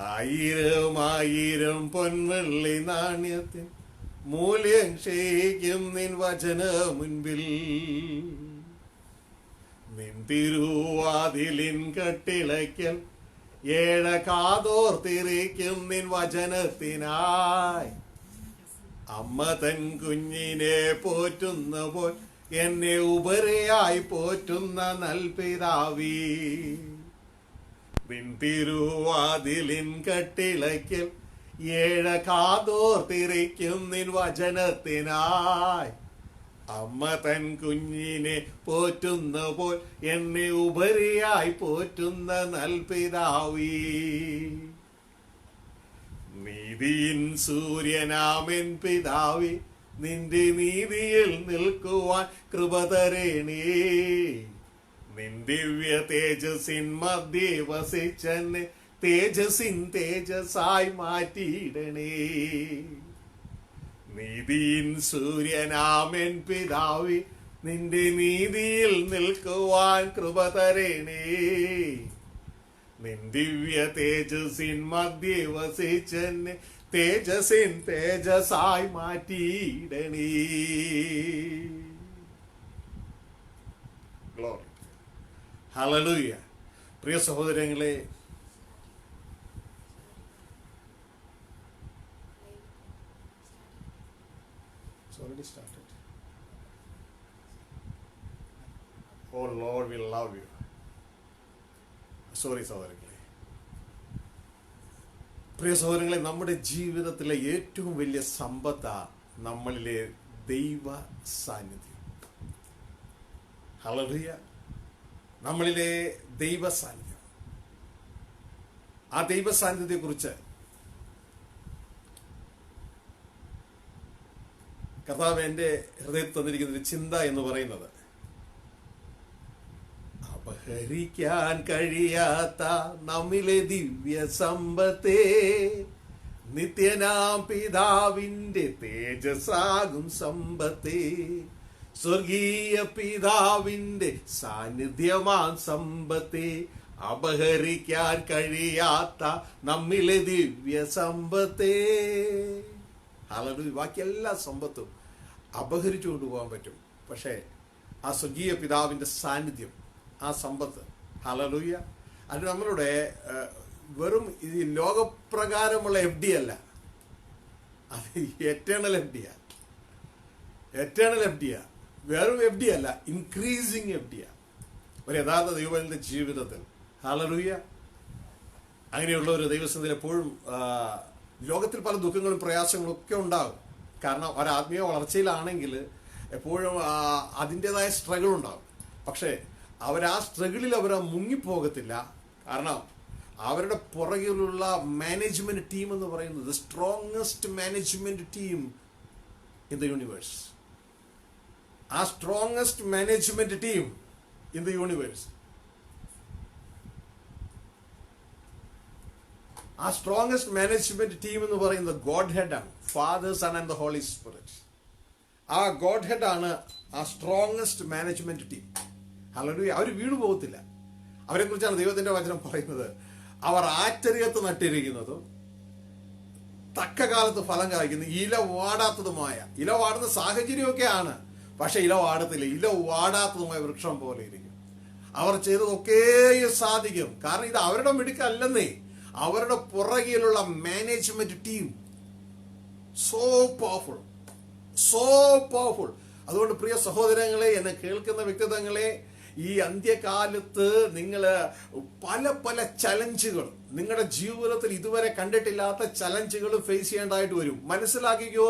ആയിരം ആയിരം പൊൻവെള്ളി നാണ്യത്തിൻ മൂല്യം ക്ഷയിക്കും നിൻ വചന മുൻപിൽ. നിൻ തിരുവാതിലിൻ കട്ടിളയ്ക്കൽ കാതോർത്തിരിക്കും നിൻ വചനത്തിനായി. അമ്മ തൻ കുഞ്ഞിനെ പോറ്റുന്ന പോൽ എന്നെ ഉപരയായി പോറ്റുന്ന നൽപിതാവീ. നിൻ തിരുവാതിലിൻ കട്ടിളയ്ക്കൽ കാതോർത്തിരിക്കും നിൻ വചനത്തിനായി. അമ്മ തൻ കുഞ്ഞിനെ പോറ്റുന്ന പോൽ എന്നെ ഉപരിയായി പോറ്റുന്ന നൽപിതാവീ. നീതിയിൻ സൂര്യനാമൻ പിതാവി, നിന്റെ നീതിയിൽ നിൽക്കുവാൻ കൃപ തരണേ. നിൻ ദിവ്യ തേജസ്സിൻ മധ്യേ വസിച്ചെന്നെ തേജസ്സിൻ തേജസ്സായി മാറ്റിയിടണേ. നീതിയിൻ സൂര്യനാമൻ പിതാവി, നിന്റെ നീതിയിൽ നിൽക്കുവാൻ കൃപ തരണേ. നിൻ ദിവ്യ തേജസ്സിൻ മധ്യേ വസിച്ചെന്നെ തേജസ്സിൻ തേജസ്സായി മാറ്റിയിടണേ. ഗ്ലോറി. ഹല്ലേലൂയ. പ്രിയ സഹോദരങ്ങളെ, already started. Oh Lord, we love you. Sorry സഹോദരങ്ങളെ. പ്രിയ സഹോദരങ്ങളെ, നമ്മുടെ ജീവിതത്തിലെ ഏറ്റവും വലിയ സമ്പത്താ നമ്മളിലെ ദൈവ സാന്നിധ്യം. ഹല്ലേലൂയ. നമ്മളിലെ ദൈവ സാന്നിധ്യം. ആ ദൈവ സാന്നിധ്യത്തെ കുറിച്ച് കർത്താവ് എൻ്റെ ഹൃദയത്തിൽ തന്നിരിക്കുന്ന ഒരു ചിന്ത എന്ന് പറയുന്നത്, അപഹരിക്കാൻ കഴിയാത്ത നമ്മിലെ ദിവ്യ സമ്പത്തേ, നിത്യനാം പിതാവിൻ്റെ തേജസ്സാകും സമ്പത്തേ, സ്വർഗീയ പിതാവിൻ്റെ സാന്നിധ്യമാം സമ്പത്തേ, അപഹരിക്കാൻ കഴിയാത്ത നമ്മിലെ ദിവ്യ സമ്പത്തേ. ഹല്ലേലൂയ. ബാക്കി എല്ലാ സമ്പത്തും അപഹരിച്ചു കൊണ്ടുപോകാൻ പറ്റും, പക്ഷേ ആ സ്വർഗീയ പിതാവിൻ്റെ സാന്നിധ്യം, ആ സമ്പത്ത്, ഹല്ലേലൂയ, അത് നമ്മളുടെ വെറും ഈ ലോകപ്രകാരമുള്ള FD അല്ല, അത് എറ്റേണൽ FDയാ. എറ്റേണൽ FDയാ, വെറും FD അല്ല, ഇൻക്രീസിങ് FDയാ ഒരു യഥാർത്ഥ ദൈവത്തിന്റെ ജീവിതത്തിൽ. ഹല്ലേലൂയ. അങ്ങനെയുള്ള ഒരു ദൈവസന്നിധിയിൽ എപ്പോഴും ലോകത്തിൽ പല ദുഃഖങ്ങളും പ്രയാസങ്ങളും ഒക്കെ ഉണ്ടാകും. കാരണം ഒരു ആത്മീയ വളർച്ചയിലാണെങ്കിൽ എപ്പോഴും അതിൻ്റെതായ സ്ട്രഗിൾ ഉണ്ടാകും. പക്ഷേ ആ സ്ട്രഗിളിൽ അവർ മുങ്ങിപ്പോകത്തില്ല. കാരണം അവരുടെ പുറകിലുള്ള മാനേജ്മെന്റ് ടീം എന്ന് പറയുന്നത് strongest management team in the universe. ആ strongest management team in the universe, ആ സ്ട്രോങ്ങസ്റ്റ് മാനേജ്മെന്റ് ടീം എന്ന് പറയുന്നത് ഗോഡ് ഹെഡ് ആണ്. Father, son and the holy spirit. ആ ഗോഡ് ഹെഡ് ആണ് ആ സ്ട്രോങ്ങസ്റ്റ് മാനേജ്മെന്റ് ടീം. ഹല്ലേലൂയ. അവർ വീണു പോകത്തില്ല. അവരെ കുറിച്ചാണ് ദൈവത്തിന്റെ വചനം പറയുന്നത്, അവർ ആശ്ചര്യത്ത് നട്ടിരിക്കുന്നതും തക്ക കാലത്ത് ഫലം കായ്ക്കുന്നു, ഇല വാടാത്തതുമായ. ഇല വാടുന്ന സാഹചര്യമൊക്കെയാണ്, പക്ഷെ ഇല വാടത്തില്ല. ഇല വാടാത്തതുമായ വൃക്ഷം പോലെ ഇരിക്കും. അവർ ചെയ്തതൊക്കെയും സാധിക്കും. കാരണം ഇത് അവരുടെ മിടുക്കല്ലെന്നേ, അവരുടെ പുറകിലുള്ള management team so powerful, so powerful. അതുകൊണ്ട് പ്രിയ സഹോദരങ്ങളെ, എന്നെ കേൾക്കുന്ന വ്യക്തിത്വങ്ങളെ, ഈ അന്ത്യകാലത്ത് നിങ്ങൾ പല പല ചലഞ്ചുകൾ, നിങ്ങളുടെ ജീവിതത്തിൽ ഇതുവരെ കണ്ടിട്ടില്ലാത്ത ചലഞ്ചുകൾ ഫേസ് ചെയ്യേണ്ടതായിട്ട് വരും. മനസ്സിലാക്കിക്കോ,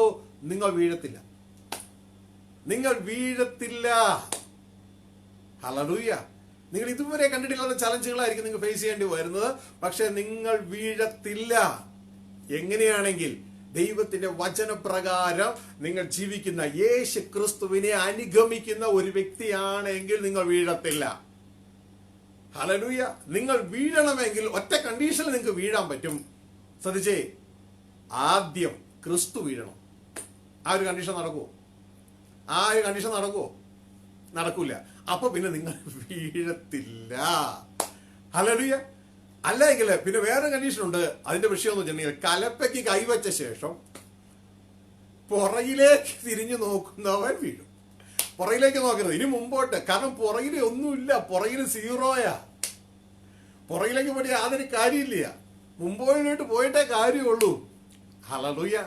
നിങ്ങൾ വീഴത്തില്ല, നിങ്ങൾ വീഴത്തില്ല. ഹല്ലേലൂയ. നിങ്ങൾ ഇതുവരെ കണ്ടിട്ടില്ലാത്ത ചലഞ്ചുകളായിരിക്കും നിങ്ങൾ ഫേസ് ചെയ്യേണ്ടി വരുന്നത്, പക്ഷെ നിങ്ങൾ വീഴത്തില്ല. എങ്ങനെയാണെങ്കിൽ ദൈവത്തിന്റെ വചനപ്രകാരം നിങ്ങൾ ജീവിക്കുന്ന യേശു ക്രിസ്തുവിനെ അനുഗമിക്കുന്ന ഒരു വ്യക്തിയാണെങ്കിൽ നിങ്ങൾ വീഴത്തില്ല. ഹല്ലേലൂയ. നിങ്ങൾ വീഴണമെങ്കിൽ ഒറ്റ കണ്ടീഷനിൽ നിങ്ങൾക്ക് വീഴാൻ പറ്റും. ശ്രദ്ധിച്ചേ, ആദ്യം ക്രിസ്തു വീഴണം. ആ ഒരു കണ്ടീഷൻ നടക്കുമോ? ആ ഒരു കണ്ടീഷൻ നടക്കുമോ? നടക്കൂല. അപ്പൊ പിന്നെ നിങ്ങൾ വീഴത്തില്ല. ഹല്ലേലൂയ. അല്ലെങ്കിൽ പിന്നെ വേറെ കണ്ടീഷൻ ഉണ്ട്. അതിന്റെ വിഷയം എന്ന് വെച്ചിട്ടുണ്ടെങ്കിൽ കലപ്പയ്ക്ക് കൈവച്ച ശേഷം പുറകിലേക്ക് തിരിഞ്ഞു നോക്കുന്നവൻ വീഴും. പുറകിലേക്ക് നോക്കരുത്, ഇനി മുമ്പോട്ട്. കാരണം പുറകിൽ ഒന്നുമില്ല, പുറകിൽ സീറോയാ. പുറകിലേക്ക് പോയി യാതൊരു കാര്യമില്ല, മുമ്പോട്ട് പോയിട്ടേ കാര്യമുള്ളൂ. ഹല്ലേലൂയ.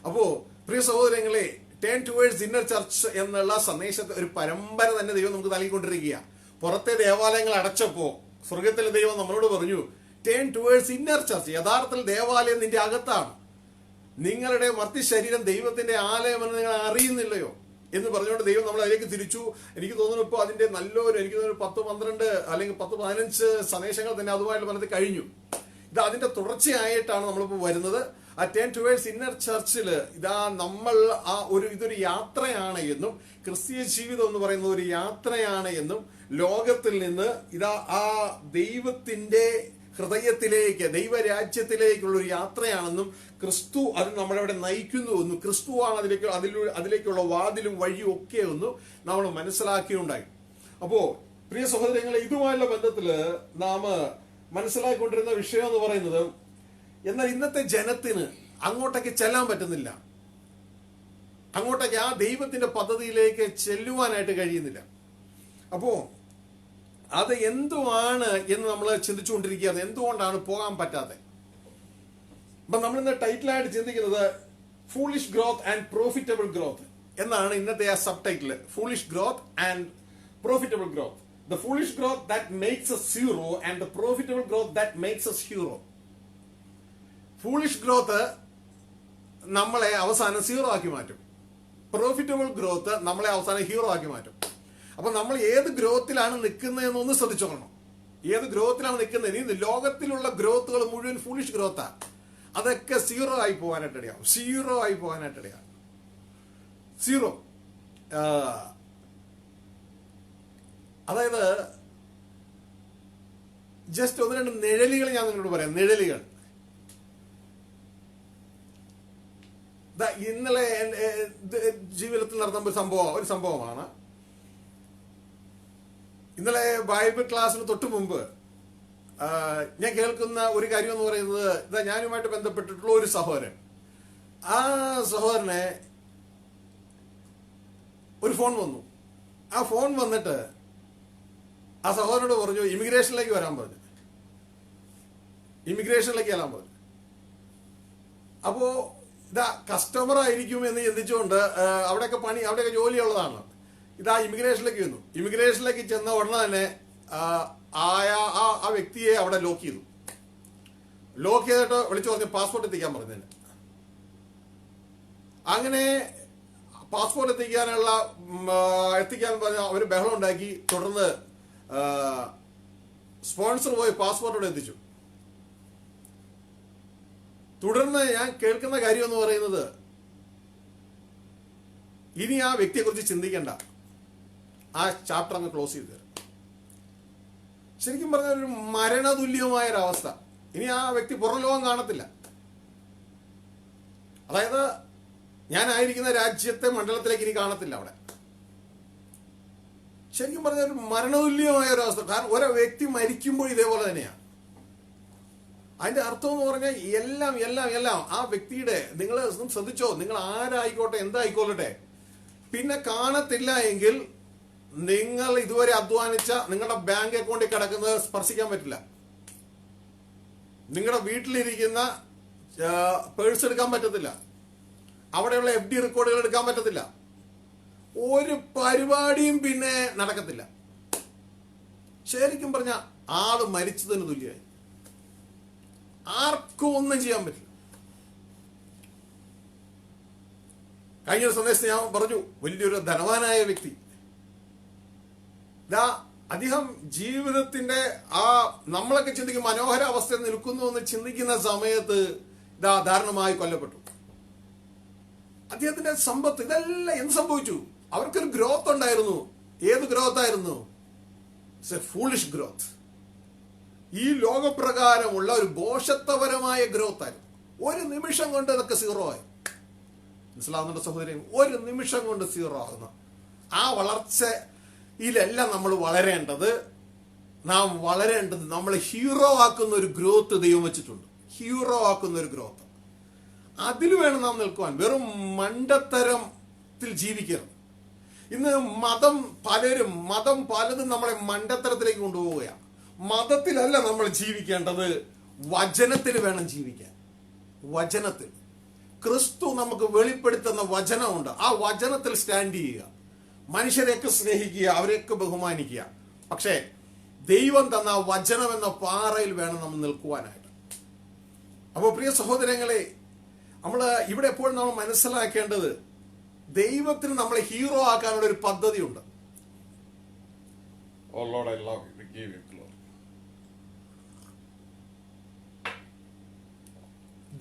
അപ്പോ പ്രിയ സഹോദരങ്ങളെ, ടേൺ ടുവേഴ്സ് ഇന്നർ ചർച്ച് എന്നുള്ള സന്ദേശത്തെ ഒരു പരമ്പര തന്നെ ദൈവം നമുക്ക് നൽകിക്കൊണ്ടിരിക്കുക. പുറത്തെ ദേവാലയങ്ങൾ അടച്ചപ്പോ സ്വർഗത്തിലെ ദൈവം നമ്മളോട് പറഞ്ഞു, ടേൺ ടുവേഴ്സ് ഇന്നർ ചർച്ച്. യഥാർത്ഥത്തിൽ ദേവാലയം നിന്റെ അകത്താണ്. നിങ്ങളുടെ മർത്തി ശരീരം ദൈവത്തിന്റെ ആലയമെന്ന് നിങ്ങൾ അറിയുന്നില്ലയോ എന്ന് പറഞ്ഞുകൊണ്ട് ദൈവം നമ്മൾ അതിലേക്ക് തിരിച്ചു. എനിക്ക് തോന്നുന്നു ഇപ്പോൾ അതിന്റെ നല്ലൊരു, എനിക്ക് തോന്നുന്നു 10-12 അല്ലെങ്കിൽ 10-15 സന്ദേശങ്ങൾ തന്നെ അതുമായിട്ട് പറഞ്ഞത് കഴിഞ്ഞു. ഇത് അതിന്റെ തുടർച്ചയായിട്ടാണ് നമ്മളിപ്പോൾ വരുന്നത്. ആ ടേൺ ടുവേഴ്സ് ഇന്നർ ചർച്ചില് ഇതാ നമ്മൾ ഇതൊരു യാത്രയാണ് എന്നും, ക്രിസ്തീയ ജീവിതം എന്ന് പറയുന്നത് ഒരു യാത്രയാണ് എന്നും, ലോകത്തിൽ നിന്ന് ഇതാ ആ ദൈവത്തിന്റെ ഹൃദയത്തിലേക്ക്, ദൈവരാജ്യത്തിലേക്കുള്ള ഒരു യാത്രയാണെന്നും, ക്രിസ്തു അത് നമ്മളവിടെ നയിക്കുന്നുവെന്നും, ക്രിസ്തുവാണ് അതിലേക്കുള്ള വാതിലും വഴിയും ഒക്കെ ഒന്നും നമ്മൾ മനസ്സിലാക്കിയുണ്ടായി. അപ്പോ പ്രിയ സഹോദരങ്ങളെ, ഇതുമായുള്ള ബന്ധത്തില് നാം മനസ്സിലാക്കിക്കൊണ്ടിരുന്ന വിഷയം എന്ന് പറയുന്നത്, എന്നാൽ ഇന്നത്തെ ജനത്തിന് അങ്ങോട്ടേക്ക് ചെല്ലാൻ പറ്റുന്നില്ല, അങ്ങോട്ടേക്ക് ആ ദൈവത്തിന്റെ പദ്ധതിയിലേക്ക് ചെല്ലുവാനായിട്ട് കഴിയുന്നില്ല. അപ്പോ അത് എന്തുവാണ് എന്ന് നമ്മൾ ചിന്തിച്ചുകൊണ്ടിരിക്കുകയാണ്. എന്തുകൊണ്ടാണ് പോകാൻ പറ്റാതെ? അപ്പൊ നമ്മൾ ഇന്ന് ടൈറ്റിലായിട്ട് ചിന്തിക്കുന്നത് foolish growth and profitable growth എന്നാണ് ഇന്നത്തെ ആ sub title. Foolish growth and profitable growth. The foolish growth that makes us zero and the profitable growth that makes us hero. Foolish growth നമ്മളെ അവസാനം സീറോ ആക്കി മാറ്റും. പ്രോഫിറ്റബിൾ ഗ്രോത്ത് നമ്മളെ അവസാനം hero ആക്കി മാറ്റും. അപ്പൊ നമ്മൾ ഏത് ഗ്രോത്തിലാണ് നിൽക്കുന്നതെന്നൊന്ന് ശ്രദ്ധിച്ചോളണം. ഏത് ഗ്രോത്തിലാണ് നിൽക്കുന്നത്? ഇനി ലോകത്തിലുള്ള ഗ്രോത്തുകൾ മുഴുവൻ ഫൂളിഷ് ഗ്രോത്താ. അതൊക്കെ സീറോ ആയി പോകാനായിട്ടിടയാവും. സീറോ. അതായത് ജസ്റ്റ് 1-2 നിഴലുകൾ ഞാൻ നിങ്ങളോട് പറയാം. നിഴലുകൾ. ഇന്നലെ ജീവിതത്തിൽ നടന്ന ഒരു സംഭവമാണ്. ഇന്നലെ ബൈബിൾ ക്ലാസ്സിന് തൊട്ട് മുമ്പ് ഞാൻ കേൾക്കുന്ന ഒരു കാര്യം എന്ന് പറയുന്നത്, ഞാനുമായിട്ട് ബന്ധപ്പെട്ടിട്ടുള്ള ഒരു സഹോദരൻ, ആ സഹോദരനെ ഒരു ഫോൺ വന്നു. ആ ഫോൺ വന്നിട്ട് ആ സഹോദരനോട് പറഞ്ഞു ഇമിഗ്രേഷനിലേക്ക് വരാൻ പറഞ്ഞു. അപ്പോ കസ്റ്റമർ ആയിരിക്കും എന്ന് ചിന്തിച്ചുകൊണ്ട് അവിടെയൊക്കെ ജോലിയുള്ളതാണ്. ഇമിഗ്രേഷനിലേക്ക് വന്നു. ഇമിഗ്രേഷനിലേക്ക് ചെന്ന ഉടനെ തന്നെ ആ വ്യക്തിയെ അവിടെ ലോക്ക് ചെയ്തു. ലോക്ക് ചെയ്തിട്ട് വിളിച്ചു പറഞ്ഞു പാസ്പോർട്ട് എത്തിക്കാൻ പറഞ്ഞതിന്. അങ്ങനെ പാസ്പോർട്ട് എത്തിക്കാൻ പറഞ്ഞ അവർ ബഹളം ഉണ്ടാക്കി. തുടർന്ന് സ്പോൺസർ പോയി പാസ്പോർട്ടോടെ എത്തിച്ചു. തുടർന്ന് ഞാൻ കേൾക്കുന്ന കാര്യം എന്ന് പറയുന്നത്, ഇനി ആ വ്യക്തിയെക്കുറിച്ച് ചിന്തിക്കേണ്ട, ആ ചാപ്റ്റർ അങ്ങ് ക്ലോസ് ചെയ്ത് തരും. ശരിക്കും പറഞ്ഞ ഒരു മരണതുല്യമായ ഒരവസ്ഥ. ഇനി ആ വ്യക്തി പുറം ലോകം കാണത്തില്ല. അതായത് ഞാനായിരിക്കുന്ന രാജ്യത്തെ മണ്ഡലത്തിലേക്ക് ഇനി കാണത്തില്ല അവിടെ. ശരിക്കും പറഞ്ഞ ഒരു മരണതുല്യമായ ഒരവസ്ഥ. കാരണം ഓരോ വ്യക്തി മരിക്കുമ്പോൾ ഇതേപോലെ തന്നെയാണ്. അതിന്റെ അർത്ഥം എന്ന് പറഞ്ഞാൽ എല്ലാം ആ വ്യക്തിയുടെ, നിങ്ങൾ ശ്രദ്ധിച്ചോ, നിങ്ങൾ ആരായിക്കോട്ടെ എന്തായിക്കോട്ടെ, പിന്നെ കാണത്തില്ല എങ്കിൽ നിങ്ങൾ ഇതുവരെ അധ്വാനിച്ച നിങ്ങളുടെ ബാങ്ക് അക്കൗണ്ടിൽ കിടക്കുന്നത് സ്പർശിക്കാൻ പറ്റില്ല. നിങ്ങളുടെ വീട്ടിലിരിക്കുന്ന പേഴ്സ് എടുക്കാൻ പറ്റത്തില്ല. അവിടെയുള്ള FD റെക്കോർഡുകൾ എടുക്കാൻ പറ്റത്തില്ല. ഒരു പരിപാടിയും പിന്നെ നടക്കത്തില്ല. ശരിക്കും പറഞ്ഞ ആള് മരിച്ചതിന് തുല്യമായി. ആർക്കും ഒന്നും ചെയ്യാൻ പറ്റില്ല. കഴിഞ്ഞ ഒരു സന്ദേശം ഞാൻ പറഞ്ഞു, വലിയൊരു ധനവാനായ വ്യക്തി അദ്ദേഹം ജീവിതത്തിന്റെ നമ്മളൊക്കെ ചിന്തിക്കും മനോഹര അവസ്ഥയിൽ നിൽക്കുന്നു എന്ന് ചിന്തിക്കുന്ന സമയത്ത് ദാരുണമായി കൊല്ലപ്പെട്ടു. അദ്ദേഹത്തിന്റെ സമ്പത്ത് ഇതെല്ലാം എന്ത് സംഭവിച്ചു? അവർക്കൊരു ഗ്രോത്ത് ഉണ്ടായിരുന്നു. ഏത് ഗ്രോത്ത് ആയിരുന്നു? Foolish growth. ഈ ലോകപ്രകാരമുള്ള ഒരു ദോഷത്വപരമായ ഗ്രോത്ത് ആയിരുന്നു. ഒരു നിമിഷം കൊണ്ട് അതൊക്കെ സീറോ ആയി. മനസ്സിലാവുന്നുണ്ട് സഹോദരൻ? ഒരു നിമിഷം കൊണ്ട് സീറോ ആകുന്ന ആ വളർച്ചയിലെല്ലാം നമ്മൾ വളരേണ്ടത് നാം വളരേണ്ടത് നമ്മളെ ഹീറോ ആക്കുന്ന ഒരു ഗ്രോത്ത് ദൈവം വെച്ചിട്ടുണ്ട്. ഹീറോ ആക്കുന്ന ഒരു ഗ്രോത്ത്, അതിൽ വേണം നാം നിൽക്കുവാൻ. വെറും മണ്ടത്തരത്തിൽ ജീവിക്കരുത്. ഇന്ന് മതം പലതും നമ്മളെ മണ്ടത്തരത്തിലേക്ക് കൊണ്ടുപോവുകയാണ്. മതത്തിലല്ല നമ്മൾ ജീവിക്കേണ്ടത്, വചനത്തിൽ വേണം ജീവിക്കാൻ. വചനത്തിൽ ക്രിസ്തു നമുക്ക് വെളിപ്പെടുത്തുന്ന വചനമുണ്ട്. ആ വചനത്തിൽ സ്റ്റാൻഡ് ചെയ്യുക, മനുഷ്യരെയൊക്കെ സ്നേഹിക്കുക, അവരെയൊക്കെ ബഹുമാനിക്കുക. പക്ഷേ ദൈവം തന്ന വചനം എന്ന പാറയിൽ വേണം നമ്മൾ നിൽക്കുവാനായിട്ട്. അപ്പോൾ പ്രിയ സഹോദരങ്ങളെ, നമ്മൾ ഇവിടെ എപ്പോഴും നമ്മൾ മനസ്സിലാക്കേണ്ടത്, ദൈവത്തിന് നമ്മളെ ഹീറോ ആക്കാനുള്ള ഒരു പദ്ധതിയുണ്ട്. Oh Lord, I love you. We give you glory.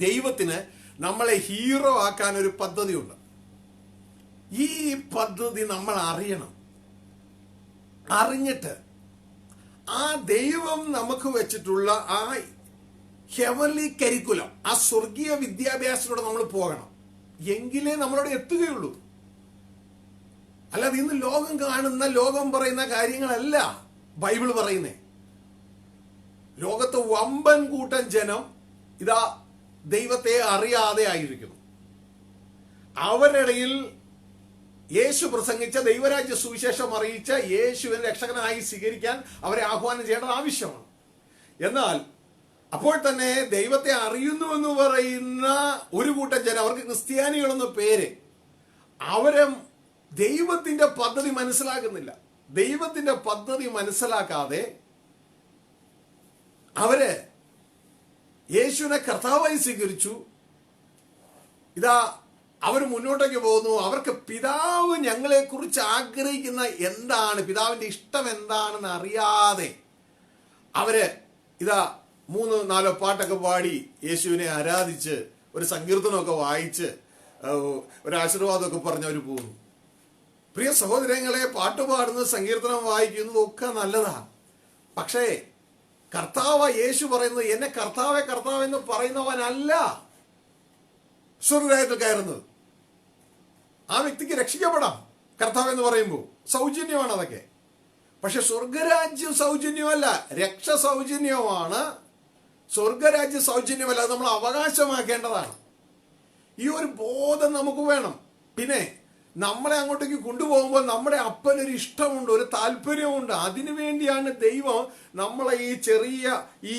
ദൈവത്തിന് നമ്മളെ ഹീറോ ആക്കാൻ ഒരു പദ്ധതിയുണ്ട്. ഈ പദ്ധതി നമ്മൾ അറിയണം. അറിഞ്ഞിട്ട് ആ ദൈവം നമുക്ക് വെച്ചിട്ടുള്ള ആ ഹെവൻലി കരിക്കുലം, ആ സ്വർഗീയ വിദ്യാഭ്യാസത്തിലൂടെ നമ്മൾ പോകണം. എങ്കിലേ നമ്മളവിടെ എത്തുകയുള്ളൂ. അല്ലാതെ ഇന്ന് ലോകം പറയുന്ന കാര്യങ്ങളല്ല ബൈബിൾ പറയുന്നേ. ലോകത്ത് വമ്പൻ കൂട്ടം ജനം ഇതാ ദൈവത്തെ അറിയാതെ ആയിരിക്കുന്നു. അവരിടയിൽ യേശു പ്രസംഗിച്ച ദൈവരാജ്യ സുവിശേഷം അറിയിച്ച യേശുവിനെ രക്ഷകനായി സ്വീകരിക്കാൻ അവരെ ആഹ്വാനം ചെയ്യേണ്ടത് ആവശ്യമാണ്. എന്നാൽ അപ്പോൾ തന്നെ ദൈവത്തെ അറിയുന്നുവെന്ന് പറയുന്ന ഒരു കൂട്ടം ജനം, അവർക്ക് ക്രിസ്ത്യാനികളെന്ന പേര്, അവരെ ദൈവത്തിന്റെ പദ്ധതി മനസ്സിലാക്കുന്നില്ല. ദൈവത്തിന്റെ പദ്ധതി മനസ്സിലാക്കാതെ അവര് യേശുവിനെ കർത്താവായി സ്വീകരിച്ചു. ഇതാ അവർ മുന്നോട്ടേക്ക് പോകുന്നു. അവർക്ക് പിതാവ് ഞങ്ങളെ കുറിച്ച് ആഗ്രഹിക്കുന്ന എന്താണ്, പിതാവിന്റെ ഇഷ്ടം എന്താണെന്ന് അറിയാതെ അവര് ഇതാ 3-4 പാട്ടൊക്കെ പാടി യേശുവിനെ ആരാധിച്ച് ഒരു സങ്കീർത്തനമൊക്കെ വായിച്ച് ഒരു ആശീർവാദമൊക്കെ പറഞ്ഞ് അവർ പോകുന്നു. പ്രിയ സഹോദരങ്ങളെ, പാട്ടുപാടുന്നത്, സങ്കീർത്തനം വായിക്കുന്നതും ഒക്കെ നല്ലതാണ്. പക്ഷേ കർത്താവ് യേശു പറയുന്നത്, എന്നെ കർത്താവെ കർത്താവ് എന്ന് പറയുന്നവനല്ല സ്വർഗ്ഗരാജ്യത്തിൽ കയറുന്നത്. ആ വ്യക്തിക്ക് രക്ഷിക്കപ്പെടാം കർത്താവ് എന്ന് പറയുമ്പോൾ, സൗജന്യമാണ് അതൊക്കെ. പക്ഷെ സ്വർഗരാജ്യം സൗജന്യമല്ല, രക്ഷ സൗജന്യമാണ്. സ്വർഗരാജ്യം സൗജന്യമല്ല, അത് നമ്മൾ അവകാശമാക്കേണ്ടതാണ്. ഈ ഒരു ബോധം നമുക്ക് വേണം. പിന്നെ നമ്മളെ അങ്ങോട്ടേക്ക് കൊണ്ടുപോകുമ്പോൾ നമ്മുടെ അപ്പനൊരു ഇഷ്ടമുണ്ട്, ഒരു താല്പര്യമുണ്ട്. അതിനു വേണ്ടിയാണ് ദൈവം നമ്മളെ ഈ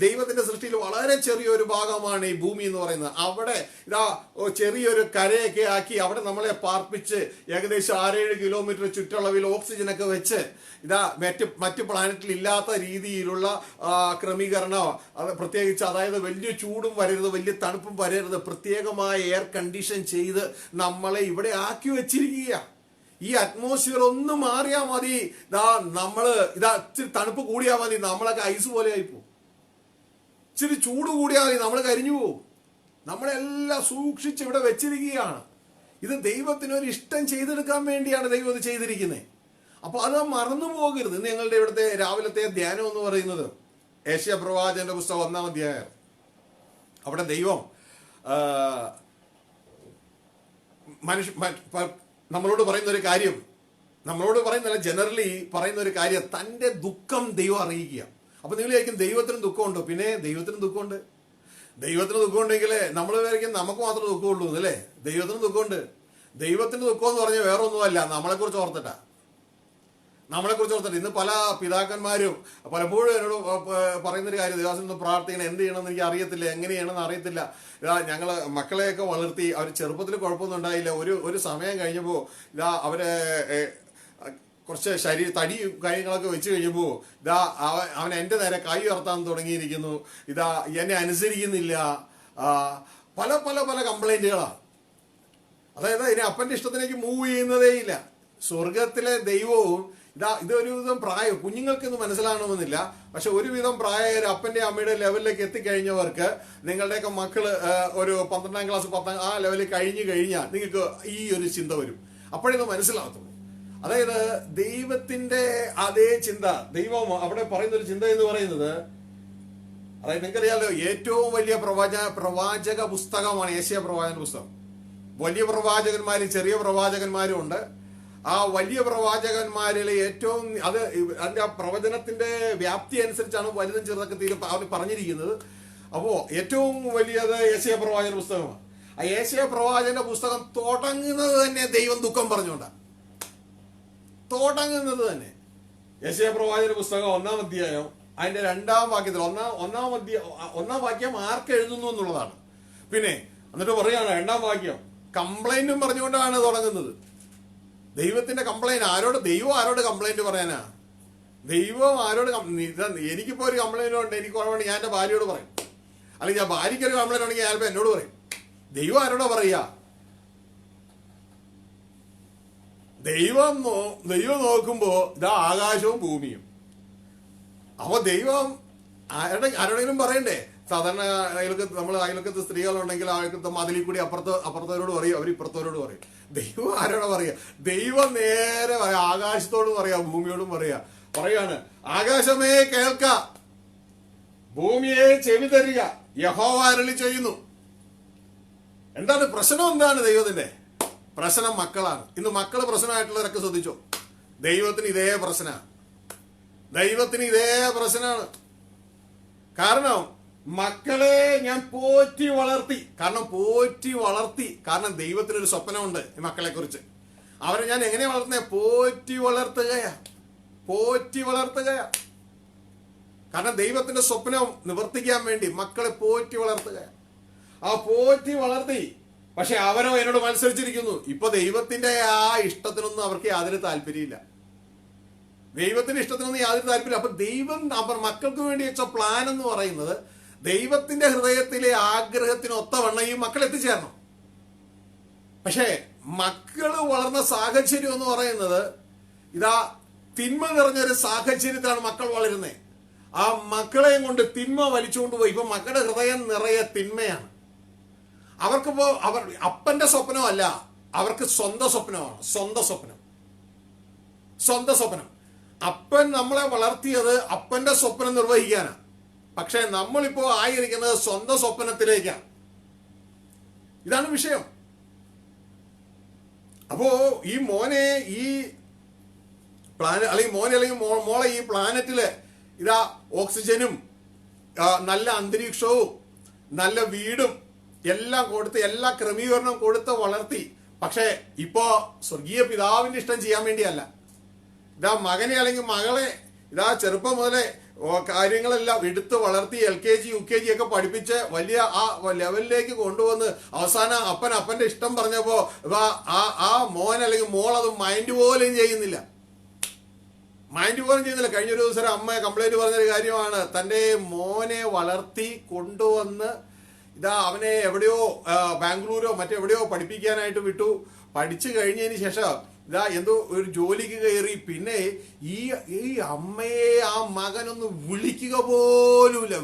ദൈവത്തിന്റെ സൃഷ്ടിയിൽ വളരെ ചെറിയൊരു ഭാഗമാണ് ഈ ഭൂമി എന്ന് പറയുന്നത്. അവിടെ ഇതാ ചെറിയൊരു കരയൊക്കെ ആക്കി അവിടെ നമ്മളെ പാർപ്പിച്ച് ഏകദേശം 6-7 കിലോമീറ്റർ ചുറ്റളവിൽ ഓക്സിജനൊക്കെ വെച്ച് ഇതാ മറ്റ് പ്ലാനറ്റിൽ ഇല്ലാത്ത രീതിയിലുള്ള ക്രമീകരണം, അത് പ്രത്യേകിച്ച് അതായത് വലിയ ചൂടും വരരുത്, വലിയ തണുപ്പും വരരുത്, പ്രത്യേകമായ എയർ കണ്ടീഷൻ ചെയ്ത് നമ്മളെ ഇവിടെ ആക്കി വെച്ചിരിക്കുക. ഈ അറ്റ്മോസ്ഫിയർ ഒന്ന് മാറിയാൽ മതി, ഇച്ചിരി തണുപ്പ് കൂടിയാൽ മതി, നമ്മളൊക്കെ ഐസ് പോലെ ആയിപ്പോ. ഇച്ചിരി ചൂട് കൂടിയാൽ മതി, നമ്മൾ കരിഞ്ഞു പോകും. നമ്മളെല്ലാം സൂക്ഷിച്ച് ഇവിടെ വെച്ചിരിക്കുകയാണ്. ഇത് ദൈവത്തിനൊരു ഇഷ്ടം ചെയ്തെടുക്കാൻ വേണ്ടിയാണ് ദൈവം ഇത് ചെയ്തിരിക്കുന്നത്. അപ്പൊ അത് മറന്നു പോകരുത്. ഞങ്ങളുടെ ഇവിടുത്തെ രാവിലത്തെ ധ്യാനം എന്ന് പറയുന്നത് ഏഷ്യ പ്രവാചകന്റെ പുസ്തകം 1-ാം അധ്യായം. അവിടെ ദൈവം നമ്മളോട് പറയുന്ന ഒരു കാര്യം, നമ്മളോട് പറയുന്നില്ല, ജനറലി പറയുന്ന ഒരു കാര്യം, തൻ്റെ ദുഃഖം ദൈവം അറിയിക്കുക. അപ്പൊ നിങ്ങൾ വിചാരിക്കും ദൈവത്തിന് ദുഃഖമുണ്ടോ? പിന്നെ ദൈവത്തിന് ദുഃഖമുണ്ട്. ദൈവത്തിന് ദുഃഖമുണ്ടെങ്കിൽ നമ്മൾ വിചാരിക്കും നമുക്ക് മാത്രമേ ദുഃഖമുള്ളൂ എന്നല്ലേ. ദൈവത്തിന് ദുഃഖമുണ്ട്. ദൈവത്തിന് ദുഃഖം എന്ന് പറഞ്ഞാൽ വേറെ ഒന്നുമല്ല, നമ്മളെക്കുറിച്ച് ഓർത്തിട്ടാ. ഇന്ന് പല പിതാക്കന്മാരും പലപ്പോഴും എന്നോട് പറയുന്നൊരു കാര്യം, ദേവാസനം പ്രാർത്ഥിക്കണം, എന്ത് ചെയ്യണമെന്ന് എനിക്ക് അറിയത്തില്ല, എങ്ങനെയാണെന്ന് അറിയത്തില്ല. ഞങ്ങൾ മക്കളെയൊക്കെ വളർത്തി, അവർ ചെറുപ്പത്തിൽ കുഴപ്പമൊന്നും ഉണ്ടായില്ല. ഒരു സമയം കഴിഞ്ഞപ്പോൾ അവരെ കുറച്ച് തടി കാര്യങ്ങളൊക്കെ വെച്ച് കഴിയുമ്പോൾ അവൻ എൻ്റെ നേരെ കൈ ഉയർത്താൻ തുടങ്ങിയിരിക്കുന്നു, എന്നെ അനുസരിക്കുന്നില്ല, പല പല പല കംപ്ലൈന്റുകളാണ്. അതായത് അതിനെ അപ്പൻ്റെ ഇഷ്ടത്തിലേക്ക് മൂവ് ചെയ്യുന്നതേ ഇല്ല. സ്വർഗത്തിലെ ദൈവവും ഇതൊരു വിധം കുഞ്ഞുങ്ങൾക്കൊന്നും മനസ്സിലാകണമെന്നില്ല. പക്ഷെ ഒരുവിധം പ്രായകർ അപ്പൻ്റെ അമ്മയുടെ ലെവലിലേക്ക് എത്തിക്കഴിഞ്ഞവർക്ക്, നിങ്ങളുടെയൊക്കെ മക്കള് ഒരു 12ാം ക്ലാസ് 10 ആ ലെവലിൽ കഴിഞ്ഞാൽ നിങ്ങൾക്ക് ഈ ഒരു ചിന്ത വരും. അപ്പോഴേ ഇത് മനസ്സിലാകത്തുള്ളൂ. അതായത് ദൈവത്തിന്റെ അതേ ചിന്ത, ദൈവം അവിടെ പറയുന്ന ഒരു ചിന്ത എന്ന് പറയുന്നത്, അതായത് നിങ്ങൾക്കറിയാലോ, ഏറ്റവും വലിയ പ്രവാചക പുസ്തകമാണ് ഏഷ്യ പ്രവാചക പുസ്തകം. വലിയ പ്രവാചകന്മാരും ചെറിയ പ്രവാചകന്മാരും ഉണ്ട്. ആ വലിയ പ്രവാചകന്മാരിലെ ഏറ്റവും അതിന്റെ ആ പ്രവചനത്തിന്റെ വ്യാപ്തി അനുസരിച്ചാണ് വലുതും ചെറുതൊക്കെ അവർ പറഞ്ഞിരിക്കുന്നത്. അപ്പോ ഏറ്റവും വലിയത് യെശയ്യാ പ്രവാചന പുസ്തകമാണ്. ആ യെശയ്യാ പ്രവാചന പുസ്തകം തുടങ്ങുന്നത് തന്നെ ദൈവം ദുഃഖം പറഞ്ഞുകൊണ്ടാണ് തുടങ്ങുന്നത് തന്നെ. യെശയ്യാ പ്രവാചന പുസ്തകം 1-ാം അധ്യായം അതിന്റെ 2-ാം വാക്യത്തിൽ ഒന്നാം വാക്യം ആർക്ക് എഴുതുന്നു എന്നുള്ളതാണ്. പിന്നെ എന്നിട്ട് പറയാണ് 2-ാം വാക്യം കംപ്ലൈന്റും പറഞ്ഞുകൊണ്ടാണ് തുടങ്ങുന്നത്. ദൈവത്തിന്റെ കംപ്ലൈന്റ് ദൈവം ആരോട് കംപ്ലൈന്റ് പറയാനാ? ദൈവം ആരോട്? എനിക്കിപ്പോ ഒരു കംപ്ലൈന്റ് ഉണ്ട്, എനിക്ക് കുറവുണ്ട്, ഞാൻ എന്റെ ഭാര്യയോട് പറയും. അല്ലെങ്കിൽ ഞാൻ ഭാര്യയ്ക്ക് ഒരു കംപ്ലൈന്റ് ഉണ്ടെങ്കിൽ ഞാനിപ്പോ എന്നോട് പറയും. ദൈവം ആരോടാ പറയാ? ദൈവം നോക്കുമ്പോ ഇതാ ആകാശവും ഭൂമിയും. അപ്പൊ ദൈവം ആരോടെങ്കിലും പറയണ്ടേ? സാധാരണ അയൽക്കത്ത് സ്ത്രീകളുണ്ടെങ്കിൽ അയൽക്കത്ത് മതിലിൽ കൂടി അപ്പുറത്തവരോട് പറയും, അവർ ഇപ്പുറത്തവരോട് പറയും. ദൈവം ആരോടാ പറയാ? ദൈവം നേരെ പറയാ, ആകാശത്തോടും പറയാ, ഭൂമിയോടും പറയാണ് ആകാശമേ കേൾക്ക, ഭൂമിയെ ചെവി തരിക, യഹോവ അരുളി ചെയ്യുന്നു. എന്താണ് പ്രശ്നം? എന്താണ് ദൈവത്തിന്റെ പ്രശ്നം? മക്കളാണ്. ഇന്ന് മക്കള് പ്രശ്നമായിട്ടുള്ളവരൊക്കെ ശ്രദ്ധിച്ചോ. ദൈവത്തിന് ഇതേ പ്രശ്നമാണ്. കാരണം മക്കളെ ഞാൻ പോറ്റി വളർത്തി. കാരണം ദൈവത്തിനൊരു സ്വപ്നമുണ്ട് ഈ മക്കളെ കുറിച്ച്. അവരെ ഞാൻ എങ്ങനെ വളർത്തുന്നേ? പോറ്റി വളർത്തുകയാ. കാരണം ദൈവത്തിന്റെ സ്വപ്നം നിവർത്തിക്കാൻ വേണ്ടി മക്കളെ പോറ്റി വളർത്തുകയാ. ആ പോറ്റി വളർത്തി. പക്ഷെ അവരോ എന്നോട് മത്സരിച്ചിരിക്കുന്നു. ഇപ്പൊ ദൈവത്തിന്റെ ആ ഇഷ്ടത്തിനൊന്നും അവർക്ക് യാതൊരു താല്പര്യമില്ല. അപ്പൊ ദൈവം മക്കൾക്ക് വേണ്ടി വെച്ച പ്ലാൻ എന്ന് പറയുന്നത് ദൈവത്തിന്റെ ഹൃദയത്തിലെ ആഗ്രഹത്തിനൊത്തവണ്ണം ഈ മക്കൾ എത്തിച്ചേരണം. പക്ഷേ മക്കള് വളർന്ന സാഹചര്യം എന്ന് പറയുന്നത് തിന്മ നിറഞ്ഞൊരു സാഹചര്യത്തിലാണ് മക്കൾ വളരുന്നത്. ആ മക്കളെയും കൊണ്ട് തിന്മ വലിച്ചുകൊണ്ട് പോയി. ഇപ്പൊ മക്കളുടെ ഹൃദയം നിറയെ തിന്മയാണ്. അവർക്കിപ്പോ അപ്പന്റെ സ്വപ്നമല്ല, അവർക്ക് സ്വന്തം സ്വപ്നം. അപ്പൻ നമ്മളെ വളർത്തിയത് അപ്പന്റെ സ്വപ്നം നിർവഹിക്കാനാണ്. പക്ഷെ നമ്മളിപ്പോ ആയിരിക്കുന്നത് സ്വന്തം സ്വപ്നത്തിലേക്കാണ്. ഇതാണ് വിഷയം. അപ്പോ ഈ മോനെ അല്ലെങ്കിൽ മോളെ ഈ പ്ലാനറ്റില് ഓക്സിജനും നല്ല അന്തരീക്ഷവും നല്ല വീടും എല്ലാം കൊടുത്ത് എല്ലാ ക്രമീകരണവും കൊടുത്ത് വളർത്തി. പക്ഷെ ഇപ്പോ സ്വർഗീയ പിതാവിന്റെ ഇഷ്ടം ചെയ്യാൻ വേണ്ടിയല്ല. മകനെ അല്ലെങ്കിൽ മകളെ ചെറുപ്പം മുതലേ കാര്യങ്ങളെല്ലാം എടുത്ത് വളർത്തി LKG UKG ഒക്കെ പഠിപ്പിച്ച് വലിയ ആ ലെവലിലേക്ക് കൊണ്ടുവന്ന് അവസാനം അപ്പന്റെ ഇഷ്ടം പറഞ്ഞപ്പോ ആ മോൻ അല്ലെങ്കിൽ മോൾ അത് മൈൻഡ് പോലും ചെയ്യുന്നില്ല. കഴിഞ്ഞൊരു ദിവസം അമ്മ കംപ്ലൈന്റ് പറഞ്ഞൊരു കാര്യമാണ്. തന്റെ മോനെ വളർത്തി കൊണ്ടുവന്ന് അവനെ എവിടെയോ ബാംഗ്ലൂരോ മറ്റെവിടെയോ പഠിപ്പിക്കാനായിട്ട് വിട്ടു. പഠിച്ചു കഴിഞ്ഞതിന് ശേഷം എന്തോ ഒരു ജോലിക്ക് കയറി. പിന്നെ ഈ അമ്മയെ ആ മകനൊന്ന് വിളിക്കുക പോലുമില്ല.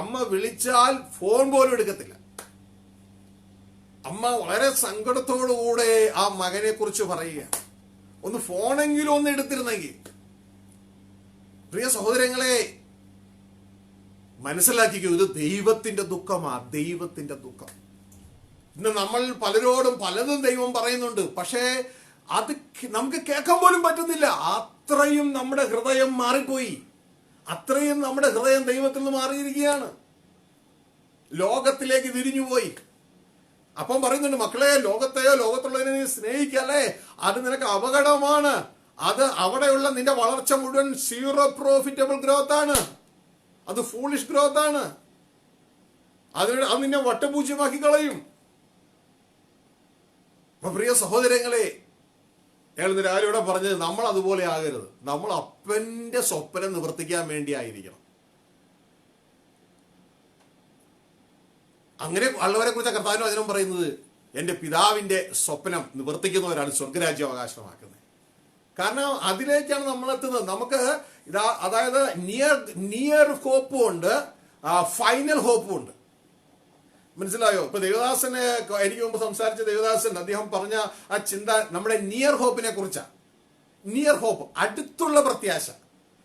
അമ്മ വിളിച്ചാൽ ഫോൺ പോലും എടുക്കത്തില്ല. അമ്മ വളരെ സങ്കടത്തോടുകൂടെ ആ മകനെ കുറിച്ച് പറയുക. ഒന്ന് ഫോണെങ്കിലും ഒന്ന് എടുത്തിരുന്നെങ്കിൽ. പ്രിയ സഹോദരങ്ങളെ, മനസ്സിലാക്കിക്കോ, ഇത് ദൈവത്തിന്റെ ദുഃഖം. ഇന്ന് നമ്മൾ പലരോടും പലതും ദൈവം പറയുന്നുണ്ട്. പക്ഷേ അത് നമുക്ക് കേൾക്കാൻ പോലും പറ്റുന്നില്ല. അത്രയും നമ്മുടെ ഹൃദയം മാറിപ്പോയി. അത്രയും നമ്മുടെ ഹൃദയം ദൈവത്തിൽ നിന്ന് മാറിയിരിക്കുകയാണ്. ലോകത്തിലേക്ക് തിരിഞ്ഞുപോയി. അപ്പം പറയുന്നുണ്ട്, മക്കളെ, ലോകത്തെയോ ലോകത്തുള്ളതിനെ നീ സ്നേഹിക്കല്ലേ, അത് നിനക്ക് അപകടമാണ്. അത് അവിടെയുള്ള നിന്റെ വളർച്ച മുഴുവൻ സീറോ പ്രോഫിറ്റബിൾ ഗ്രോത്ത് ആണ്. അത് ഫൂളിഷ് ഗ്രോത്ത് ആണ്. അത് നിന്നെ വട്ടപൂജ്യമാക്കി കളയും. അപ്പൊ പ്രിയ സഹോദരങ്ങളെ, ഇന്ന് രാവിലെ പറഞ്ഞത് നമ്മൾ അതുപോലെ ആകരുത്. നമ്മൾ അപ്പന്റെ സ്വപ്നം നിവർത്തിക്കാൻ വേണ്ടി ആയിരിക്കണം. അങ്ങനെ ഉള്ളവരെ കുറിച്ച് കർത്താവിന്റെ വചനം പറയുന്നത്, എന്റെ പിതാവിന്റെ സ്വപ്നം നിവർത്തിക്കുന്നവരാണ് സ്വർഗരാജ്യം അവകാശമാക്കുന്നത്. കാരണം അതിലേക്കാണ് നമ്മൾ എത്തുന്നത്. നമുക്ക് അതായത് നിയർ ഹോപ്പും ഉണ്ട്, ഫൈനൽ ഹോപ്പും ഉണ്ട്. മനസ്സിലായോ? ഇപ്പൊ ദേവദാസനെ എനിക്ക് മുമ്പ് സംസാരിച്ച ദേവദാസൻ അദ്ദേഹം പറഞ്ഞ ആ ചിന്ത നമ്മുടെ നിയർ ഹോപ്പിനെ കുറിച്ചാണ്. നിയർ ഹോപ്പ്, അടുത്തുള്ള പ്രത്യാശ.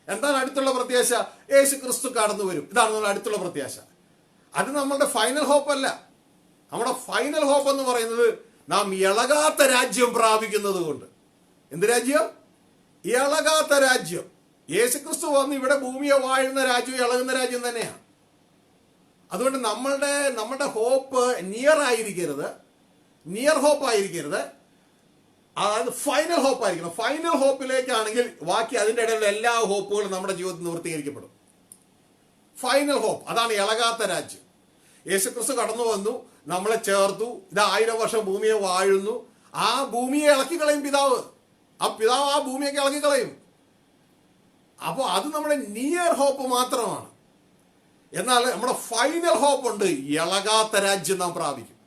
എന്താണ് അടുത്തുള്ള പ്രത്യാശ? യേശു ക്രിസ്തു കടന്നു വരും. ഇതാണ് നമ്മുടെ അടുത്തുള്ള പ്രത്യാശ. അത് നമ്മളുടെ ഫൈനൽ ഹോപ്പ് അല്ല. നമ്മുടെ ഫൈനൽ ഹോപ്പ് എന്ന് പറയുന്നത് നാം ഇളകാത്ത രാജ്യം പ്രാപിക്കുന്നത് കൊണ്ട്. എന്ത് രാജ്യം? ഇളകാത്ത രാജ്യം. യേശുക്രിസ്തു വന്ന് ഇവിടെ ഭൂമിയെ വാഴുന്ന രാജ്യം ഇളകുന്ന രാജ്യം തന്നെയാണ്. അതുകൊണ്ട് നമ്മളുടെ ഹോപ്പ് നിയർ ഹോപ്പ് ആയിരിക്കരുത്, അതായത് ഫൈനൽ ഹോപ്പ് ആയിരിക്കണം. ഫൈനൽ ഹോപ്പിലേക്കാണെങ്കിൽ ബാക്കി അതിൻ്റെ ഇടയിലുള്ള എല്ലാ ഹോപ്പുകളും നമ്മുടെ ജീവിതത്തിൽ നിവൃത്തീകരിക്കപ്പെടും. ഫൈനൽ ഹോപ്പ് അതാണ് ഇളകാത്ത രാജ്യം. യേശുക്രിസ്തു കടന്നു വന്നു, നമ്മളെ ചേർത്തു, ഇത് 1000 വർഷം ഭൂമിയെ വാഴുന്നു. ആ ഭൂമിയെ ഇളക്കിക്കളയും പിതാവ്. ആ ഭൂമിയൊക്കെ ഇളക്കിക്കളയും. അപ്പോൾ അത് നമ്മുടെ നിയർ ഹോപ്പ് മാത്രമാണ്. എന്നാൽ നമ്മുടെ ഫൈനൽ ഹോപ്പ് ഉണ്ട്, ഇളകാത്ത രാജ്യം നാം പ്രാപിക്കും.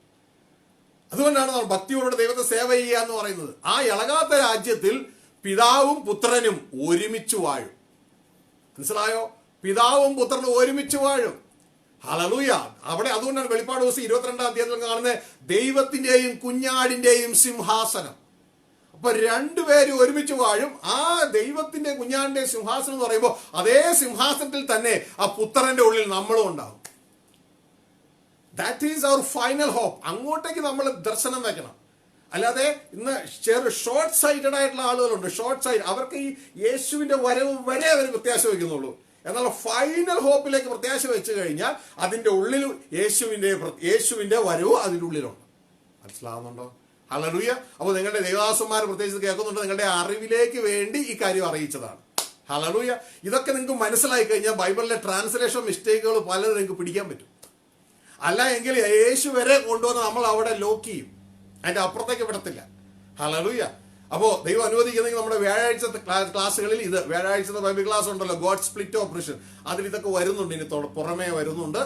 അതുകൊണ്ടാണ് നമ്മൾ ഭക്തിയോടെ ദൈവത്തെ സേവ ചെയ്യുക എന്ന് പറയുന്നത്. ആ ഇളകാത്ത രാജ്യത്തിൽ പിതാവും പുത്രനും ഒരുമിച്ച് വാഴും. മനസ്സിലായോ? പിതാവും പുത്രനും ഒരുമിച്ച് വാഴും. ഹല്ലേലൂയ. അവിടെ അതുകൊണ്ടാണ് വെളിപ്പാട് ദിവസം 22-ാം അധ്യായത്തിൽ കാണുന്നത് ദൈവത്തിന്റെയും കുഞ്ഞാടിന്റെയും സിംഹാസനം. അപ്പൊ രണ്ടുപേരും ഒരുമിച്ച് വാഴും. ആ ദൈവത്തിന്റെ കുഞ്ഞാടിന്റെ സിംഹാസനം എന്ന് പറയുമ്പോൾ അതേ സിംഹാസനത്തിൽ തന്നെ ആ പുത്രന്റെ ഉള്ളിൽ നമ്മളും ഉണ്ടാവും. That is our final hope. അങ്ങോട്ടേക്ക് നമ്മൾ ദർശനം വെക്കണം. അല്ലാതെ ഇന്ന് ഷോർട്ട് സൈറ്റഡ് ആയിട്ടുള്ള ആളുകളുണ്ട്. ഷോർട്ട് സൈറ്റ്, അവർക്ക് ഈ യേശുവിന്റെ വരവ് വരെ അവർ പ്രത്യാശ വയ്ക്കുന്നുള്ളൂ. എന്നാൽ ഫൈനൽ ഹോപ്പിലേക്ക് പ്രത്യാശ വെച്ച് കഴിഞ്ഞാൽ അതിന്റെ ഉള്ളിൽ യേശുവിന്റെ വരവ് അതിൻ്റെ ഉള്ളിലുണ്ട്. മനസ്സിലാവുന്നുണ്ടോ? ഹല്ലേലൂയ. അപ്പോൾ നിങ്ങളുടെ ദൈവദാസന്മാർ പ്രത്യേകിച്ച് കേൾക്കുന്നുണ്ട്, നിങ്ങളുടെ അറിവിലേക്ക് വേണ്ടി ഈ കാര്യം അറിയിച്ചതാണ്. ഹല്ലേലൂയ. ഇതൊക്കെ നിങ്ങൾക്ക് മനസ്സിലായി കഴിഞ്ഞാൽ ബൈബിളിലെ ട്രാൻസ്ലേഷൻ മിസ്റ്റേക്കുകൾ പലതും നിങ്ങൾക്ക് പിടിക്കാൻ പറ്റും. അല്ല എങ്കിൽ യേശു വരെ കൊണ്ടുവന്ന് നമ്മൾ അവിടെ ലോക്ക് ചെയ്യും, അതിന്റെ അപ്പുറത്തേക്ക് വിടത്തില്ല. ഹല്ലേലൂയ. അപ്പോൾ ദൈവം അനുവദിക്കുന്നെങ്കിൽ നമ്മുടെ വ്യാഴാഴ്ചത്തെ ക്ലാസ്സുകളിൽ ഇത് വ്യാഴാഴ്ചത്തെ ബൈബിൾ ക്ലാസ് ഉണ്ടല്ലോ, ഗോഡ് സ്പ്ലിറ്റ് ഓപ്പറേഷൻ, അതിൽ ഇതൊക്കെ വരുന്നുണ്ട്. ഇനി പുറമേ വരുന്നുണ്ട്.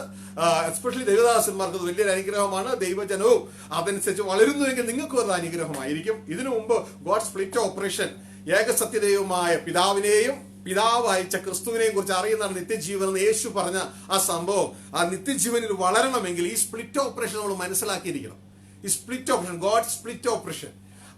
എസ്പെഷ്യലി ദൈവദാസന്മാർക്ക് അത് വലിയൊരു അനുഗ്രഹമാണ്. ദൈവജനവും അതനുസരിച്ച് വളരുന്നുവെങ്കിൽ നിങ്ങൾക്കും അത് അനുഗ്രഹമായിരിക്കും. ഇതിനു മുമ്പ് ഗോഡ് സ്പ്ലിറ്റ് ഓപ്പറേഷൻ ഏകസത്യദൈവമായ പിതാവിനെയും പിതാവ് അയച്ച ക്രിസ്തുവിനെയും കുറിച്ച് അറിയുന്നതാണ് നിത്യജീവൻ എന്ന് യേശു പറഞ്ഞ ആ സംഭവം. ആ നിത്യജീവനിൽ വളരണമെങ്കിൽ ഈ സ്പ്ലിറ്റ് ഓപ്പറേഷൻ നമ്മൾ മനസ്സിലാക്കിയിരിക്കണം. ഈ split operation, God split operation,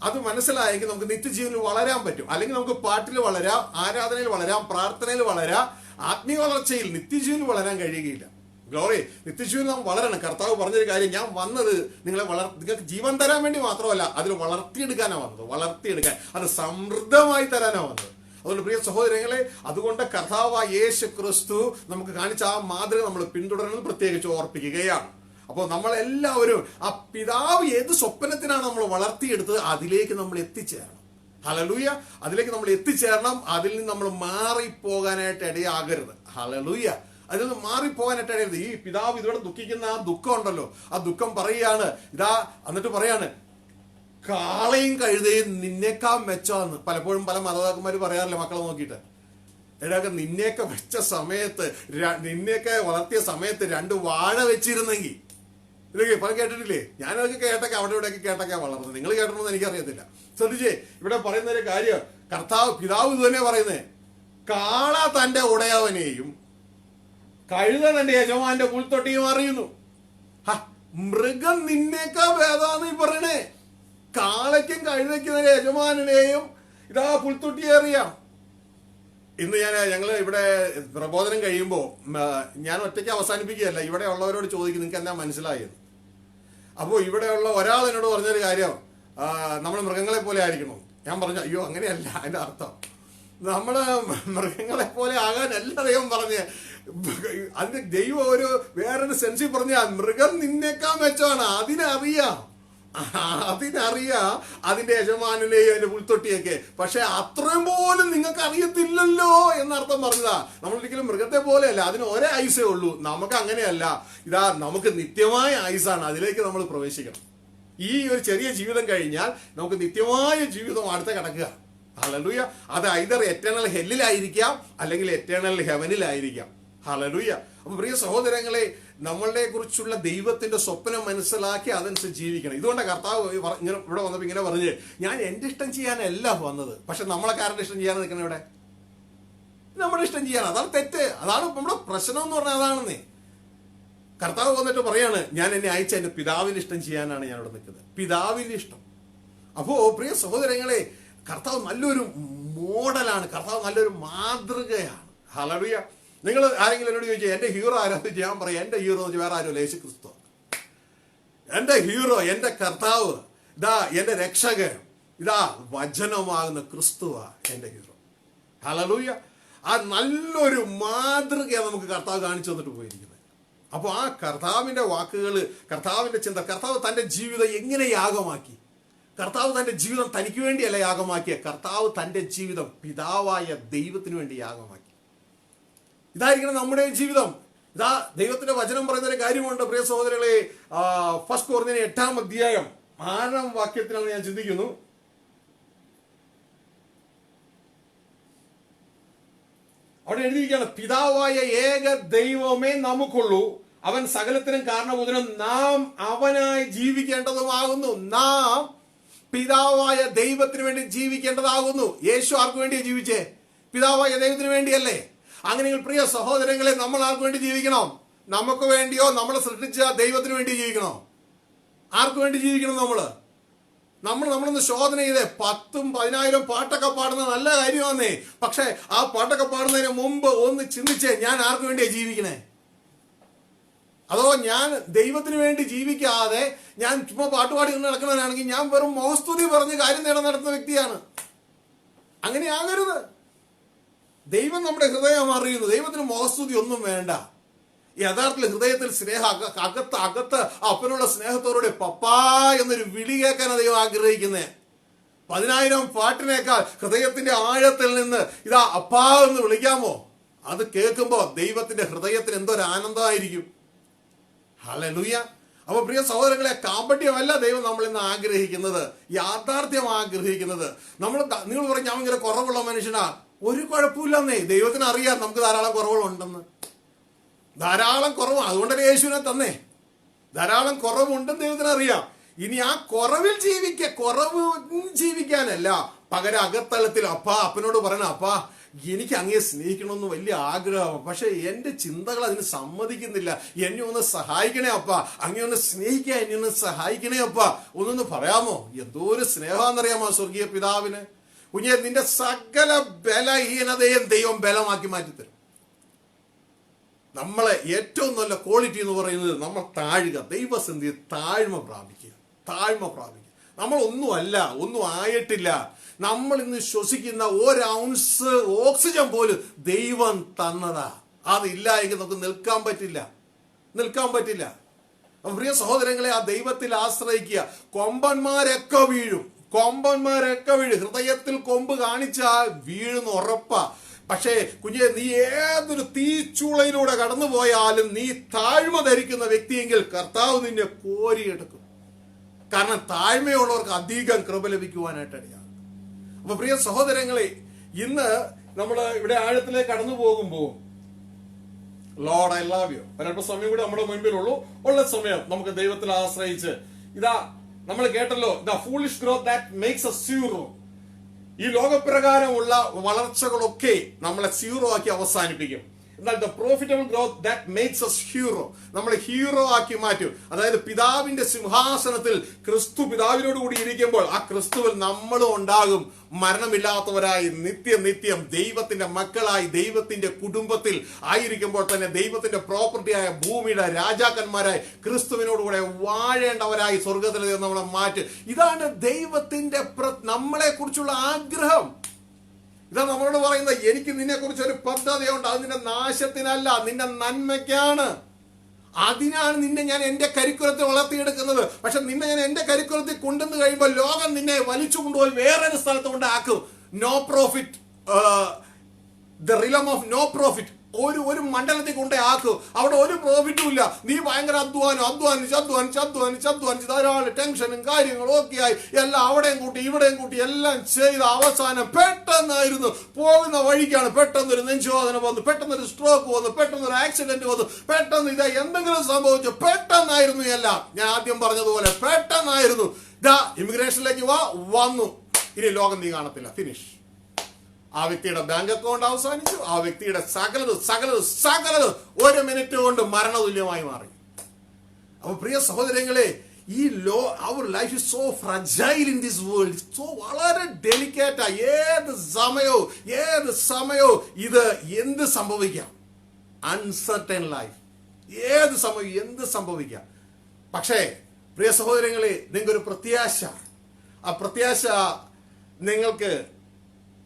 അത് മനസ്സിലായെങ്കിൽ നമുക്ക് നിത്യജീവനിൽ വളരാൻ പറ്റും. അല്ലെങ്കിൽ നമുക്ക് പാട്ടിൽ വളരാം, ആരാധനയിൽ വളരാം, പ്രാർത്ഥനയിൽ വളരാം. ആത്മീയ വളർച്ചയിൽ നിത്യജീവനിൽ വളരാൻ കഴിയുകയില്ല. ഗ്ലോറി. നിത്യജീവൻ നാം വളരണം. കർത്താവ് പറഞ്ഞൊരു കാര്യം, ഞാൻ വന്നത് നിങ്ങൾക്ക് ജീവൻ തരാൻ വേണ്ടി മാത്രമല്ല, അതിൽ വളർത്തിയെടുക്കാനാണ് വന്നത്. വളർത്തിയെടുക്കാൻ, അത് സമൃദ്ധമായി തരാനാണ് വന്നത്. അതുകൊണ്ട് പ്രിയ സഹോദരങ്ങളെ, അതുകൊണ്ട് കർത്താവ് യേശു ക്രിസ്തു നമുക്ക് കാണിച്ച ആ മാതൃക നമ്മൾ പിന്തുടരുന്നത് പ്രത്യേകിച്ച് ഓർപ്പിക്കുകയാണ്. അപ്പോൾ നമ്മളെല്ലാവരും ആ പിതാവ് ഏത് സ്വപ്നത്തിനാണ് നമ്മൾ വളർത്തിയെടുത്തത് അതിലേക്ക് നമ്മൾ എത്തിച്ചേരണം. ഹല്ലേലൂയ. അതിലേക്ക് നമ്മൾ എത്തിച്ചേരണം. അതിൽ നിന്ന് നമ്മൾ മാറിപ്പോകാനായിട്ട് ഇടയാകരുത്. ഹല്ലേലൂയ. അതിൽ നിന്ന് മാറിപ്പോകാനായിട്ട് ഇടയരുത്. ഈ പിതാവ് ഇതോടെ ദുഃഖിക്കുന്ന ആ ദുഃഖം ഉണ്ടല്ലോ, ആ ദുഃഖം പറയുകയാണ്. എന്നിട്ട് പറയാണ്, കാളയും കഴുതയും നിന്നേക്കാൾ മെച്ചമാണെന്ന്. പലപ്പോഴും പല മാതാപിതാക്കന്മാർ പറയാറില്ല മക്കളെ നോക്കിയിട്ട്, എടാക്കെ നിന്നെയൊക്കെ വെച്ച സമയത്ത്, നിന്നെയൊക്കെ വളർത്തിയ സമയത്ത് 2 വാഴ വെച്ചിരുന്നെങ്കിൽ. ഇതൊക്കെ പല കേട്ടിട്ടില്ലേ? ഞാനതൊക്കെ കേട്ടൊക്കെ അവിടെ ഇവിടെയൊക്കെ കേട്ടൊക്കെ വളർന്നത്. നിങ്ങൾ കേട്ടണമെന്ന് എനിക്കറിയത്തില്ല. ശ്രദ്ധിച്ചേ, ഇവിടെ പറയുന്ന ഒരു കാര്യം, പിതാവ് ഇത് തന്നെ പറയുന്നേ, കാള തന്റെ ഉടയവനെയും കഴുത തന്റെ യജമാന്റെ പുൽത്തൊട്ടിയും അറിയുന്നു. മൃഗം നിന്നേക്കാ ഭേദാന്ന് ഈ പറയണേ. കാളയ്ക്കും കഴുതയ്ക്കും യജമാനെയും ഇതാ പുൽത്തൊട്ടിയെ അറിയാം. ഇന്ന് ഞങ്ങൾ ഇവിടെ പ്രബോധനം കഴിയുമ്പോൾ ഞാൻ ഒറ്റയ്ക്ക് അവസാനിപ്പിക്കുകയല്ല, ഇവിടെ ഉള്ളവരോട് ചോദിക്കും നിങ്ങൾക്ക് എന്താ മനസ്സിലായത്. അപ്പോൾ ഇവിടെയുള്ള ഒരാൾ എന്നോട് പറഞ്ഞൊരു കാര്യം, നമ്മൾ മൃഗങ്ങളെ പോലെ ആയിരിക്കണം. ഞാൻ പറഞ്ഞു, അയ്യോ അങ്ങനെയല്ല, അതിന്റെ അർത്ഥം നമ്മള് മൃഗങ്ങളെ പോലെ ആകാനല്ല ദൈവം പറഞ്ഞ്. അതിന് ദൈവം വേറൊരു സെൻസിൽ പറഞ്ഞ മൃഗം നിന്നേക്കാൾ മെച്ചമാണ്. അതിനറിയാം അതിന്റെ യജമാനെയും അതിന്റെ പുൽത്തൊട്ടിയൊക്കെ. പക്ഷെ അത്രയും പോലും നിങ്ങൾക്ക് അറിയത്തില്ലല്ലോ എന്നർത്ഥം പറഞ്ഞതാ. നമ്മളൊരിക്കലും മൃഗത്തെ പോലെയല്ല, അതിന് ഒരേ ആയുസേ ഉള്ളൂ. നമുക്ക് അങ്ങനെയല്ല. നമുക്ക് നിത്യമായ ആയുസാണ്. അതിലേക്ക് നമ്മൾ പ്രവേശിക്കണം. ഈ ഒരു ചെറിയ ജീവിതം കഴിഞ്ഞാൽ നമുക്ക് നിത്യമായ ജീവിതം അടുത്ത കിടക്കുക. ഹല്ലേലൂയ. അത് ഐദർ എറ്റേണൽ ഹെല്ലിലായിരിക്കാം അല്ലെങ്കിൽ എറ്റേണൽ ഹെവനിലായിരിക്കാം. ഹല്ലേലൂയ. അപ്പൊ പ്രിയ സഹോദരങ്ങളെ, നമ്മളുടെ കുറിച്ചുള്ള ദൈവത്തിന്റെ സ്വപ്നം മനസ്സിലാക്കി അതനുസരിച്ച് ജീവിക്കണം. ഇതുകൊണ്ട് കർത്താവ് ഇവിടെ വന്നപ്പോൾ ഇങ്ങനെ പറഞ്ഞ്, ഞാൻ എന്റെ ഇഷ്ടം ചെയ്യാനല്ല വന്നത്. പക്ഷെ നമ്മളൊക്കെ ആരുടെ ഇഷ്ടം ചെയ്യാൻ നിൽക്കണം? ഇവിടെ നമ്മുടെ ഇഷ്ടം ചെയ്യാൻ. അതാണ് തെറ്റ്. അതാണ് നമ്മുടെ പ്രശ്നം എന്ന് പറഞ്ഞാൽ അതാണെന്നേ. കർത്താവ് വന്നിട്ട് പറയാണ്, ഞാൻ എന്നെ അയച്ച എന്റെ പിതാവിന്റെ ഇഷ്ടം ചെയ്യാനാണ് ഞാൻ ഇവിടെ നിൽക്കുന്നത്. പിതാവിന്റെ ഇഷ്ടം. അപ്പോ പ്രിയ സഹോദരങ്ങളെ, കർത്താവ് നല്ലൊരു മോഡലാണ്. കർത്താവ് നല്ലൊരു മാതൃകയാണ്. ഹല്ലേലൂയ. നിങ്ങൾ ആരെങ്കിലും എന്നോട് ചോദിച്ചാൽ എന്റെ ഹീറോ ആരാന്ന് ഞാൻ പറയാം, എന്റെ ഹീറോ എന്ന് വെച്ചാൽ വേറെ ആരും യേശു ക്രിസ്തു. എന്റെ ഹീറോ, എന്റെ കർത്താവ്, എന്റെ രക്ഷകൻ, ഇതാ വചനമാകുന്ന ക്രിസ്തുവാ എൻ്റെ ഹീറോ. ഹല്ലേലൂയ. ആ നല്ലൊരു മാതൃകയാണ് നമുക്ക് കർത്താവ് കാണിച്ചു തന്നിട്ട് പോയിരിക്കുന്നത്. അപ്പോൾ ആ കർത്താവിൻ്റെ വാക്കുകൾ, കർത്താവിൻ്റെ ചിന്ത, കർത്താവ് തൻ്റെ ജീവിതം എങ്ങനെ യാഗമാക്കി? കർത്താവ് തൻ്റെ ജീവിതം തനിക്ക് വേണ്ടിയല്ല യാഗമാക്കിയ, കർത്താവ് തൻ്റെ ജീവിതം പിതാവായ ദൈവത്തിന് വേണ്ടി യാഗമാക്കി. ഇതായിരിക്കണം നമ്മുടെ ജീവിതം. ഇതാ ദൈവത്തിന്റെ വചനം പറയുന്നൊരു കാര്യമുണ്ട് പ്രിയ സഹോദരങ്ങളെ. 1 കൊരിന്ത്യർ 8-ാം അധ്യായം 6-ാം വാക്യത്തിലാണ് ഞാൻ ചിന്തിക്കുന്നു. അവിടെ എഴുതിയിരിക്കുകയാണ്, പിതാവായ ഏക ദൈവമേ നമുക്കുള്ളൂ, അവൻ സകലത്തിനും കാരണഭൂതനും, നാം അവനായി ജീവിക്കേണ്ടതുമാകുന്നു. നാം പിതാവായ ദൈവത്തിന് വേണ്ടി ജീവിക്കേണ്ടതാകുന്നു. യേശു ആർക്ക് വേണ്ടിയാണ് ജീവിച്ചേ? പിതാവായ ദൈവത്തിന് വേണ്ടിയല്ലേ? അങ്ങനെയെങ്കിൽ പ്രിയ സഹോദരങ്ങളെ, നമ്മൾ ആർക്ക് വേണ്ടി ജീവിക്കണം? നമുക്ക് വേണ്ടിയോ നമ്മളെ സൃഷ്ടിച്ച ദൈവത്തിന് വേണ്ടി ജീവിക്കണോ? ആർക്ക് വേണ്ടി ജീവിക്കണം? നമ്മളൊന്ന് ശോധന ചെയ്തേ. 10,000 10,000 പാട്ടൊക്കെ പാടുന്ന നല്ല കാര്യമാന്നേ. പക്ഷെ ആ പാട്ടൊക്കെ പാടുന്നതിന് മുമ്പ് ഒന്ന് ചിന്തിച്ചേ, ഞാൻ ആർക്ക് വേണ്ടിയാ ജീവിക്കണേ? അതോ ഞാൻ ദൈവത്തിന് വേണ്ടി ജീവിക്കാതെ ഞാൻ ചുമ്മാ പാട്ടുപാടി നടക്കുന്നവനാണെങ്കിൽ ഞാൻ വെറും മോസ്തുതി പറഞ്ഞ് കാര്യം നടത്തുന്ന വ്യക്തിയാണ്. അങ്ങനെ ആകരുത്. ദൈവം നമ്മുടെ ഹൃദയം അറിയുന്നു. ദൈവത്തിന് മോഹസ്തുതി ഒന്നും വേണ്ട. യഥാർത്ഥത്തിൽ ഹൃദയത്തിൽ സ്നേഹം, അകത്ത് അപ്പനുള്ള സ്നേഹത്തോടെ പപ്പാ എന്നൊരു വിളി കേൾക്കാനാണ് ദൈവം ആഗ്രഹിക്കുന്നത്. 10,000 പാട്ടിനേക്കാൾ ഹൃദയത്തിന്റെ ആഴത്തിൽ നിന്ന് ഇതാ അപ്പാ എന്ന് വിളിക്കാമോ? അത് കേൾക്കുമ്പോ ദൈവത്തിന്റെ ഹൃദയത്തിന് എന്തൊരു ആനന്ദമായിരിക്കും. ഹല്ലേലൂയ. അപ്പൊ പ്രിയ സഹോദരങ്ങളെ, കാപട്യമല്ല ദൈവം നമ്മൾ ഇന്ന് ആഗ്രഹിക്കുന്നത്, യാഥാർത്ഥ്യം ആഗ്രഹിക്കുന്നത്. നിങ്ങൾ പറയും ഞാൻ ഇങ്ങനെ കുറവുള്ള മനുഷ്യനാ. ഒരു കുഴപ്പമില്ലെന്നേ. ദൈവത്തിന് അറിയാം നമുക്ക് ധാരാളം കുറവുകളുണ്ടെന്ന്. ധാരാളം കുറവ്, അതുകൊണ്ടല്ലേ യേശുവിനെ തന്നേ. ധാരാളം കുറവുണ്ടെന്ന് ദൈവത്തിന് അറിയാം. ഇനി ആ കുറവ് ജീവിക്കാനല്ല, പകരം അകത്തലത്തിൽ അപ്പനോട് പറയണം, അപ്പാ എനിക്ക് അങ്ങയെ സ്നേഹിക്കണമെന്ന് വലിയ ആഗ്രഹം, പക്ഷെ എന്റെ ചിന്തകൾ അതിന് സമ്മതിക്കുന്നില്ല. എന്നെ ഒന്ന് സഹായിക്കണേ അപ്പാ, അങ്ങയെ ഒന്ന് സ്നേഹിക്കാൻ എന്നെ ഒന്ന് സഹായിക്കണേ അപ്പാ, ഒന്നൊന്ന് പറയാമോ? എന്തോ ഒരു സ്നേഹമാണെന്നറിയാമോ സ്വർഗീയ പിതാവിന്? കുഞ്ഞെ, നിന്റെ സകല ബലഹീനതയും ദൈവം ബലമാക്കി മാറ്റിത്തരും. നമ്മളെ ഏറ്റവും നല്ല ക്വാളിറ്റി എന്ന് പറയുന്നത് നമ്മൾ താഴുക, ദൈവസന്ധി താഴ്മ പ്രാപിക്കുക. നമ്മൾ ഒന്നും ആയിട്ടില്ല. നമ്മൾ ഇന്ന് ശ്വസിക്കുന്ന 1 ഔൺസ് ഓക്സിജൻ പോലും ദൈവം തന്നതാ. അതില്ല എങ്കിൽ നമുക്ക് നിൽക്കാൻ പറ്റില്ല. പ്രിയ സഹോദരങ്ങളെ, ആ ദൈവത്തിൽ ആശ്രയിക്കുക. കൊമ്പന്മാരൊക്കെ വീഴും. ഹൃദയത്തിൽ കൊമ്പ് കാണിച്ചാൽ വീഴുന്ന ഉറപ്പാ. പക്ഷേ കുഞ്ഞെ, നീ ഏതൊരു തീച്ചൂളയിലൂടെ കടന്നു പോയാലും നീ താഴ്മ ധരിക്കുന്ന വ്യക്തിയെങ്കിൽ കർത്താവ് നിന്നെ കോരിയെടുക്കും. കാരണം താഴ്മയുള്ളവർക്ക് അധികം കൃപ ലഭിക്കുവാനായിട്ടിടയാണ്. അപ്പൊ പ്രിയ സഹോദരങ്ങളെ, ഇന്ന് നമ്മൾ ഇവിടെ ആഴത്തിലേക്ക് കടന്നു പോകുമ്പോൾ ലോർഡ് ഐ ലവ് യു, ഒരല്പ സമയം കൂടി നമ്മുടെ മുൻപിലുള്ളൂ. ഉള്ള സമയം നമുക്ക് ദൈവത്തിൽ ആശ്രയിച്ച് ഇതാ നമ്മൾ കേട്ടല്ലോ, the foolish growth that makes us zero. ഈ ലോകപ്രകാരമുള്ള വളർച്ചകളൊക്കെ നമ്മളെ സീറോ ആക്കി അവസാനിപ്പിക്കും. എന്നാൽ the profitable growth that makes us hero, നമ്മളെ ഹീറോ ആക്കി മാറ്റും. അതായത് പിതാവിന്റെ സിംഹാസനത്തിൽ ക്രിസ്തു പിതാവിനോട് കൂടി ഇരിക്കുമ്പോൾ ആ ക്രിസ്തുവിൽ നമ്മളും ഉണ്ടാകും മരണമില്ലാത്തവരായി നിത്യം ദൈവത്തിന്റെ മക്കളായി ദൈവത്തിന്റെ കുടുംബത്തിൽ ആയിരിക്കുമ്പോൾ തന്നെ ദൈവത്തിന്റെ പ്രോപ്പർട്ടിയായ ഭൂമിയുടെ രാജാക്കന്മാരായി ക്രിസ്തുവിനോടുകൂടെ വാഴേണ്ടവരായി സ്വർഗത്തിൽ നമ്മളെ മാറ്റും. ഇതാണ് ദൈവത്തിന്റെ നമ്മളെ കുറിച്ചുള്ള ആഗ്രഹം. ഇതാ നമ്മളോട് പറയുന്നത്, എനിക്ക് നിന്നെ കുറിച്ച് ഒരു പദ്ധതിയുണ്ട്. അത് നിന്റെ നാശത്തിനല്ല, നിന്റെ നന്മയ്ക്കാണ്. അതിനാണ് നിന്നെ ഞാൻ എന്റെ കരിക്കുലത്തിൽ വളർത്തിയെടുക്കുന്നത്. പക്ഷെ നിന്നെ ഞാൻ എന്റെ കരിക്കുലത്തിൽ കൊണ്ടുവന്ന് കഴിയുമ്പോൾ ലോകം നിന്നെ വലിച്ചു കൊണ്ടുപോയി വേറൊരു സ്ഥലത്ത് കൊണ്ടാക്കും. No profit, the realm of no profit. ഒരു മണ്ഡലത്തിൽ കൊണ്ടേ ആക്കും. അവിടെ ഒരു പ്രോഫിറ്റും ഇല്ല. നീ ഭയങ്കര അധ്വാനിച്ച് ധാരാളം ടെൻഷനും കാര്യങ്ങളും ഒക്കെ ആയി എല്ലാം അവിടെയും കൂട്ടി ഇവിടെയും കൂട്ടി എല്ലാം ചെയ്ത് അവസാനം പെട്ടെന്നായിരുന്നു പോകുന്ന വഴിക്കാണ് പെട്ടെന്നൊരു നെഞ്ചുവേദന വന്നു, പെട്ടെന്നൊരു സ്ട്രോക്ക് വന്നു, പെട്ടെന്നൊരു ആക്സിഡന്റ് വന്നു, പെട്ടെന്ന് ഇതാ എന്തെങ്കിലും സംഭവിച്ചു. പെട്ടെന്നായിരുന്നു എല്ലാം. ഞാൻ ആദ്യം പറഞ്ഞതുപോലെ പെട്ടെന്നായിരുന്നു. ഇതാ ഇമിഗ്രേഷനിലേക്ക് വന്നു. ഇനി ലോകം നീ കാണത്തില്ല. ഫിനിഷ്. ആ വ്യക്തിയുടെ ബാങ്ക് അക്കൗണ്ട് അവസാനിച്ചു. ആ വ്യക്തിയുടെ സകലത് 1 മിനിറ്റ് കൊണ്ട് മരണതുല്യമായി മാറി. അപ്പൊ പ്രിയ സഹോദരങ്ങളെ, our life is so fragile in this world. വളരെ ഡെലിക്കേറ്റാ. ഏത് സമയവും ഇത് എന്ത് സംഭവിക്കാം. Uncertain life. ഏത് സമയം എന്ത് സംഭവിക്കാം. പക്ഷേ പ്രിയ സഹോദരങ്ങളെ, നിങ്ങൾക്കൊരു പ്രത്യാശ. ആ പ്രത്യാശ നിങ്ങൾക്ക്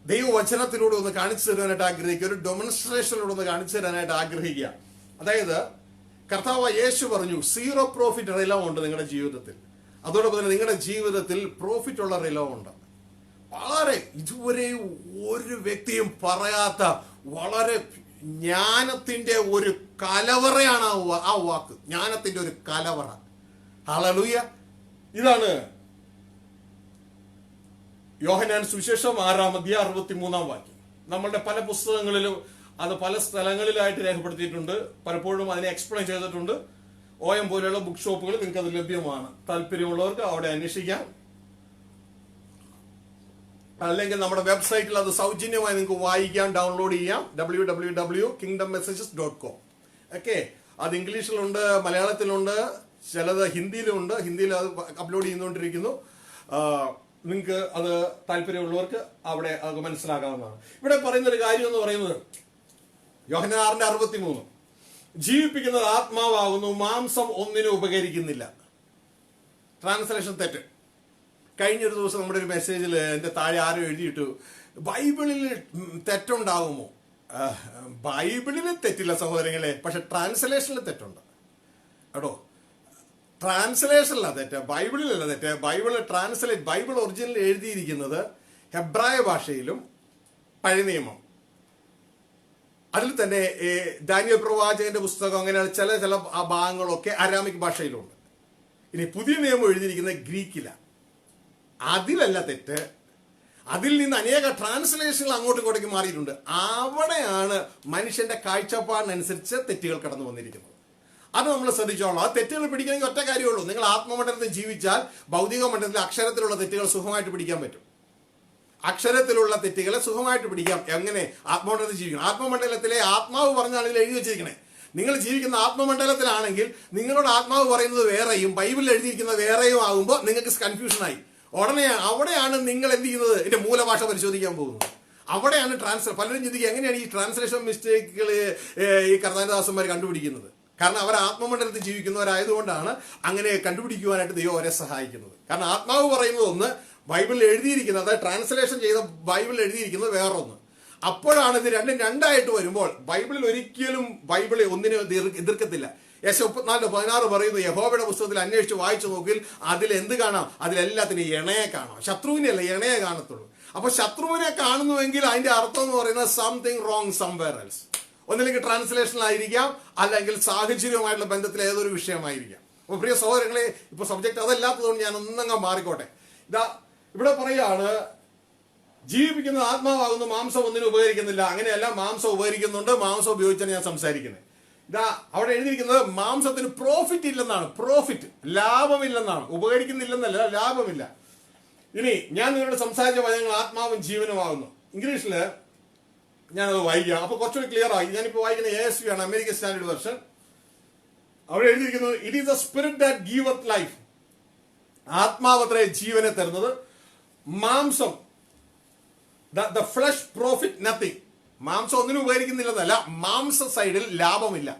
ദൈവവചനത്തിലൂടെ ഒന്ന് കാണിച്ചു തരാനായിട്ട് ആഗ്രഹിക്കുക, ഒരു ഡെമോൺസ്ട്രേഷനിലൂടെ ഒന്ന് കാണിച്ചു തരാനായിട്ട് ആഗ്രഹിക്കുക. അതായത് കർത്താവ് യേശു പറഞ്ഞു, 0 പ്രോഫിറ്റ് റിലവ് ഉണ്ട് നിങ്ങളുടെ ജീവിതത്തിൽ. അതോടൊപ്പം തന്നെ നിങ്ങളുടെ ജീവിതത്തിൽ പ്രോഫിറ്റ് ഉള്ള റിലവ് ഉണ്ട്. വളരെ ഇതുവരെ ഒരു വ്യക്തിയും പറയാത്ത വളരെ ജ്ഞാനത്തിന്റെ ഒരു കലവറയാണ് ആ വാക്ക്. ജ്ഞാനത്തിന്റെ ഒരു കലവറ. ഹല്ലേലൂയ. ഇതാണ് യോഹന്നാൻ സുവിശേഷം 6:63. നമ്മളുടെ പല പുസ്തകങ്ങളിലും അത് പല സ്ഥലങ്ങളിലായിട്ട് രേഖപ്പെടുത്തിയിട്ടുണ്ട്. പലപ്പോഴും അതിനെ എക്സ്പ്ലെയിൻ ചെയ്തിട്ടുണ്ട്. OM പോലെയുള്ള ബുക്ക് ഷോപ്പുകൾ നിങ്ങൾക്ക് അത് ലഭ്യമാണ്. താല്പര്യമുള്ളവർക്ക് അവിടെ അന്വേഷിക്കാം. അല്ലെങ്കിൽ നമ്മുടെ വെബ്സൈറ്റിൽ അത് സൗജന്യമായി നിങ്ങൾക്ക് വായിക്കാം, ഡൗൺലോഡ് ചെയ്യാം. www.kingdommessages.com. ഓക്കെ, അത് ഇംഗ്ലീഷിലുണ്ട്, മലയാളത്തിലുണ്ട്, ചിലത് ഹിന്ദിയിലുണ്ട്. ഹിന്ദിയിൽ അത് അപ്ലോഡ് ചെയ്തുകൊണ്ടിരിക്കുന്നു. നിങ്ങൾക്ക് അത് താല്പര്യമുള്ളവർക്ക് അവിടെ അത് മനസ്സിലാക്കാവുന്നതാണ്. ഇവിടെ പറയുന്ന ഒരു കാര്യം എന്ന് പറയുന്നത് യോഹന്നാൻ 6:63, ജീവിപ്പിക്കുന്നത് ആത്മാവാകുന്നു, മാംസം ഒന്നിനും ഉപകരിക്കുന്നില്ല. ട്രാൻസ്ലേഷൻ തെറ്റ്. കഴിഞ്ഞൊരു ദിവസം നമ്മുടെ ഒരു മെസ്സേജിൽ എൻ്റെ താഴെ ആരും എഴുതിയിട്ടു, ബൈബിളിൽ തെറ്റുണ്ടാകുമോ? ബൈബിളിൽ തെറ്റില്ല സഹോദരങ്ങളെ, പക്ഷെ ട്രാൻസ്ലേഷനിൽ തെറ്റുണ്ട് കേട്ടോ. ട്രാൻസ്ലേഷനിലാണ് തെറ്റ്, ബൈബിളിലല്ല തെറ്റ്. ബൈബിൾ ഒറിജിനൽ എഴുതിയിരിക്കുന്നത് ഹെബ്രായ ഭാഷയിലും പഴയ നിയമം, അതിൽ തന്നെ ദാനിയേൽ പ്രവാചകന്റെ പുസ്തകം, അങ്ങനെയാണ് ചില ഭാഗങ്ങളൊക്കെ അരാമിക് ഭാഷയിലുണ്ട്. ഇനി പുതിയ നിയമം എഴുതിയിരിക്കുന്നത് ഗ്രീക്കിലാണ്. അതിലല്ല തെറ്റ്. അതിൽ നിന്ന് അനേക ട്രാൻസ്ലേഷനുകൾ അങ്ങോട്ടും ഇങ്ങോട്ടേക്ക് മാറിയിട്ടുണ്ട്. അവിടെയാണ് മനുഷ്യന്റെ കാഴ്ചപ്പാടിനനുസരിച്ച് തെറ്റുകൾ കടന്നു വന്നിരിക്കുന്നത്. അത് നമ്മൾ ശ്രദ്ധിച്ചോളാം. ആ തെറ്റുകൾ പിടിക്കണമെങ്കിൽ ഒറ്റ കാര്യമുള്ളൂ, നിങ്ങൾ ആത്മമണ്ഡലത്തിൽ ജീവിച്ചാൽ ഭൗതിക മണ്ഡലത്തിൽ അക്ഷരത്തിലുള്ള തെറ്റുകൾ സുഖമായിട്ട് പിടിക്കാൻ പറ്റും. അക്ഷരത്തിലുള്ള തെറ്റുകളെ സുഖമായിട്ട് പിടിക്കാം. എങ്ങനെ? ആത്മമണ്ഡലത്തിൽ ജീവിക്കണം. ആത്മമണ്ഡലത്തിലെ ആത്മാവ് പറഞ്ഞാണ് ഇതിൽ എഴുതി വെച്ചിരിക്കണേ. നിങ്ങൾ ജീവിക്കുന്ന ആത്മമണ്ഡലത്തിലാണെങ്കിൽ നിങ്ങളുടെ ആത്മാവ് പറയുന്നത് വേറെയും ബൈബിളിൽ എഴുതിയിരിക്കുന്നത് വേറെയും ആകുമ്പോൾ നിങ്ങൾക്ക് കൺഫ്യൂഷനായി. ഉടനെ അവിടെയാണ് നിങ്ങൾ എന്ത് ചെയ്യുന്നത്, ഇതിന്റെ മൂലഭാഷ പരിശോധിക്കാൻ പോകുന്നത്. അവിടെയാണ് പലരും ചിന്തിക്കുക എങ്ങനെയാണ് ഈ ട്രാൻസ്ലേഷൻ മിസ്റ്റേക്കുകൾ ഈ കർത്താനദാസന്മാർ കണ്ടുപിടിക്കുന്നത്. കാരണം അവർ ആത്മമണ്ഡലത്തിൽ ജീവിക്കുന്നവരായതുകൊണ്ടാണ് അങ്ങനെ കണ്ടുപിടിക്കുവാനായിട്ട് ദൈവം അവരെ സഹായിക്കുന്നത്. കാരണം ആത്മാവ് പറയുന്നത് ഒന്ന്, ബൈബിളിൽ എഴുതിയിരിക്കുന്നത്, അതായത് ട്രാൻസ്ലേഷൻ ചെയ്ത ബൈബിളിൽ എഴുതിയിരിക്കുന്നത് വേറൊന്ന്. അപ്പോഴാണ് ഇത് രണ്ടും രണ്ടായിട്ട് വരുമ്പോൾ ബൈബിളിൽ ഒരിക്കലും ബൈബിൾ ഒന്നിനെ എതിർക്കത്തില്ല. യേശു 34:16 പറയുന്നു, യഹോവയുടെ പുസ്തകത്തിൽ അന്വേഷിച്ച് വായിച്ചു നോക്കിൽ അതിൽ എന്ത് കാണാം? അതിലെല്ലാത്തിനും ഇണയെ കാണാം. ശത്രുവിനെ അല്ല, ഇണയെ കാണത്തുള്ളൂ. അപ്പൊ ശത്രുവിനെ കാണുന്നുവെങ്കിൽ അതിന്റെ അർത്ഥം എന്ന് പറയുന്നത് സംതിങ് റോങ് സംവെയർ എൽസ്. ഒന്നില്ലെങ്കിൽ ട്രാൻസ്ലേഷനിലായിരിക്കാം, അല്ലെങ്കിൽ സാഹചര്യവുമായിട്ടുള്ള ബന്ധത്തിൽ ഏതൊരു വിഷയമായിരിക്കാം. അപ്പൊ പ്രിയ സഹോദരങ്ങളെ, ഇപ്പൊ സബ്ജക്ട് അതല്ലാത്തതുകൊണ്ട് ഞാൻ ഒന്നങ്ങ് മാറിക്കോട്ടെ. ഇതാ ഇവിടെ പറയാണ്, ജീവിപ്പിക്കുന്ന ആത്മാവാകുന്നു, മാംസം ഒന്നിനും ഉപകരിക്കുന്നില്ല. അങ്ങനെയല്ല, മാംസം ഉപകരിക്കുന്നുണ്ട്. മാംസം ഉപയോഗിച്ചാണ് ഞാൻ സംസാരിക്കുന്നത്. ഇതാ അവിടെ എഴുതിയിരിക്കുന്നത് മാംസത്തിന് പ്രോഫിറ്റ് ഇല്ലെന്നാണ്. പ്രോഫിറ്റ്, ലാഭമില്ലെന്നാണ്. ഉപകരിക്കുന്നില്ലെന്നല്ല, ലാഭമില്ല. ഇനി ഞാൻ നിങ്ങളോട് സംസാരിച്ച വചനങ്ങൾ ആത്മാവും ജീവനുമാകുന്നു. ഇംഗ്ലീഷില് ഞാനത് വായിക്കാം, അപ്പൊ കുറച്ചുകൂടി ക്ലിയർ ആയി. ഞാനിപ്പോ വായിക്കുന്ന ASV ആണ്, അമേരിക്കൻ സ്റ്റാൻഡേർഡ് വെർഷൻ. അവിടെ എഴുതിയിരിക്കുന്നത്, it is the spirit that giveth life. ആത്മാവത്രേ ജീവനെ തരുന്നത്. മാംസം, ദ ഫ്ലഷ് പ്രോഫിറ്റ് നത്തിങ്. മാംസം ഒന്നിനും ഉപകരിക്കുന്നില്ലെന്നല്ല, മാംസ സൈഡിൽ ലാഭമില്ല.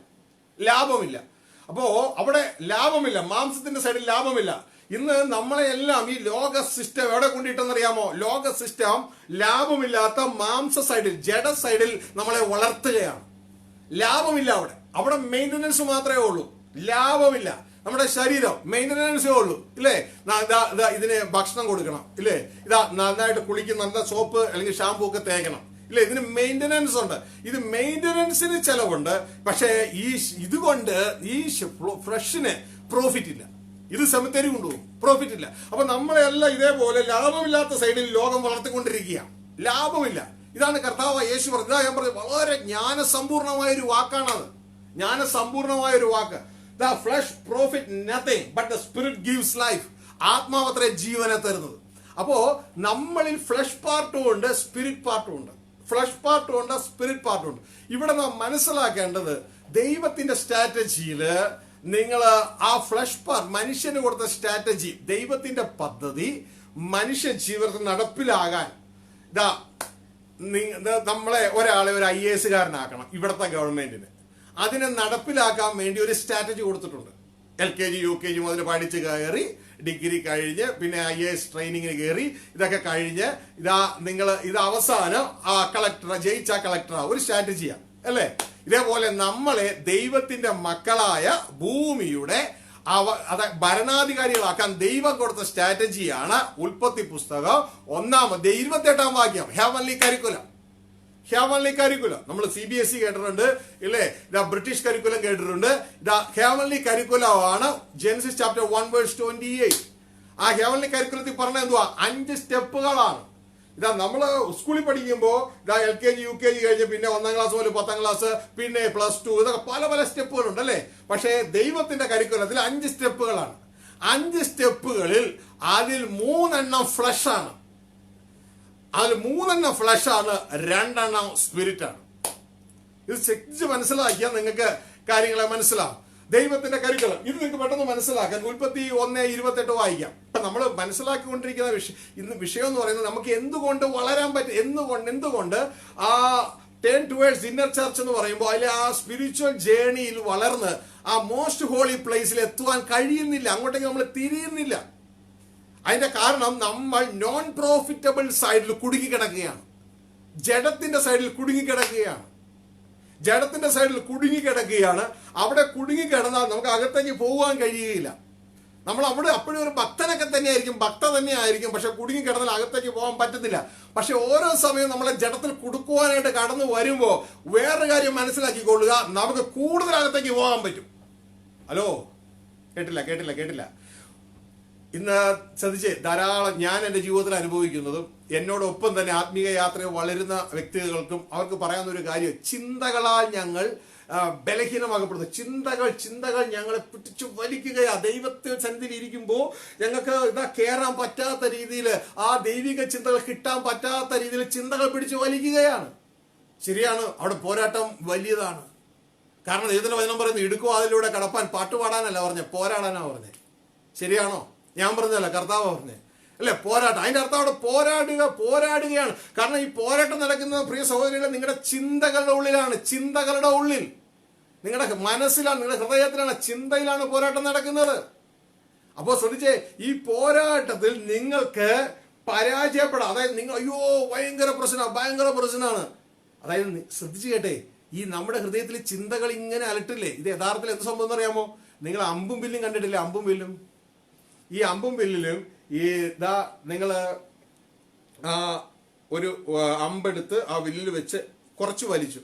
അപ്പോ അവിടെ ലാഭമില്ല, മാംസത്തിന്റെ സൈഡിൽ ലാഭമില്ല. ഇന്ന് നമ്മളെ എല്ലാം ഈ ലോക സിസ്റ്റം എവിടെ കൊണ്ടിട്ടെന്നറിയാമോ? ലോക സിസ്റ്റം ലാഭമില്ലാത്ത മാംസ സൈഡിൽ, ജഡ സൈഡിൽ നമ്മളെ വളർത്തുകയാണ്. ലാഭമില്ല അവിടെ മെയിൻ്റനൻസ് മാത്രമേ ഉള്ളൂ, ലാഭമില്ല. നമ്മുടെ ശരീരം മെയിൻ്റനൻസേ ഉള്ളൂ, ഇല്ലേ? ഇതിന് ഭക്ഷണം കൊടുക്കണം, ഇല്ലേ? ഇതാ നന്നായിട്ട് കുളിക്കുന്ന നല്ല സോപ്പ് അല്ലെങ്കിൽ ഷാമ്പൂ ഒക്കെ തേക്കണം, ഇല്ലേ? ഇതിന് മെയിൻ്റനൻസ് ഉണ്ട്. ഇത് മെയിൻ്റനൻസിന് ചെലവുണ്ട്. പക്ഷേ ഇതുകൊണ്ട് ഈ ഫ്രഷിന് പ്രോഫിറ്റ് ഇല്ല. ഇത് സെമിത്തേരി കൊണ്ടുപോകും, പ്രോഫിറ്റ് ഇല്ല. അപ്പൊ നമ്മളെല്ലാം ഇതേപോലെ ലാഭമില്ലാത്ത സൈഡിൽ ലോകം വളർത്തിക്കൊണ്ടിരിക്കുക, ലാഭമില്ല. ഇതാണ് കർത്താവ് യേശു പറഞ്ഞത്. ഞാൻ പറഞ്ഞത് വളരെ ജ്ഞാനസമ്പൂർണമായ ഒരു വാക്കാണത്. ജ്ഞാനസമ്പൂർണമായ ഒരു വാക്ക്. The flesh profit nothing, but the spirit gives life. ആത്മാവത്രേ ജീവനെ തരുന്നത്. അപ്പോ നമ്മളിൽ ഫ്ലഷ് പാർട്ടും ഉണ്ട്, സ്പിരിറ്റ് പാർട്ടും ഉണ്ട്. ഫ്ലഷ് പാർട്ടും ഉണ്ട്, സ്പിരിറ്റ് പാർട്ടും ഉണ്ട്. ഇവിടെ നാം മനസ്സിലാക്കേണ്ടത്, ദൈവത്തിന്റെ സ്ട്രാറ്റജിയില് നിങ്ങൾ ആ ഫ്ലഷ് പാർട്ട്, മനുഷ്യന് കൊടുത്ത സ്ട്രാറ്റജി, ദൈവത്തിന്റെ പദ്ധതി മനുഷ്യ ജീവിതത്തിൽ നടപ്പിലാകാൻ, നമ്മളെ ഒരാളെ ഒരു IAS കാരനാക്കണം ഇവിടുത്തെ ഗവൺമെന്റിന്. അതിനെ നടപ്പിലാക്കാൻ വേണ്ടി ഒരു സ്ട്രാറ്റജി കൊടുത്തിട്ടുണ്ട്. LKG UKG മുതൽ പഠിച്ച് കയറി ഡിഗ്രി കഴിഞ്ഞ് പിന്നെ IAS ട്രെയിനിങ്ങിന് കയറി ഇതൊക്കെ കഴിഞ്ഞ് ഇത് അവസാനം ആ കളക്ടർ ജയിച്ച കളക്ടറാ ഒരു സ്ട്രാറ്റജിയാണ് അല്ലേ? ഇതേപോലെ നമ്മളെ ദൈവത്തിന്റെ മക്കളായ ഭൂമിയുടെ ഭരണാധികാരികളാക്കാൻ ദൈവം കൊടുത്ത സ്ട്രാറ്റജിയാണ് ഉൽപ്പത്തി പുസ്തകം 28 വാക്യം. Heavenly curriculum. നമ്മൾ CBSE കേട്ടിട്ടുണ്ട് ഇല്ലേ? ബ്രിട്ടീഷ് കരിക്കുലം കേട്ടിട്ടുണ്ട്. ഹെവൻലി കരിക്കുലമാണ് ജെനസിസ് ചാപ്റ്റർ 1:28. ആ ഹെവൻലി കരിക്കുലത്തിൽ പറഞ്ഞ എന്തുവാ? 5 സ്റ്റെപ്പുകളാണ്. നമ്മള് സ്കൂളിൽ പഠിക്കുമ്പോ LKG UKG കഴിഞ്ഞ് പിന്നെ 1ാം ക്ലാസ് മുതൽ 10ാം ക്ലാസ് പിന്നെ +2 ഇതൊക്കെ പല സ്റ്റെപ്പുകളുണ്ട് അല്ലേ? പക്ഷേ ദൈവത്തിന്റെ കരിക്കുലത്തിൽ 5 സ്റ്റെപ്പുകളാണ്. 5 സ്റ്റെപ്പുകളിൽ അതിൽ 3 ഫ്ലഷ് ആണ്. 3 ഫ്ലഷ് ആണ്, 2 സ്പിരിറ്റ് ആണ്. ഇത് ശരിച്ച് മനസ്സിലാക്കിയാൽ നിങ്ങൾക്ക് കാര്യങ്ങളെ മനസ്സിലാവും. ദൈവത്തിന്റെ കരിക്കുലം ഇത് നിങ്ങൾക്ക് പെട്ടെന്ന് മനസ്സിലാക്കാൻ ഉൽപ്പത്തി 1:28 വായിക്കാം. ഇപ്പൊ നമ്മൾ മനസ്സിലാക്കിക്കൊണ്ടിരിക്കുന്ന വിഷയം എന്ന് പറയുന്നത് നമുക്ക് എന്തുകൊണ്ട് വളരാൻ പറ്റും, എന്തുകൊണ്ട് ആ ടേൺ ടുവേഴ്സ് ഇന്നർ ചർച്ച് എന്ന് പറയുമ്പോൾ അതിലെ ആ സ്പിരിച്വൽ ജേണിയിൽ വളർന്ന് ആ മോസ്റ്റ് ഹോളി പ്ലേസിൽ എത്തുവാൻ കഴിയുന്നില്ല, അങ്ങോട്ടേക്ക് നമ്മൾ തിരിയുന്നില്ല. അതിന്റെ കാരണം നമ്മൾ നോൺ പ്രോഫിറ്റബിൾ സൈഡിൽ കുടുങ്ങിക്കിടക്കുകയാണ്. ജഡത്തിന്റെ സൈഡിൽ കുടുങ്ങിക്കിടക്കുകയാണ്. അവിടെ കുടുങ്ങിക്കിടന്നാൽ നമുക്ക് അകത്തേക്ക് പോകാൻ കഴിയുകയില്ല. നമ്മൾ അവിടെ അപ്പോഴും ഒരു ഭക്ത തന്നെയായിരിക്കും, പക്ഷെ കുടുങ്ങിക്കിടന്നാൽ അകത്തേക്ക് പോകാൻ പറ്റുന്നില്ല. പക്ഷെ ഓരോ സമയവും നമ്മളെ ജഡത്തിൽ കുടുക്കുവാനായിട്ട് കടന്നു വരുമ്പോൾ വേറൊരു കാര്യം മനസ്സിലാക്കിക്കൊള്ളുക, നമുക്ക് കൂടുതൽ അകത്തേക്ക് പോകാൻ പറ്റും. ഹലോ, കേട്ടില്ല. ഇന്ന് ശ്രദ്ധിച്ച് ധാരാളം ഞാൻ എൻ്റെ ജീവിതത്തിൽ അനുഭവിക്കുന്നതും എന്നോടൊപ്പം തന്നെ ആത്മീയ യാത്രയിൽ വളരുന്ന വ്യക്തികൾക്കും അവർക്ക് പറയാവുന്ന ഒരു കാര്യം, ചിന്തകളാൽ ഞങ്ങൾ ബലഹീനമാകപ്പെടുന്നു. ചിന്തകൾ ഞങ്ങളെ പിടിച്ചു വലിക്കുകയാ. ദൈവത്തെ സന്നിധിയിൽ ഇരിക്കുമ്പോൾ ഞങ്ങൾക്ക് കയറാൻ പറ്റാത്ത രീതിയിൽ, ആ ദൈവിക ചിന്തകൾ കിട്ടാൻ പറ്റാത്ത രീതിയിൽ ചിന്തകൾ പിടിച്ചു വലിക്കുകയാണ്. ശരിയാണ്, അവിടെ പോരാട്ടം വലിയതാണ്. കാരണം ദൈവത്തിന്റെ വചനം പറയുന്നത് ഇടുക്കോ അതിലൂടെ കടപ്പാൻ പാട്ടുപാടാനല്ല പറഞ്ഞത്, പോരാടാനാ പറഞ്ഞത്. ശരിയാണോ? ഞാൻ പറഞ്ഞല്ല, കർത്താവ് പറഞ്ഞേ അല്ലെ? പോരാട്ടം. അതിന്റെ അർത്ഥം അവിടെ പോരാടുകയാണ്. കാരണം ഈ പോരാട്ടം നടക്കുന്നത് പ്രിയ സഹോദരികളെ നിങ്ങളുടെ ചിന്തകളുടെ ഉള്ളിൽ, നിങ്ങളുടെ മനസ്സിലാണ്, നിങ്ങളുടെ ഹൃദയത്തിലാണ്, ചിന്തയിലാണ് പോരാട്ടം നടക്കുന്നത്. അപ്പോൾ ശ്രദ്ധിച്ചേ, ഈ പോരാട്ടത്തിൽ നിങ്ങൾക്ക് പരാജയപ്പെടാം. അതായത് നിങ്ങൾ ഭയങ്കര പ്രശ്നമാണ്. അതായത് ശ്രദ്ധിച്ചു കേട്ടെ, ഈ നമ്മുടെ ഹൃദയത്തിൽ ചിന്തകൾ ഇങ്ങനെ അലട്ടില്ലേ? ഇത് യഥാർത്ഥത്തിൽ എന്ത് സംഭവം എന്നറിയാമോ? നിങ്ങൾ അമ്പും വില്ലും കണ്ടിട്ടില്ലേ? ഈ അമ്പും വില്ലിലും നിങ്ങൾ ഒരു അമ്പെടുത്ത് ആ വില്ലിൽ വെച്ച് കുറച്ച് വലിച്ചു.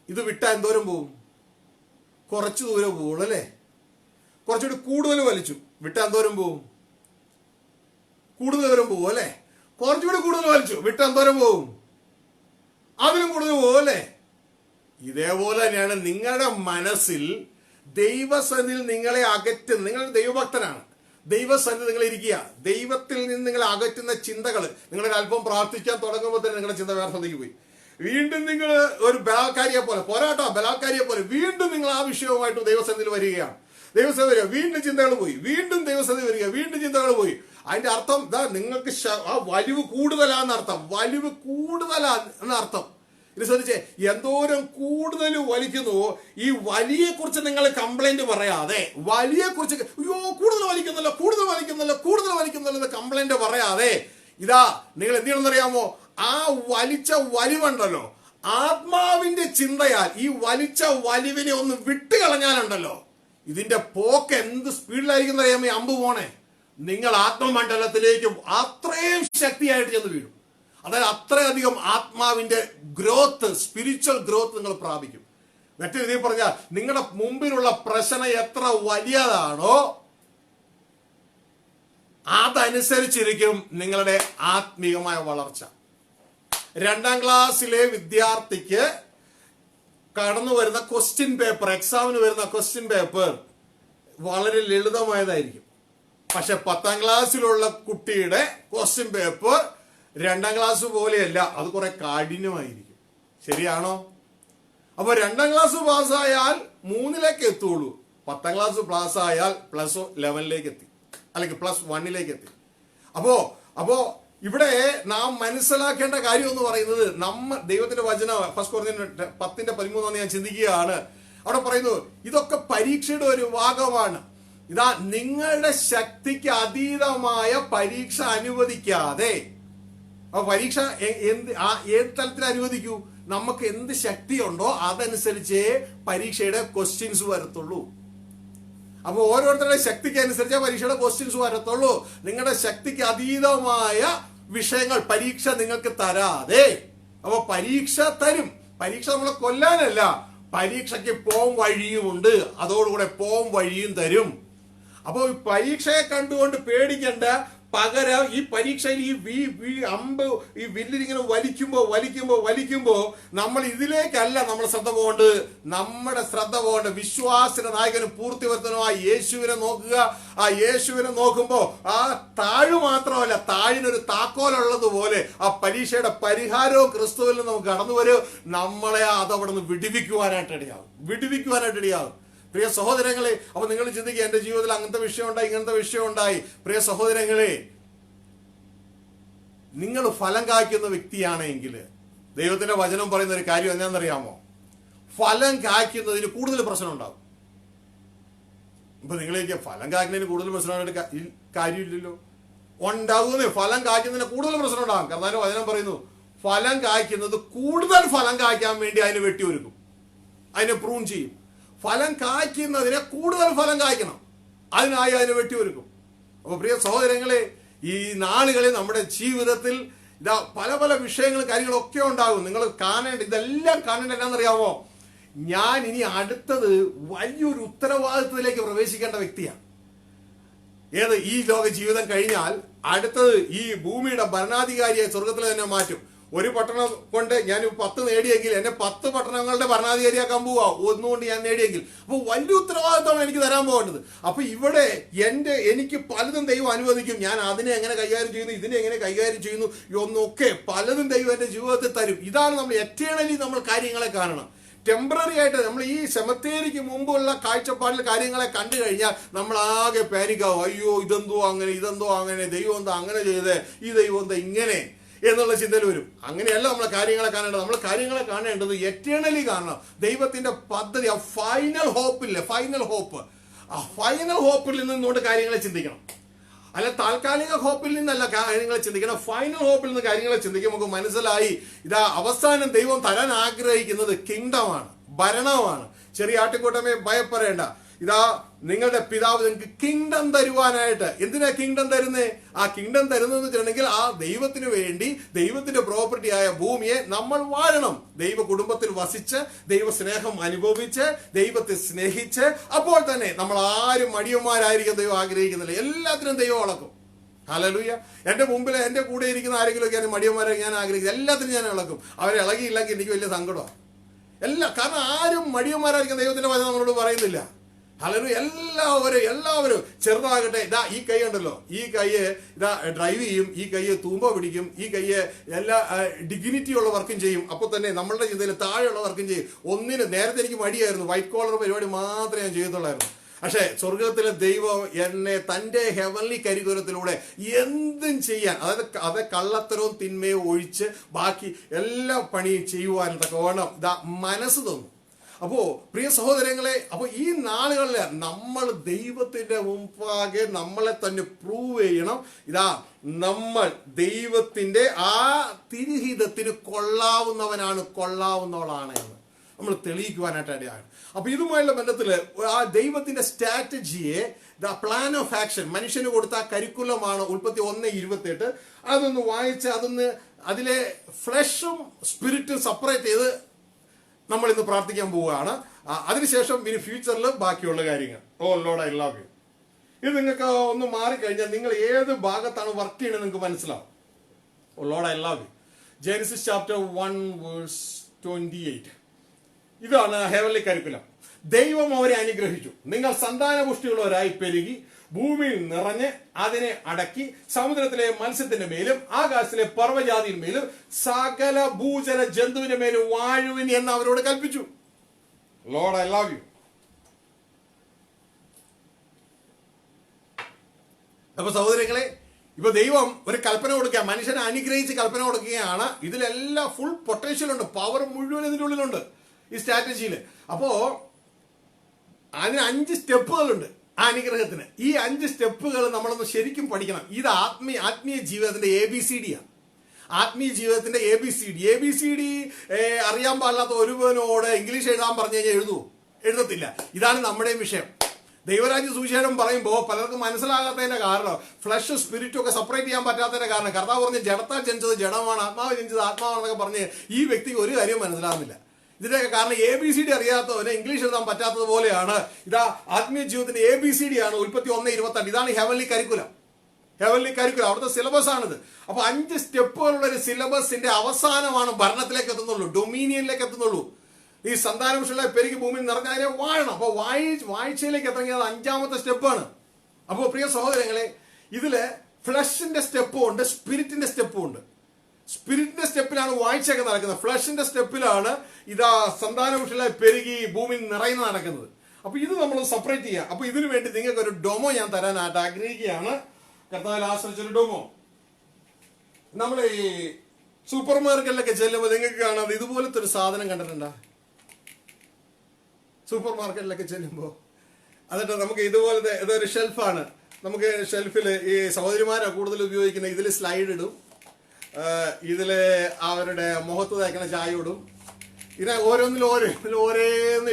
ഇത് വിട്ടാൽ എന്തോരം പോവും? കുറച്ച് ദൂരം പോവുള്ളൂ അല്ലേ? കുറച്ചുകൂടി കൂടുതൽ വലിച്ചു വിട്ടാൽ എന്തോരം പോവും? കൂടുതൽ ദൂരം പോവും അല്ലേ? കുറച്ചുകൂടി കൂടുതൽ വലിച്ചു വിട്ടാൽ എന്തോരം പോവും? അതിലും കൂടുതൽ പോവും അല്ലേ? ഇതേപോലെ തന്നെയാണ് നിങ്ങളുടെ മനസ്സിൽ ദൈവസന്നിധിയിൽ നിങ്ങളെ അകറ്റുന്ന, നിങ്ങൾ ദൈവഭക്തനാണ്, ദൈവസന്നിധി നിങ്ങൾ ഇരിക്കുക, ദൈവത്തിൽ നിന്ന് നിങ്ങളെ അകറ്റുന്ന ചിന്തകൾ, നിങ്ങളൊരു അല്പം പ്രാർത്ഥിക്കാൻ തുടങ്ങുമ്പോൾ തന്നെ നിങ്ങളുടെ ചിന്ത വേറെ സ്ഥലത്തേക്ക് പോയി. വീണ്ടും നിങ്ങൾ ഒരു ബലാത്കാരിയെ പോലെ വീണ്ടും നിങ്ങൾ ആ വിഷയവുമായിട്ട് ദൈവസന്നിധിയിൽ വരികയാണ്. വീണ്ടും ചിന്തകൾ പോയി, വീണ്ടും ദൈവസന്നിധി വരിക, വീണ്ടും ചിന്തകൾ പോയി. അതിന്റെ അർത്ഥം നിങ്ങൾക്ക് ആ വലിവ് കൂടുതലാന്നർത്ഥം. ഇത് ശ്രദ്ധിച്ചേ, എന്തോരം കൂടുതൽ വലിക്കുന്നുവോ ഈ വലിയെ കുറിച്ച് നിങ്ങൾ കംപ്ലൈന്റ് പറയാതെ, വലിയെക്കുറിച്ച് കൂടുതൽ വലിക്കുന്നല്ലോ കംപ്ലൈന്റ് പറയാതെ, നിങ്ങൾ എന്ത് ചെയ്യണമെന്നറിയാമോ? ആ വലിച്ച വലിവുണ്ടല്ലോ, ആത്മാവിന്റെ ചിന്തയാൽ ഈ വലിച്ച വലിവിനെ ഒന്ന് വിട്ടുകളഞ്ഞാലുണ്ടല്ലോ, ഇതിന്റെ പോക്ക് എന്ത് സ്പീഡിലായിരിക്കും അറിയാമോ? അമ്പ് പോണേ, നിങ്ങൾ ആത്മമണ്ഡലത്തിലേക്കും അത്രയും ശക്തിയായിട്ട് ചെന്ന് വീഴും. അതായത് അത്രയധികം ആത്മാവിന്റെ ഗ്രോത്ത്, സ്പിരിച്വൽ ഗ്രോത്ത് നിങ്ങൾ പ്രാപിക്കും. മറ്റൊരു രീതിയിൽ പറഞ്ഞാൽ നിങ്ങളുടെ മുമ്പിലുള്ള പ്രശ്നം എത്ര വലിയതാണോ അതനുസരിച്ചിരിക്കും നിങ്ങളുടെ ആത്മീയമായ വളർച്ച. 2ാം ക്ലാസ്സിലെ വിദ്യാർത്ഥിക്ക് കടന്നു വരുന്ന ക്വസ്റ്റ്യൻ പേപ്പർ, എക്സാമിന് വരുന്ന ക്വസ്റ്റ്യൻ പേപ്പർ വളരെ ലളിതമായതായിരിക്കും. പക്ഷെ 10ാം ക്ലാസ്സിലുള്ള കുട്ടിയുടെ ക്വസ്റ്റ്യൻ പേപ്പർ 2ാം ക്ലാസ് പോലെയല്ല, അത് കുറെ കാഠിന്യമായിരിക്കും. ശരിയാണോ? അപ്പൊ 2ാം ക്ലാസ് പാസ്സായാൽ 3ലേക്ക് എത്തുള്ളൂ, 10ാം ക്ലാസ് പാസ്സായാൽ +11 എത്തി, അല്ലെങ്കിൽ +1 എത്തി. അപ്പോ ഇവിടെ നാം മനസ്സിലാക്കേണ്ട കാര്യം എന്ന് പറയുന്നത്, ദൈവത്തിന്റെ വചനം 1 കൊരിന്ത്യർ 10:13 ഞാൻ ചിന്തിക്കുകയാണ്. അവിടെ പറയുന്നു ഇതൊക്കെ പരീക്ഷയുടെ ഒരു ഭാഗമാണ്. ഇതാ നിങ്ങളുടെ ശക്തിക്ക് അതീതമായ പരീക്ഷ അനുവദിക്കാതെ. അപ്പൊ പരീക്ഷ ഏത് തലത്തിൽ അനുവദിക്കൂ? നമുക്ക് എന്ത് ശക്തിയുണ്ടോ അതനുസരിച്ചേ പരീക്ഷയുടെ ക്വസ്റ്റ്യൻസ് വരത്തുള്ളൂ. അപ്പൊ ഓരോരുത്തരുടെ ശക്തിക്ക് അനുസരിച്ചേ പരീക്ഷയുടെ ക്വസ്റ്റ്യൻസ് വരത്തുള്ളൂ. നിങ്ങളുടെ ശക്തിക്ക് അതീതമായ വിഷയങ്ങൾ പരീക്ഷ നിങ്ങൾക്ക് തരാതെ. അപ്പൊ പരീക്ഷ തരും. പരീക്ഷ നമ്മളെ കൊല്ലാനല്ല, പരീക്ഷയ്ക്ക് പോം വഴിയുമുണ്ട്, അതോടുകൂടെ പോം വഴിയും തരും. അപ്പോൾ പരീക്ഷയെ കണ്ടുകൊണ്ട് പേടിക്കേണ്ട, പകരം ഈ പരീക്ഷയിൽ ഈ അമ്പ് ഈ വില്ലിങ്ങനെ വലിക്കുമ്പോ നമ്മൾ ഇതിലേക്കല്ല നമ്മുടെ ശ്രദ്ധ പോകേണ്ടത്. നമ്മുടെ ശ്രദ്ധ പോകേണ്ടത് വിശ്വാസിന്റെ നായകനും പൂർത്തിവർത്തനുമായ യേശുവിനെ നോക്കുക. ആ യേശുവിനെ നോക്കുമ്പോ ആ താഴ് മാത്രമല്ല, താഴിനൊരു താക്കോലുള്ളതുപോലെ ആ പരീക്ഷയുടെ പരിഹാരവും ക്രിസ്തുവിൽ നിന്ന് നമുക്ക് കടന്നു വരും. നമ്മളെ അതവിടെ നിന്ന് വിടുവിക്കുവാനായിട്ട് ഇടയാകും. പ്രിയ സഹോദരങ്ങളെ, അപ്പൊ നിങ്ങൾ ചിന്തിക്കുക, എന്റെ ജീവിതത്തിൽ അങ്ങനത്തെ വിഷയം ഉണ്ടായി, ഇങ്ങനത്തെ വിഷയം ഉണ്ടായി. പ്രിയ സഹോദരങ്ങളെ, നിങ്ങൾ ഫലം കായ്ക്കുന്ന വ്യക്തിയാണെങ്കിൽ ദൈവത്തിന്റെ വചനം പറയുന്ന ഒരു കാര്യം എന്താണെന്നറിയാമോ? ഫലം കായ്ക്കുന്നതിന് കൂടുതൽ പ്രശ്നം ഉണ്ടാകും. ഇപ്പൊ നിങ്ങളേക്ക് ഫലം കായ്ക്കുന്നതിന് കൂടുതൽ പ്രശ്നമായിട്ട് കാര്യമില്ലല്ലോ. ഉണ്ടാകുന്നേ ഫലം കായ്ക്കുന്നതിന് കൂടുതൽ പ്രശ്നം ഉണ്ടാകും. കാരണം വചനം പറയുന്നു ഫലം കായ്ക്കുന്നത് കൂടുതൽ ഫലം കായ്ക്കാൻ വേണ്ടി അതിന് വെട്ടിയൊരുക്കും, അതിനെ പ്രൂൺ ചെയ്യും. ഫലം കായ്ക്കുന്നതിനെ കൂടുതൽ ഫലം കായ്ക്കണം, അതിനായി അതിനെ വെട്ടിയൊരുക്കും. അപ്പൊ പ്രിയ സഹോദരങ്ങളെ, ഈ നാളുകളിൽ നമ്മുടെ ജീവിതത്തിൽ ഇതാ പല പല വിഷയങ്ങളും കാര്യങ്ങളൊക്കെ ഉണ്ടാകും. നിങ്ങൾ ഇതെല്ലാം കാണേണ്ട എന്നാണെന്നറിയാമോ? ഞാൻ ഇനി അടുത്തത് വലിയൊരു ഉത്തരവാദിത്വത്തിലേക്ക് പ്രവേശിക്കേണ്ട വ്യക്തിയാണ്. ഏത്? ഈ ലോക ജീവിതം കഴിഞ്ഞാൽ അടുത്തത് ഈ ഭൂമിയുടെ ഭരണാധികാരിയെ സ്വർഗത്തിൽ തന്നെ മാറ്റും. ഒരു പട്ടണം കൊണ്ട് ഞാൻ 10 നേടിയെങ്കിൽ എന്നെ 10 പട്ടണങ്ങളുടെ ഭരണാധികാരിയാക്കാൻ പോവാ, ഒന്നുകൊണ്ട് ഞാൻ നേടിയെങ്കിൽ. അപ്പൊ വലിയ ഉത്തരവാദിത്വമാണ് എനിക്ക് തരാൻ പോകേണ്ടത്. അപ്പൊ ഇവിടെ എനിക്ക് പലതും ദൈവം അനുവദിക്കും. ഞാൻ അതിനെ എങ്ങനെ കൈകാര്യം ചെയ്യുന്നു, ഇതിനെ എങ്ങനെ കൈകാര്യം ചെയ്യുന്നു എന്നൊക്കെ പലതും ദൈവം എന്റെ ജീവിതത്തിൽ തരും. ഇതാണ് നമ്മൾ എറ്റേണലി നമ്മൾ കാര്യങ്ങളെ കാണണം. ടെമ്പററി ആയിട്ട് നമ്മൾ ഈ സെമത്തേരിക്ക് മുമ്പുള്ള കാഴ്ചപ്പാടിൽ കാര്യങ്ങളെ കണ്ടു കഴിഞ്ഞാൽ നമ്മൾ ആകെ പാനിക്കാവും. അയ്യോ ഇതെന്തോ അങ്ങനെ, ദൈവം എന്താ അങ്ങനെ ചെയ്തേ, ഈ ദൈവം എന്താ ഇങ്ങനെ എന്നുള്ള ചിന്തയിൽ വരും. അങ്ങനെയല്ല നമ്മൾ കാര്യങ്ങളെ കാണേണ്ടത്. നമ്മൾ കാര്യങ്ങളെ കാണേണ്ടത് എറ്റേണലി കാണണം. ദൈവത്തിന്റെ പദ്ധതി, ആ ഫൈനൽ ഹോപ്പില്ലേ, ആ ഫൈനൽ ഹോപ്പിൽ നിന്നുകൊണ്ട് കാര്യങ്ങളെ ചിന്തിക്കണം. അല്ല താൽക്കാലിക ഹോപ്പിൽ നിന്നല്ല കാര്യങ്ങളെ ചിന്തിക്കണം, ഫൈനൽ ഹോപ്പിൽ നിന്ന് കാര്യങ്ങളെ ചിന്തിക്കും. നമുക്ക് മനസ്സിലായി ഇതാ അവസാനം ദൈവം തരാൻ ആഗ്രഹിക്കുന്നത് കിങ്ഡമാണ്, ഭരണമാണ്. ചെറിയ ആട്ടിക്കൂട്ടമേ ഭയപ്പെടേണ്ട, ഇതാ നിങ്ങളുടെ പിതാവ് നിങ്ങൾക്ക് കിങ്ഡം തരുവാനായിട്ട്. എന്തിനാ കിങ്ഡം തരുന്നേ? ആ കിങ്ഡം തരുന്നതെന്ന് വെച്ചിട്ടുണ്ടെങ്കിൽ ആ ദൈവത്തിന് വേണ്ടി ദൈവത്തിന്റെ പ്രോപ്പർട്ടി ആയ ഭൂമിയെ നമ്മൾ വാഴണം. ദൈവ കുടുംബത്തിൽ വസിച്ച് ദൈവ സ്നേഹം അനുഭവിച്ച് ദൈവത്തെ സ്നേഹിച്ച്, അപ്പോൾ തന്നെ നമ്മൾ ആരും മടിയന്മാരായിരിക്കും ദൈവം ആഗ്രഹിക്കുന്നില്ല. എല്ലാത്തിനും ദൈവം അളക്കും. ഹല്ലേലൂയ. എന്റെ മുമ്പിൽ എന്റെ കൂടെ ഇരിക്കുന്ന ആരെങ്കിലുമൊക്കെ ഞാൻ മടിയന്മാരെ ഞാൻ ആഗ്രഹിക്കുന്നത്, എല്ലാത്തിനും ഞാൻ ഇളക്കും. അവരെ ഇളകിയില്ലെങ്കിൽ എനിക്ക് വലിയ സങ്കടമാണ്. കാരണം ആരും മടിയന്മാരായിരിക്കും ദൈവത്തിന്റെ വചനം നമ്മളോട് പറയുന്നില്ല. ഹല്ലേലൂയ. എല്ലാവരും ചെറുതാകട്ടെ, ഇതാ ഈ കൈ ഉണ്ടല്ലോ, ഈ കൈ ഇതാ ഡ്രൈവ് ചെയ്യും, ഈ കൈ തൂമ്പ പിടിക്കും, ഈ കൈ എല്ലാ ഡിഗ്നിറ്റി ഉള്ള വർക്കും ചെയ്യും. അപ്പൊ തന്നെ നമ്മളുടെ ചിന്തയിൽ താഴെയുള്ള വർക്കും ചെയ്യും. നേരത്തെ എനിക്ക് മടിയായിരുന്നു, വൈറ്റ് കോളർ പരിപാടി മാത്രമേ ഞാൻ ചെയ്യത്തുള്ളായിരുന്നു. പക്ഷെ സ്വർഗത്തിലെ ദൈവം എന്നെ തന്റെ ഹെവൻലി കരികുലത്തിലൂടെ എന്തും ചെയ്യാൻ, അതായത് കള്ളത്തരവും തിന്മയും ഒഴിച്ച് ബാക്കി എല്ലാ പണിയും ചെയ്യുവാനും തക്കവണ്ണം ഇതാ മനസ്സ് തന്നു. അപ്പോ പ്രിയ സഹോദരങ്ങളെ, അപ്പൊ ഈ നാളുകളിൽ നമ്മൾ ദൈവത്തിന്റെ മുമ്പാകെ നമ്മളെ തന്നെ പ്രൂവ് ചെയ്യണം. ഇതാ നമ്മൾ ദൈവത്തിന്റെ ആ തിരുഹിതത്തിന് കൊള്ളാവുന്നവളാണ് എന്ന് നമ്മൾ തെളിയിക്കുവാനായിട്ട് ഇടയാണ്. അപ്പൊ ഇതുമായുള്ള ബന്ധത്തില് ആ ദൈവത്തിന്റെ സ്ട്രാറ്റജിയെ, ദ പ്ലാൻ ഓഫ് ആക്ഷൻ മനുഷ്യന് കൊടുത്ത കരിക്കുലമാണ് ഉൽപ്പത്തി 1:28. അതൊന്ന് വായിച്ച് അതിലെ ഫ്ലഷും സ്പിരിറ്റും സെപ്പറേറ്റ് ചെയ്ത് നമ്മൾ ഇന്ന് പ്രാർത്ഥിക്കാൻ പോവുകയാണ്. അതിനുശേഷം ഇനി ഫ്യൂച്ചറിൽ ബാക്കിയുള്ള കാര്യങ്ങൾ. ഓ ലോർഡ് ഐ ലവ് യു. ഇത് നിങ്ങൾക്ക് ഒന്ന് മാറിക്കഴിഞ്ഞാൽ നിങ്ങൾ ഏത് ഭാഗത്താണ് വർക്ക് ചെയ്യണമെന്ന് നിങ്ങൾക്ക് മനസ്സിലാവും. Oh Lord I love you. Genesis chapter 1:28. ഇതാണ് ഹെവൻലി കരിക്കുലം. ദൈവം അവരെ അനുഗ്രഹിച്ചു, നിങ്ങൾ സന്താനപുഷ്ടിയുള്ളവരായി പെരുകി ഭൂമിയിൽ നിറഞ്ഞ് അതിനെ അടക്കി സമുദ്രത്തിലെ മത്സ്യത്തിന്റെ മേലും ആകാശത്തിലെ പർവ്വജാതിയുടെ മേലും സകല ഭൂചര ജന്തുവിന്റെ മേലും വാഴുവിൻ എന്ന് അവരോട് കൽപ്പിച്ചു. Lord I love U. അപ്പൊ സഹോദരങ്ങളെ, ഇപ്പൊ ദൈവം ഒരു കൽപ്പന കൊടുക്കുക, മനുഷ്യനെ അനുഗ്രഹിച്ച് കൽപ്പന കൊടുക്കുകയാണ്. ഇതിലെല്ലാം ഫുൾ പൊട്ടൻഷ്യൽ ഉണ്ട്, പവർ മുഴുവൻ ഇതിൻ്റെ ഉള്ളിലുണ്ട് ഈ സ്ട്രാറ്റജിയിൽ. അപ്പോ അതിന് 5 സ്റ്റെപ്പുകളുണ്ട് ആ അനുഗ്രഹത്തിന്. ഈ 5 സ്റ്റെപ്പുകൾ നമ്മളൊന്ന് ശരിക്കും പഠിക്കണം. ഇത് ആത്മീയ ജീവിതത്തിന്റെ ABCD ആണ്. ആത്മീയ ജീവിതത്തിന്റെ ABCD അറിയാൻ പാടില്ലാത്ത ഒരുവനോട് ഇംഗ്ലീഷ് എഴുതാൻ പറഞ്ഞു കഴിഞ്ഞാൽ എഴുതത്തില്ല. ഇതാണ് നമ്മുടെയും വിഷയം. ദൈവരാജ്യ സുവിശേഷം പറയുമ്പോൾ പലർക്കും മനസ്സിലാകാത്തതിന്റെ കാരണം, ഫ്ലഷ് സ്പിരിറ്റും ഒക്കെ സെപ്പറേറ്റ് ചെയ്യാൻ പറ്റാത്തതിന്റെ കാരണം, കർത്താവ് പറഞ്ഞ് ജഡത്താൽ ജനിച്ചത് ജഡമാണ്, ആത്മാവ് ജനിച്ചത് ആത്മാവാണെന്നൊക്കെ പറഞ്ഞ് ഈ വ്യക്തിക്ക് ഒരു കാര്യം മനസ്സിലാകുന്നില്ല. ഇതിന്റെയൊക്കെ കാരണം ABCD അറിയാത്തവന് ഇംഗ്ലീഷ് എഴുതാൻ പറ്റാത്തതുപോലെയാണ്. ഇതാ ആത്മീയ ജീവിതത്തിന്റെ ABCD ആണ് ഉൽപ്പത്തി 1:28. ഇതാണ് ഹെവൻലി കരിക്കുലം. അവിടുത്തെ സിലബസ് ആണിത്. അപ്പൊ 5 സ്റ്റെപ്പുകളുള്ള ഒരു സിലബസിന്റെ അവസാനമാണ് ഭരണത്തിലേക്ക് എത്തുന്നുള്ളൂ, ഡൊമീനിയനിലേക്ക് എത്തുന്നുള്ളൂ. ഈ സന്താനപുരുഷകളെ പെരുകി ഭൂമിയിൽ നിറഞ്ഞ അതിനെ വാഴണം. അപ്പൊ വാഴ്ചയിലേക്ക് എത്തങ്ങിയത് 5ാമത്തെ സ്റ്റെപ്പാണ്. അപ്പോൾ പ്രിയ സഹോദരങ്ങളെ, ഇതില് ഫ്ലഷിന്റെ സ്റ്റെപ്പും ഉണ്ട്, സ്പിരിറ്റിന്റെ സ്റ്റെപ്പും ഉണ്ട്. സ്പിരിറ്റിന്റെ സ്റ്റെപ്പിലാണ് വാഴ്ചയൊക്കെ നടക്കുന്നത്. ഫ്ലഷിന്റെ സ്റ്റെപ്പിലാണ് ഇതാ സന്താനപുരുഷകളെ പെരുകി ഭൂമിയിൽ നിറയുന്ന നടക്കുന്നത്. അപ്പൊ ഇത് നമ്മൾ സെപ്പറേറ്റ് ചെയ്യാം. അപ്പൊ ഇതിനു വേണ്ടി നിങ്ങൾക്ക് ഒരു ഡൊമോ ഞാൻ തരാനായിട്ട് ആഗ്രഹിക്കുകയാണ്. കർത്താവിൽ ആശ്രയിച്ചൊരു ഡൊമോ. നമ്മൾ ഈ സൂപ്പർ മാർക്കറ്റിലൊക്കെ ചെല്ലുമ്പോൾ നിങ്ങൾക്ക് കാണാതെ ഇതുപോലത്തെ ഒരു സാധനം കണ്ടിട്ടുണ്ടോ? സൂപ്പർ മാർക്കറ്റിലൊക്കെ ചെല്ലുമ്പോൾ എന്നിട്ട് നമുക്ക് ഇതുപോലത്തെ ഇതൊരു ഷെൽഫാണ്. നമുക്ക് ഷെൽഫിൽ ഈ സഹോദരിമാരാണ് കൂടുതൽ ഉപയോഗിക്കുന്നത്. ഇതിൽ സ്ലൈഡ് ഇടും, ഇതിൽ അവരുടെ മുഖത്ത് തേക്കണ ചായ ഇടും. ഇതിനെ ഓരോന്നിലും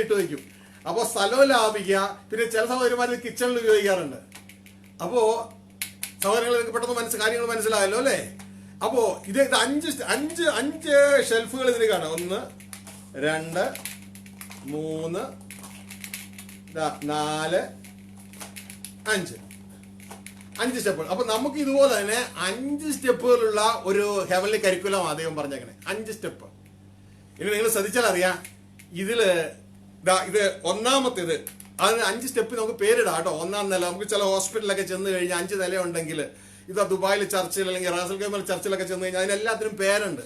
ഇട്ട് വയ്ക്കും. അപ്പോൾ സ്ഥലവും ലാഭിക്കുക. പിന്നെ ചില സഹോദരിമാർ കിച്ചണിൽ ഉപയോഗിക്കാറുണ്ട്. അപ്പോൾ സഹോദരങ്ങൾ പെട്ടെന്ന് കാര്യങ്ങൾ മനസ്സിലായല്ലോ അല്ലേ? അപ്പോ ഇത് 5 ഷെൽഫുകൾ ഇതിൽ കാണാം. 1, 2, 3, 4, 5 സ്റ്റെപ്പുകൾ. അപ്പൊ നമുക്ക് ഇതുപോലെ തന്നെ 5 സ്റ്റെപ്പുകളുള്ള ഒരു ഹെവൻലി കരിക്കുലം അദ്ദേഹം പറഞ്ഞേക്കണേ. 5 സ്റ്റെപ്പ്. ഇനി നിങ്ങൾ ശ്രദ്ധിച്ചാൽ അറിയാം, ഇത് ഒന്നാമത്തേത്. അതിന് 5 സ്റ്റെപ്പ് നമുക്ക് പേരിടാം കേട്ടോ. 1ാം നില. നമുക്ക് ചില ഹോസ്പിറ്റലിലൊക്കെ ചെന്ന് കഴിഞ്ഞാൽ 5 നില ഉണ്ടെങ്കിൽ, ഇതാ ദുബായിൽ ചർച്ചിൽ അല്ലെങ്കിൽ റാസൽ ഖൈമ ചർച്ചിലൊക്കെ ചെന്ന് കഴിഞ്ഞാൽ അതിനെല്ലാത്തിനും പേരുണ്ട്.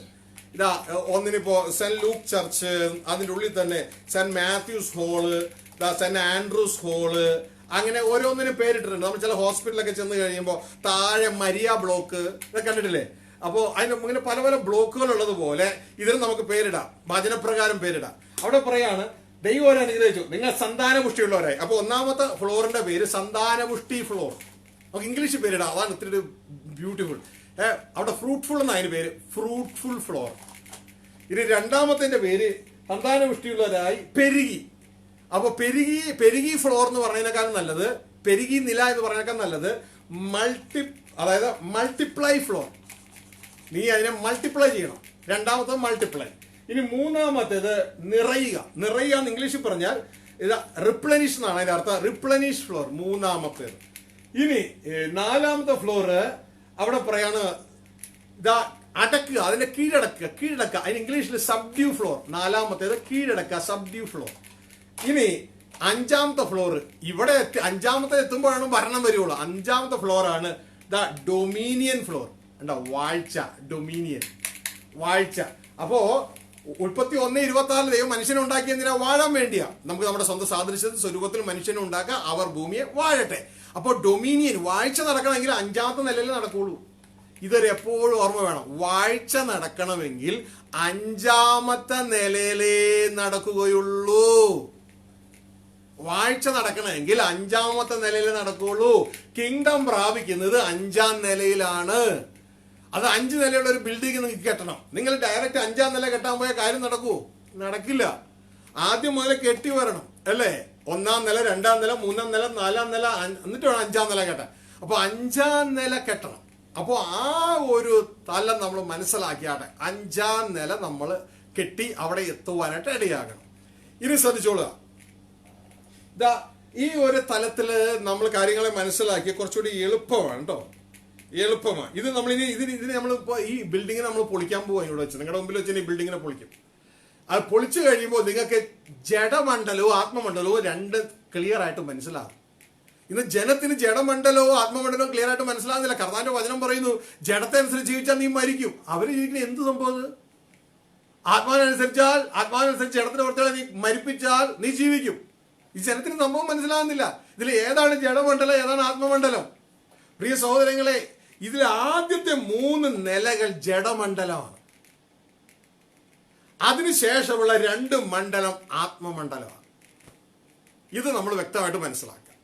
ഇതാ ഒന്നിനിപ്പോ സെന്റ് ലൂക്ക് ചർച്ച്, അതിൻ്റെ ഉള്ളിൽ തന്നെ saint Matthew's hall, saint Andrew's hall, അങ്ങനെ ഓരോന്നിനും പേരിട്ടിട്ടുണ്ട്. നമ്മൾ ചില ഹോസ്പിറ്റലൊക്കെ ചെന്ന് കഴിയുമ്പോൾ താഴെ മരിയ ബ്ലോക്ക് ഇതൊക്കെ കണ്ടിട്ടില്ലേ? അപ്പോൾ അതിന് ഇങ്ങനെ പല പല ബ്ലോക്കുകൾ ഉള്ളതുപോലെ ഇതിന് നമുക്ക് പേരിടാം, വചനപ്രകാരം പേരിടാം. അവിടെ പറയാണ്, ദൈവം ഒരു അനുഗ്രഹിച്ചു, നിങ്ങൾ സന്താനപുഷ്ടിയുള്ളവരായി. അപ്പൊ 1ാമത്തെ ഫ്ലോറിന്റെ പേര് സന്താനപുഷ്ടി ഫ്ലോർ. നമുക്ക് ഇംഗ്ലീഷ് പേരിടാം, അതാണ് ഇത്തിരി ബ്യൂട്ടിഫുൾ. അവിടെ ഫ്രൂട്ട്ഫുൾ എന്നാണ് അതിന് പേര്, ഫ്രൂട്ട്ഫുൾ ഫ്ലോർ. ഇനി 2ാമത്തെ പേര് സന്താനപുഷ്ടിയുള്ളവരായി പെരുകി. അപ്പൊ പെരുകി ഫ്ലോർ എന്ന് പറയുന്നതിനേക്കാൾ നല്ലത്, പെരുകി നില എന്ന് പറയുന്നതിനേക്കാൾ നല്ലത് അതായത് മൾട്ടിപ്ലൈ ഫ്ലോർ. നീ അതിനെ മൾട്ടിപ്ലൈ ചെയ്യണം. 2ാമത്തെ മൾട്ടിപ്ലൈ. ഇനി 3ാമത്തേത് നിറയുക എന്ന് ഇംഗ്ലീഷിൽ പറഞ്ഞാൽ ഇത് റിപ്ലനിഷ് എന്നാണ് അതിന്റെ അർത്ഥം. റിപ്ലനിഷ് ഫ്ലോർ 3ാമത്തേത്. ഇനി 4ാമത്തെ ഫ്ലോറ് അവിടെ പറയാണ് ഇതാ അടക്കുക, അതിനെ കീഴടക്കുക. അതിന് ഇംഗ്ലീഷിൽ സബ്ഡ്യൂ ഫ്ലോർ. 4ാമത്തേത് കീഴടക്കുക, സബ്ഡ്യൂ ഫ്ലോർ. ഇനി 5ാമത്തെ ഫ്ലോർ. ഇവിടെ 5ാമത്തെ എത്തുമ്പോഴാണ് ഭരണം വരുള്ളൂ. 5ാമത്തെ ഫ്ലോറാണ് ദ ഡൊമീനിയൻ ഫ്ലോർ. എന്താ? വാഴ്ച, ഡൊമീനിയൻ, വാഴ്ച. അപ്പോ ഉൽപ്പത്തി 1:26 ദൈവം മനുഷ്യനെ ഉണ്ടാക്കി എന്തിനാ? വാഴാൻ വേണ്ടിയാ. നമുക്ക് നമ്മുടെ സ്വന്തം സാദൃശ്യത്തിൽ സ്വരൂപത്തിൽ മനുഷ്യനെ ഉണ്ടാക്കുക, അവർ ഭൂമിയെ വാഴട്ടെ. അപ്പോൾ ഡൊമീനിയൻ, വാഴ്ച നടക്കണമെങ്കിൽ 5ാമത്തെ നിലയിൽ നടക്കുള്ളൂ. ഇതൊരു എപ്പോഴും ഓർമ്മ വേണം. വാഴ്ച നടക്കണമെങ്കിൽ 5ാമത്തെ നിലയിലേ നടക്കുകയുള്ളൂ. വാഴ്ച നടക്കണമെങ്കിൽ 5ാമത്തെ നിലയിൽ നടക്കുകയുള്ളൂ. കിങ്ഡം പ്രാപിക്കുന്നത് 5ാം നിലയിലാണ്. അത് 5 നിലയുള്ള ഒരു ബിൽഡിംഗ് നിങ്ങൾക്ക് കെട്ടണം. നിങ്ങൾ ഡയറക്റ്റ് 5ാം നില കെട്ടാൻ പോയ കാര്യം നടക്കുമോ? നടക്കില്ല. ആദ്യം മുതൽ കെട്ടി വരണം അല്ലേ? 1ാം നില, 2ാം നില, 3ാം നില, 4ാം നില, എന്നിട്ട് വേണം 5ാം നില കെട്ടാൻ. അപ്പൊ 5ാം നില കെട്ടണം. അപ്പോൾ ആ ഒരു തലം നമ്മൾ മനസ്സിലാക്കിയാട്ടെ 5ാം നില നമ്മൾ കെട്ടി അവിടെ എത്തുവാനായിട്ട് ഇടയാകണം. ഇനി ശ്രദ്ധിച്ചോളുക, ഈ ഒരു തലത്തില് നമ്മൾ കാര്യങ്ങളെ മനസ്സിലാക്കി കുറച്ചുകൂടി എളുപ്പമാണ് കേട്ടോ. എളുപ്പമാണ് ഇത്. ഇതിന് നമ്മളിപ്പോ ഈ ബിൽഡിങ്ങിനെ നമ്മൾ പൊളിക്കാൻ പോവാ. ഇവിടെ വെച്ച് നിങ്ങളുടെ മുമ്പിൽ വെച്ച് ഈ ബിൽഡിങ്ങിനെ പൊളിക്കും. അത് പൊളിച്ചു കഴിയുമ്പോൾ നിങ്ങൾക്ക് ജഡമണ്ഡലവും ആത്മമണ്ഡലവും 2 ക്ലിയർ ആയിട്ട് മനസ്സിലാകും. ഇന്ന് ജനത്തിന് ജഡമണ്ഡലവും ആത്മമണ്ഡലവും ക്ലിയർ ആയിട്ട് മനസ്സിലാകുന്നില്ല. കർത്താവിന്റെ വചനം പറയുന്നു, ജഡത്തെ അനുസരിച്ച് ജീവിച്ചാൽ നീ മരിക്കും. അവര് ജീവിക്കുന്ന എന്ത് സംഭവം? ആത്മാവിനനുസരിച്ച് ജഡത്തിന്റെ പ്രവർത്തികളെ നീ മരിപ്പിച്ചാൽ നീ ജീവിക്കും. ഈ ജനത്തിന് സംഭവം മനസ്സിലാകുന്നില്ല. ഇതിൽ ഏതാണ് ജഡമണ്ഡലം, ഏതാണ് ആത്മമണ്ഡലം? പ്രിയ സഹോദരങ്ങളെ, ഇതിൽ ആദ്യത്തെ 3 നിലകൾ ജഡമണ്ഡലമാണ്. അതിനുശേഷമുള്ള 2 മണ്ഡലം ആത്മമണ്ഡലമാണ്. ഇത് നമ്മൾ വ്യക്തമായിട്ട് മനസ്സിലാക്കുക.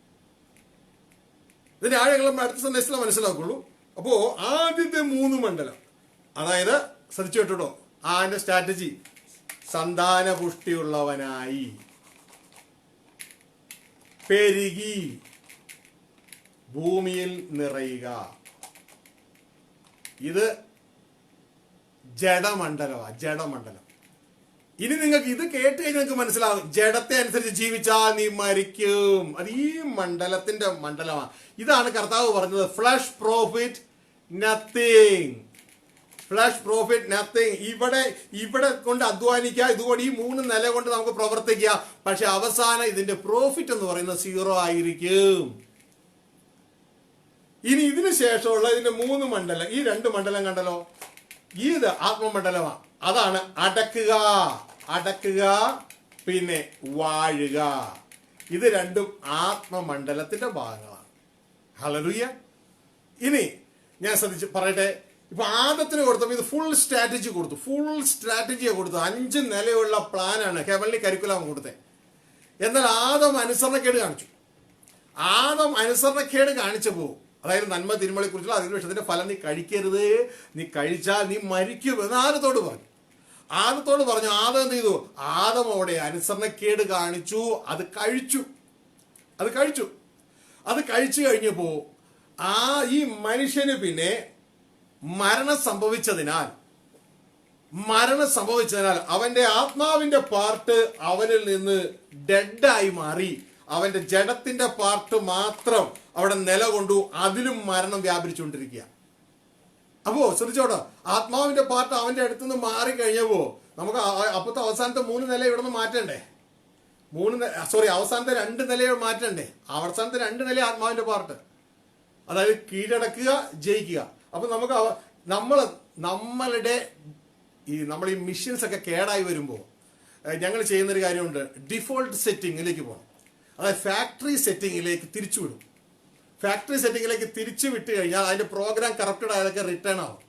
ഇതിന്റെ ആഴങ്ങളും അടുത്ത സന്ദേശത്തിലെ മനസ്സിലാക്കുള്ളൂ. അപ്പോ ആദ്യത്തെ 3 മണ്ഡലം, അതായത് ശ്രദ്ധിച്ചു കേട്ടോ, അതിന്റെ സ്ട്രാറ്റജി സന്താന പുഷ്ടിയുള്ളവനായി, പെരുകി, ഭൂമിയിൽ നിറയുക. ഇത് ജഡമണ്ഡലമാണ്, ജഡമണ്ഡലം. ഇനി നിങ്ങൾക്ക് ഇത് കേട്ട് കഴിഞ്ഞാൽ നിങ്ങൾക്ക് മനസ്സിലാവും, ജഡത്തെ അനുസരിച്ച് ജീവിച്ചാൽ നീ മരിക്കും. അത് ഈ മണ്ഡലത്തിന്റെ മണ്ഡലമാണ്. ഇതാണ് കർത്താവ് പറഞ്ഞത്, flesh profit nothing, flesh profit nothing. ഇവിടെ കൊണ്ട് അധ്വാനിക്കുക, ഇതുകൊണ്ട് ഈ 3 നില കൊണ്ട് നമുക്ക് പ്രവർത്തിക്കുക, പക്ഷെ അവസാനം ഇതിന്റെ പ്രോഫിറ്റ് എന്ന് പറയുന്നത് 0 ആയിരിക്കും. ഇനി ഇതിനു ശേഷമുള്ള ഇതിന്റെ 3 മണ്ഡലം, ഈ 2 മണ്ഡലം കണ്ടല്ലോ, ഇത് ആത്മമണ്ഡലമാണ്. അതാണ് അടക്കുക, അടക്കുക, പിന്നെ വാഴുക. ഇത് രണ്ടും ആത്മമണ്ഡലത്തിന്റെ ഭാഗങ്ങളാണ്. ഹല്ലേലൂയ. ഇനി ഞാൻ ശ്രദ്ധിച്ച് പറയട്ടെ, ഇപ്പൊ ആദത്തിന് കൊടുത്തപ്പോൾ ഇത് ഫുൾ സ്ട്രാറ്റജി കൊടുത്തു, ഫുൾ സ്ട്രാറ്റജിയെ കൊടുത്തു. 5 നിലയുള്ള പ്ലാനാണ് ഹെവൻലി കരിക്കുലം കൊടുത്തത്. എന്നാൽ ആദം അനുസരണക്കേട് കാണിച്ചു. ആദം അനുസരണക്കേട് കാണിച്ചപ്പോ, അതായത് നന്മ തിന്മകളെ കുറിച്ചുള്ള അതിന്റെ ഫലം നീ കഴിക്കരുത്, നീ കഴിച്ചാൽ നീ മരിക്കും എന്ന് ആദത്തോട് പറഞ്ഞു. ആദം എന്ത് ചെയ്തു? ആദം അവിടെ അനുസരണക്കേട് കാണിച്ചു, അത് കഴിച്ചു. അത് കഴിച്ചു കഴിഞ്ഞപ്പോ ഈ മനുഷ്യന് പിന്നെ മരണം സംഭവിച്ചതിനാൽ അവന്റെ ആത്മാവിന്റെ പാർട്ട് അവനിൽ നിന്ന് ഡെഡായി മാറി. അവന്റെ ജഡത്തിന്റെ പാർട്ട് മാത്രം അവിടെ നിലകൊണ്ടു. അതിലും മരണം വ്യാപരിച്ചുകൊണ്ടിരിക്കുക. അപ്പോ ശ്രദ്ധിച്ചോട്ടോ, ആത്മാവിന്റെ പാർട്ട് അവന്റെ അടുത്തുനിന്ന് മാറിക്കഴിഞ്ഞപ്പോ നമുക്ക് അപ്പത്തെ അവസാനത്തെ 3 നില ഇവിടെ നിന്ന് മാറ്റണ്ടേ? അവസാനത്തെ 2 നില മാറ്റണ്ടേ? അവസാനത്തെ 2 നില ആത്മാവിന്റെ പാർട്ട്, അതായത് കീഴടക്കുക, ജയിക്കുക. അപ്പൊ നമുക്ക് നമ്മൾ ഈ മെഷീൻസ് ഒക്കെ കേടായി വരുമ്പോൾ ഞങ്ങൾ ചെയ്യുന്നൊരു കാര്യമുണ്ട്, ഡിഫോൾട്ട് സെറ്റിങ്ങിലേക്ക് പോകണം. അതായത് ഫാക്ടറി സെറ്റിങ്ങിലേക്ക് തിരിച്ചുവിടും. ഫാക്ടറി സെറ്റിങ്ങിലേക്ക് തിരിച്ചു വിട്ട് കഴിഞ്ഞാൽ അതിന്റെ പ്രോഗ്രാം കറപ്റ്റഡ് ആയതൊക്കെ റിട്ടേൺ ആവും.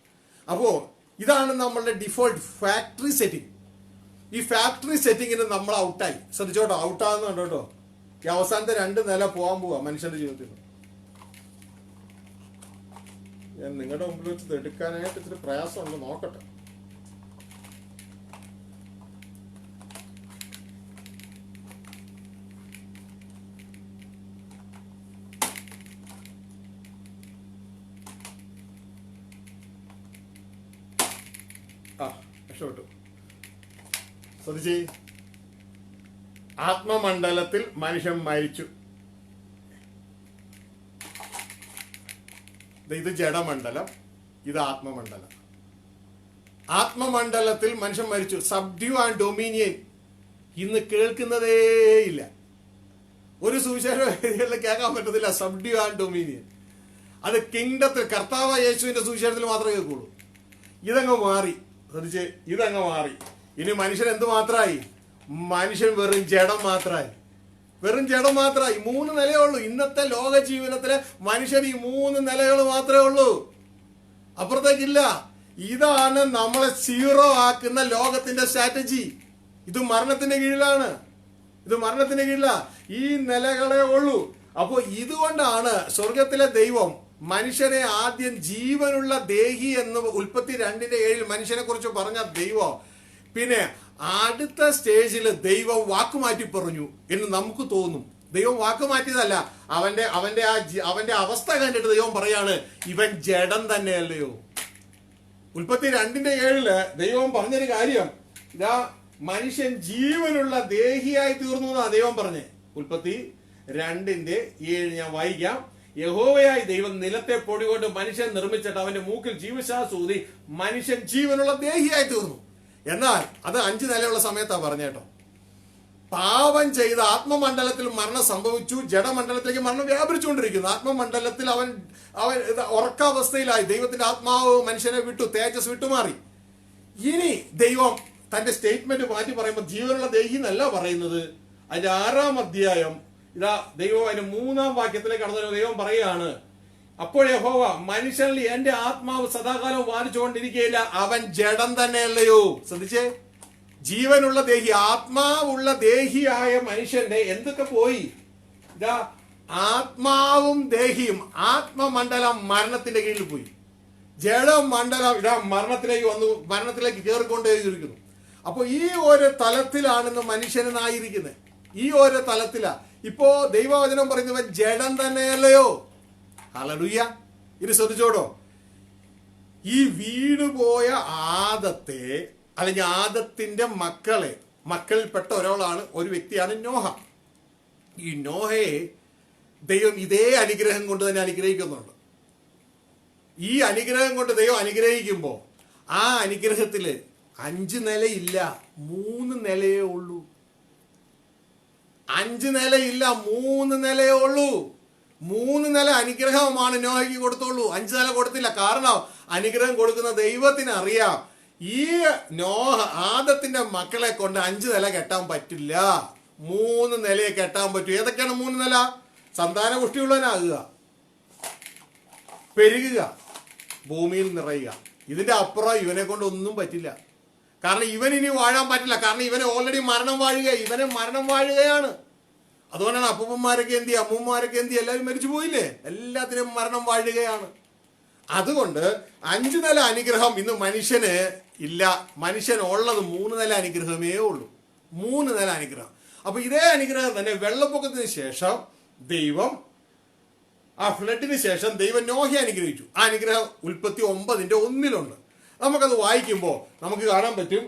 അപ്പോൾ ഇതാണ് നമ്മളുടെ ഡിഫോൾട്ട് ഫാക്ടറി സെറ്റിംഗ്. ഈ ഫാക്ടറി സെറ്റിങ്ങിന് നമ്മൾ ഔട്ടായി. ശ്രദ്ധിച്ചോട്ടോ, ഔട്ടാകുന്ന കണ്ടോട്ടോ. ഈ അവസാനത്തെ 2 നില പോകാൻ പോവാ മനുഷ്യന്റെ ജീവിതത്തിൽ. ഞാൻ നിങ്ങളുടെ മുമ്പിൽ വെച്ച് എടുക്കാനായിട്ട് ഇത്തിരി പ്രയാസമുണ്ട്, നോക്കട്ടെ. രക്ഷപ്പെട്ടു. ശ്രദ്ധിച്ചേ, ആത്മമണ്ഡലത്തിൽ മനുഷ്യൻ മരിച്ചു. ഇത് ജഡമണ്ഡലം, ഇത് ആത്മമണ്ഡലം. ആത്മമണ്ഡലത്തിൽ മനുഷ്യൻ മരിച്ചു. സബ്ഡ്യൂ ആൻഡ് ഡൊമീനിയൻ ഇന്ന് കേൾക്കുന്നതേയില്ല. ഒരു സുവിശേഷം കേൾക്കാൻ പറ്റത്തില്ല. സബ്ഡ്യൂ ആൻഡ് ഡൊമീനിയൻ അത് കിങ്ഡത്തിൽ കർത്താവ് യേശുവിന്റെ സുവിശേഷത്തിൽ മാത്രമേ കേൾക്കുള്ളൂ. ഇതങ്ങ് മാറി. ശ്രദ്ധിച്ച്, ഇതങ്ങ് മാറി. ഇനി മനുഷ്യൻ എന്ത് മാത്രമായി? മനുഷ്യൻ വെറും ജഡം മാത്രമായി. 3 നിലയേ ഉള്ളൂ. ഇന്നത്തെ ലോക ജീവിതത്തിലെ മനുഷ്യൻ ഈ 3 നിലകൾ മാത്രമേ ഉള്ളൂ, അപ്പുറത്തേക്കില്ല. ഇതാണ് നമ്മളെ 0 ആക്കുന്ന ലോകത്തിന്റെ സ്ട്രാറ്റജി. ഇത് മരണത്തിന്റെ കീഴിലാണ്. ഈ നിലകളെ ഉള്ളൂ. അപ്പോ ഇതുകൊണ്ടാണ് സ്വർഗത്തിലെ ദൈവം മനുഷ്യനെ ആദ്യം ജീവനുള്ള ദേഹി എന്ന് ഉൽപ്പത്തി 2:7 മനുഷ്യനെ കുറിച്ച് പറഞ്ഞ ദൈവം പിന്നെ അടുത്ത സ്റ്റേജിൽ ദൈവം വാക്കുമാറ്റി പറഞ്ഞു എന്ന് നമുക്ക് തോന്നും. ദൈവം വാക്കുമാറ്റിയതല്ല, അവന്റെ അവസ്ഥ കണ്ടിട്ട് ദൈവം പറയാണ്, ഇവൻ ജഡം തന്നെയല്ലയോ. ഉൽപ്പത്തി 2:7 ദൈവം പറഞ്ഞൊരു കാര്യം, ഇതാ മനുഷ്യൻ ജീവനുള്ള ദേഹിയായി തീർന്നു എന്നാ ദൈവം പറഞ്ഞേ. ഉൽപ്പത്തി 2:7 ഞാൻ വായിക്കാം. യഹോവയായി ദൈവം നിലത്തെ പൊടി കൊണ്ട് മനുഷ്യൻ നിർമ്മിച്ചിട്ട് അവന്റെ മൂക്കിൽ ജീവശ്വാസം ഊതി മനുഷ്യൻ ജീവനുള്ള ദേഹിയായി തീർന്നു. എന്നാൽ അത് 5 നിലയുള്ള സമയത്താ പറഞ്ഞേട്ടോ. പാപം ചെയ്ത ആത്മമണ്ഡലത്തിൽ മരണം സംഭവിച്ചു, ജഡമണ്ഡലത്തിലേക്ക് മരണം വ്യാപരിച്ചുകൊണ്ടിരിക്കുന്നു. ആത്മമണ്ഡലത്തിൽ അവൻ ഉറക്കാവസ്ഥയിലായി. ദൈവത്തിന്റെ ആത്മാവ് മനുഷ്യനെ വിട്ടു, തേജസ് വിട്ടുമാറി. ഇനി ദൈവം തന്റെ സ്റ്റേറ്റ്മെന്റ് മാറ്റി പറയുമ്പോൾ ജീവനുള്ള ദേഹി എന്നല്ല പറയുന്നത്. അതിന്റെ 6-ാം അധ്യായം ഇതാ ദൈവം അതിന്റെ 3-ാം വാക്യത്തിലേക്ക് കടന്നു. ദൈവം പറയുകയാണ്, അപ്പോൾ യഹോവ മനുഷ്യനിൽ എന്റെ ആത്മാവ് സദാകാലം വാദിച്ചുകൊണ്ടിരിക്കുകയില്ല, അവൻ ജഡം തന്നെയല്ലയോ. ശ്രദ്ധിച്ചേ, ജീവനുള്ള ദേഹി, ആത്മാവുള്ള ദേഹിയായ മനുഷ്യന്റെ എന്തൊക്കെ പോയി? ഇതാ ആത്മാവും ദേഹിയും, ആത്മമണ്ഡലം മരണത്തിന്റെ കീഴിൽ പോയി. ജഡമണ്ഡലം ഇതാ മരണത്തിലേക്ക് വന്നു, മരണത്തിലേക്ക് കയറിക്കൊണ്ടേയിരിക്കുന്നു. അപ്പൊ ഈ ഒരു തലത്തിലാണ് ഇന്ന് മനുഷ്യനായിരിക്കുന്നത്. ഈ ഒരു തലത്തിലാ ഇപ്പോ ദൈവവചനം പറയുന്നവൻ ജഡം തന്നെയല്ലയോ? ഹല്ലേലൂയ. ഇനി ശ്രദ്ധിച്ചോടോ, ഈ വീണുപോയ ആദത്തെ അല്ലെങ്കിൽ ആദത്തിന്റെ മക്കളിൽപ്പെട്ട ഒരാളാണ്, ഒരു വ്യക്തിയാണ് നോഹ. ഈ നോഹയെ ദൈവം ഇതേ അനുഗ്രഹം കൊണ്ട് തന്നെ അനുഗ്രഹിക്കുന്നുണ്ട്. ഈ അനുഗ്രഹം കൊണ്ട് ദൈവം അനുഗ്രഹിക്കുമ്പോൾ ആ അനുഗ്രഹത്തില് 5 നിലയില്ല, 3 നിലയേ ഉള്ളൂ. 5 നിലയില്ല, 3 നിലയേ ഉള്ളൂ. 3 നില അനുഗ്രഹമാണ് നോഹയ്ക്ക് കൊടുത്തുള്ളൂ, 5 നില കൊടുത്തില്ല. കാരണം അനുഗ്രഹം കൊടുക്കുന്ന ദൈവത്തിന് അറിയാം, ഈ നോഹ ആദത്തിന്റെ മക്കളെ കൊണ്ട് 5 നില കെട്ടാൻ പറ്റില്ല, 3 നിലയെ കെട്ടാൻ പറ്റൂ. ഏതൊക്കെയാണ് 3 നില? സന്താന പുഷ്ടിയുള്ളവനാകുക, പെരുകുക, ഭൂമിയിൽ നിറയുക. ഇതിന്റെ അപ്പുറം ഇവനെ കൊണ്ട് ഒന്നും പറ്റില്ല. കാരണം ഇവൻ ഇനി വാഴാൻ പറ്റില്ല. കാരണം ഇവനെ ഓൾറെഡി മരണം വാഴുകയാണ്. അതുകൊണ്ടാണ് അപ്പൂപ്പന്മാരൊക്കെ എന്തി, അമ്മൂമ്മമാരൊക്കെ എന്തി, എല്ലാവരും മരിച്ചു പോയില്ലേ? എല്ലാത്തിനും മരണം വാഴുകയാണ്. അതുകൊണ്ട് 5 നില അനുഗ്രഹം ഇന്ന് മനുഷ്യന് ഇല്ല. മനുഷ്യൻ ഉള്ളത് 3 നില അനുഗ്രഹമേ ഉള്ളൂ. 3 നില അനുഗ്രഹം. അപ്പൊ ഇതേ അനുഗ്രഹം തന്നെ വെള്ളപ്പൊക്കത്തിന് ശേഷം ദൈവം, ആ ഫ്ലഡിന് ശേഷം ദൈവം നോഹയെ അനുഗ്രഹിച്ചു. ആ അനുഗ്രഹം ഉൽപ്പത്തി 9:1 നമുക്കത് വായിക്കുമ്പോൾ നമുക്ക് കാണാൻ പറ്റും,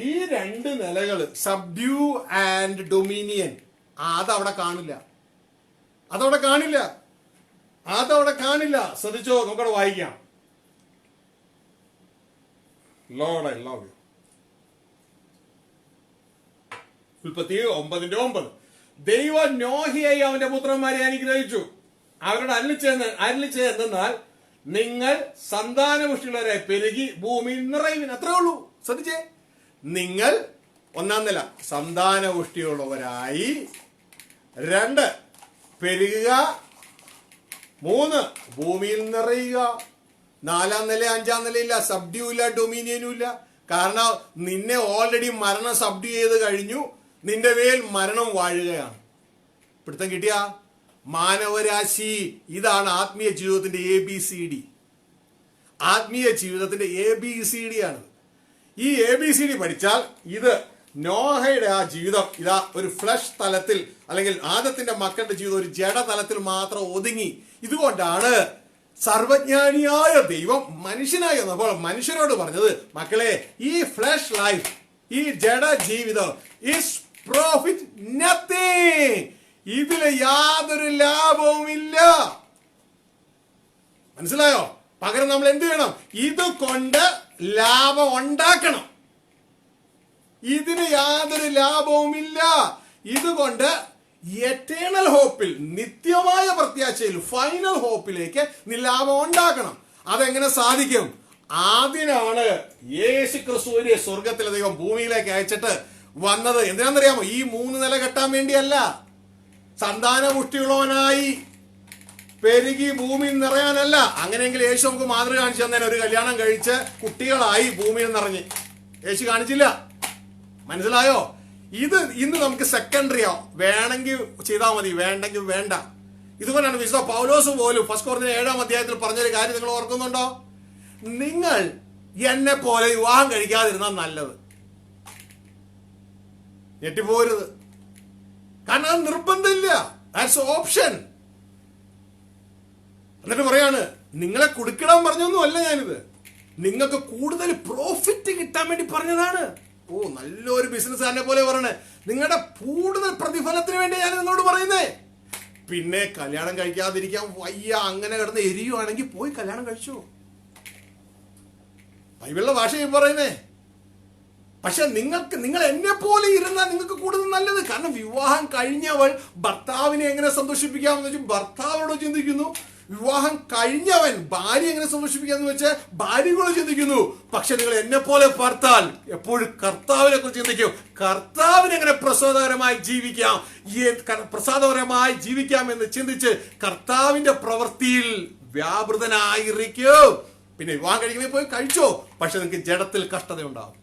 ഈ 2 നിലകൾ സബ്ഡ്യൂ ആൻഡ് ഡൊമിനിയൻ, അതവിടെ കാണില്ല. ശ്രദ്ധിച്ചോ, നമുക്കവിടെ വായിക്കാം. Lord I love U. ഉൽപ്പത്തി 9:9 ദൈവം നോഹയെയും അവന്റെ പുത്രന്മാരെ അനുഗ്രഹിച്ചു. അവരോട് അരുളിച്ചെന്നാൽ നിങ്ങൾ സന്താനപുഷ്ടിയുള്ളവരെ പെരുകി ഭൂമിയിൽ നിറയുവിൻ. അത്രേ ഉള്ളൂ. ശ്രദ്ധിച്ചേ, നിങ്ങൾ 1 നില സന്താനപുഷ്ടിയുള്ളവരായി, 2 പെരുകുക, 3 ഭൂമിയിൽ നിറയുക. 4 നില 5 നിലയില്ല, സബ്ഡ്യൂ ഇല്ല, ഡൊമിനിയനും ഇല്ല. കാരണം നിന്നെ ഓൾറെഡി മരണം സബ്ഡ്യൂ ചെയ്ത് കഴിഞ്ഞു, നിന്റെ മേൽ മരണം വാഴുകയാണ്. പിടുത്തം കിട്ടിയ മാനവരാശി, ഇതാണ് ആത്മീയ ജീവിതത്തിന്റെ ABCD. ആത്മീയ ജീവിതത്തിന്റെ ABCD ആണ്. ഈ ABCD പഠിച്ചാൽ ഇത് നോഹയുടെ ആ ജീവിതം ഇതാ ഒരു ഫ്ലഷ് തലത്തിൽ, അല്ലെങ്കിൽ ആദത്തിന്റെ മക്കളുടെ ജീവിതം ഒരു ജഡതലത്തിൽ മാത്രം ഒതുങ്ങി. ഇതുകൊണ്ടാണ് സർവജ്ഞാനിയായ ദൈവം മനുഷ്യനായി വന്നപ്പോൾ മനുഷ്യരോട് പറഞ്ഞത്, മക്കളെ, ഈ ഫ്ലഷ് ലൈഫ്, ഈ ജഡ ജീവിതം ഈസ് പ്രോഫിറ്റ് നത്തിങ്. ഇതില് യാതൊരു ലാഭവുമില്ല. മനസ്സിലായോ? പകരം നമ്മൾ എന്ത് ചെയ്യണം? ഇത് കൊണ്ട് ലാഭം ഉണ്ടാക്കണം. ഇതിന് യാതൊരു ലാഭവുമില്ല. ഇതുകൊണ്ട് എറ്റേണൽ ഹോപ്പിൽ, നിത്യമായ പ്രത്യാശയിൽ, ഫൈനൽ ഹോപ്പിലേക്ക് നീ ലാഭം ഉണ്ടാക്കണം. അതെങ്ങനെ സാധിക്കും? അതിനാണ് യേശു ക്രിസ്തുവിനെ സ്വർഗത്തിലെ ദൈവം ഭൂമിയിലേക്ക് അയച്ചിട്ട് വന്നത്. എന്തിനാണെന്നറിയാമോ? ഈ 3 നില കെട്ടാൻ വേണ്ടിയല്ല, സന്താനപുഷ്ടിയുള്ളവനായി പെരുകി ഭൂമിയിൽ നിറയാനല്ല. അങ്ങനെയെങ്കിൽ യേശു നമുക്ക് മാതൃക കാണിച്ചു തന്നെ. ഒരു കല്യാണം കഴിച്ച് കുട്ടികളായി ഭൂമിയിൽ നിറഞ്ഞ് യേശു കാണിച്ചില്ല. മനസ്സിലായോ? ഇത് ഇന്ന് നമുക്ക് സെക്കൻഡറിയോ, വേണമെങ്കിൽ ചെയ്താൽ മതി, വേണ്ടെങ്കിൽ വേണ്ട. ഇതുകൊണ്ടാണ് വിശുദ്ധ പൗലോസ് പോലും 1 കൊരിന്ത്യർ 7-ാം അധ്യായത്തിൽ പറഞ്ഞൊരു കാര്യം നിങ്ങൾ ഓർക്കുന്നുണ്ടോ? നിങ്ങൾ എന്നെ പോലെ വിവാഹം കഴിക്കാതിരുന്നാൽ നല്ലത്. ഞെട്ടിപ്പോരുത്. കാരണം അത് നിർബന്ധമില്ല, ദാറ്റ്സ് ഓപ്ഷൻ. എന്നിട്ട് പറയാണ്, നിങ്ങളെ കുടുക്കിടാൻ പറഞ്ഞൊന്നും അല്ല ഞാനിത്, നിങ്ങൾക്ക് കൂടുതൽ പ്രോഫിറ്റ് കിട്ടാൻ വേണ്ടി പറഞ്ഞതാണ്. ഓ, നല്ലൊരു ബിസിനസ്സുകാരനെ പോലെ പറയണേ, നിങ്ങളുടെ കൂടുതൽ പ്രതിഫലത്തിന് വേണ്ടി ഞാൻ നിങ്ങളോട് പറയുന്നേ. പിന്നെ കല്യാണം കഴിക്കാതിരിക്കാൻ വയ്യ, അങ്ങനെ കിടന്ന് എരിയുവാണെങ്കിൽ പോയി കല്യാണം കഴിച്ചു. ബൈബിളിലെ ഭാഷയും പറയുന്നേ. പക്ഷെ നിങ്ങൾ എന്നെ പോലെ ഇരുന്നാൽ നിങ്ങൾക്ക് കൂടുതൽ നല്ലത്. കാരണം വിവാഹം കഴിഞ്ഞവൾ ഭർത്താവിനെ എങ്ങനെ സന്തോഷിപ്പിക്കാമെന്ന് വെച്ചാൽ ഭർത്താവിനോട് ചിന്തിക്കുന്നു, വിവാഹം കഴിഞ്ഞവൻ ഭാര്യ എങ്ങനെ സന്തോഷിപ്പിക്കാന്ന് വെച്ചാൽ ഭാര്യയോട് ചിന്തിക്കുന്നു. പക്ഷെ നിങ്ങൾ എന്നെ പോലെ ഭർത്താൽ എപ്പോഴും കർത്താവിനെ കുറിച്ച് ചിന്തിക്കും. കർത്താവിനെ എങ്ങനെ പ്രസാദപരമായി ജീവിക്കാം എന്ന് ചിന്തിച്ച് കർത്താവിന്റെ പ്രവൃത്തിയിൽ വ്യാപൃതനായിരിക്കും. പിന്നെ വിവാഹം കഴിക്കുമ്പോൾ പോയി കഴിച്ചോ, പക്ഷെ നിങ്ങൾക്ക് ജഡത്തിൽ കഷ്ടത ഉണ്ടാവും.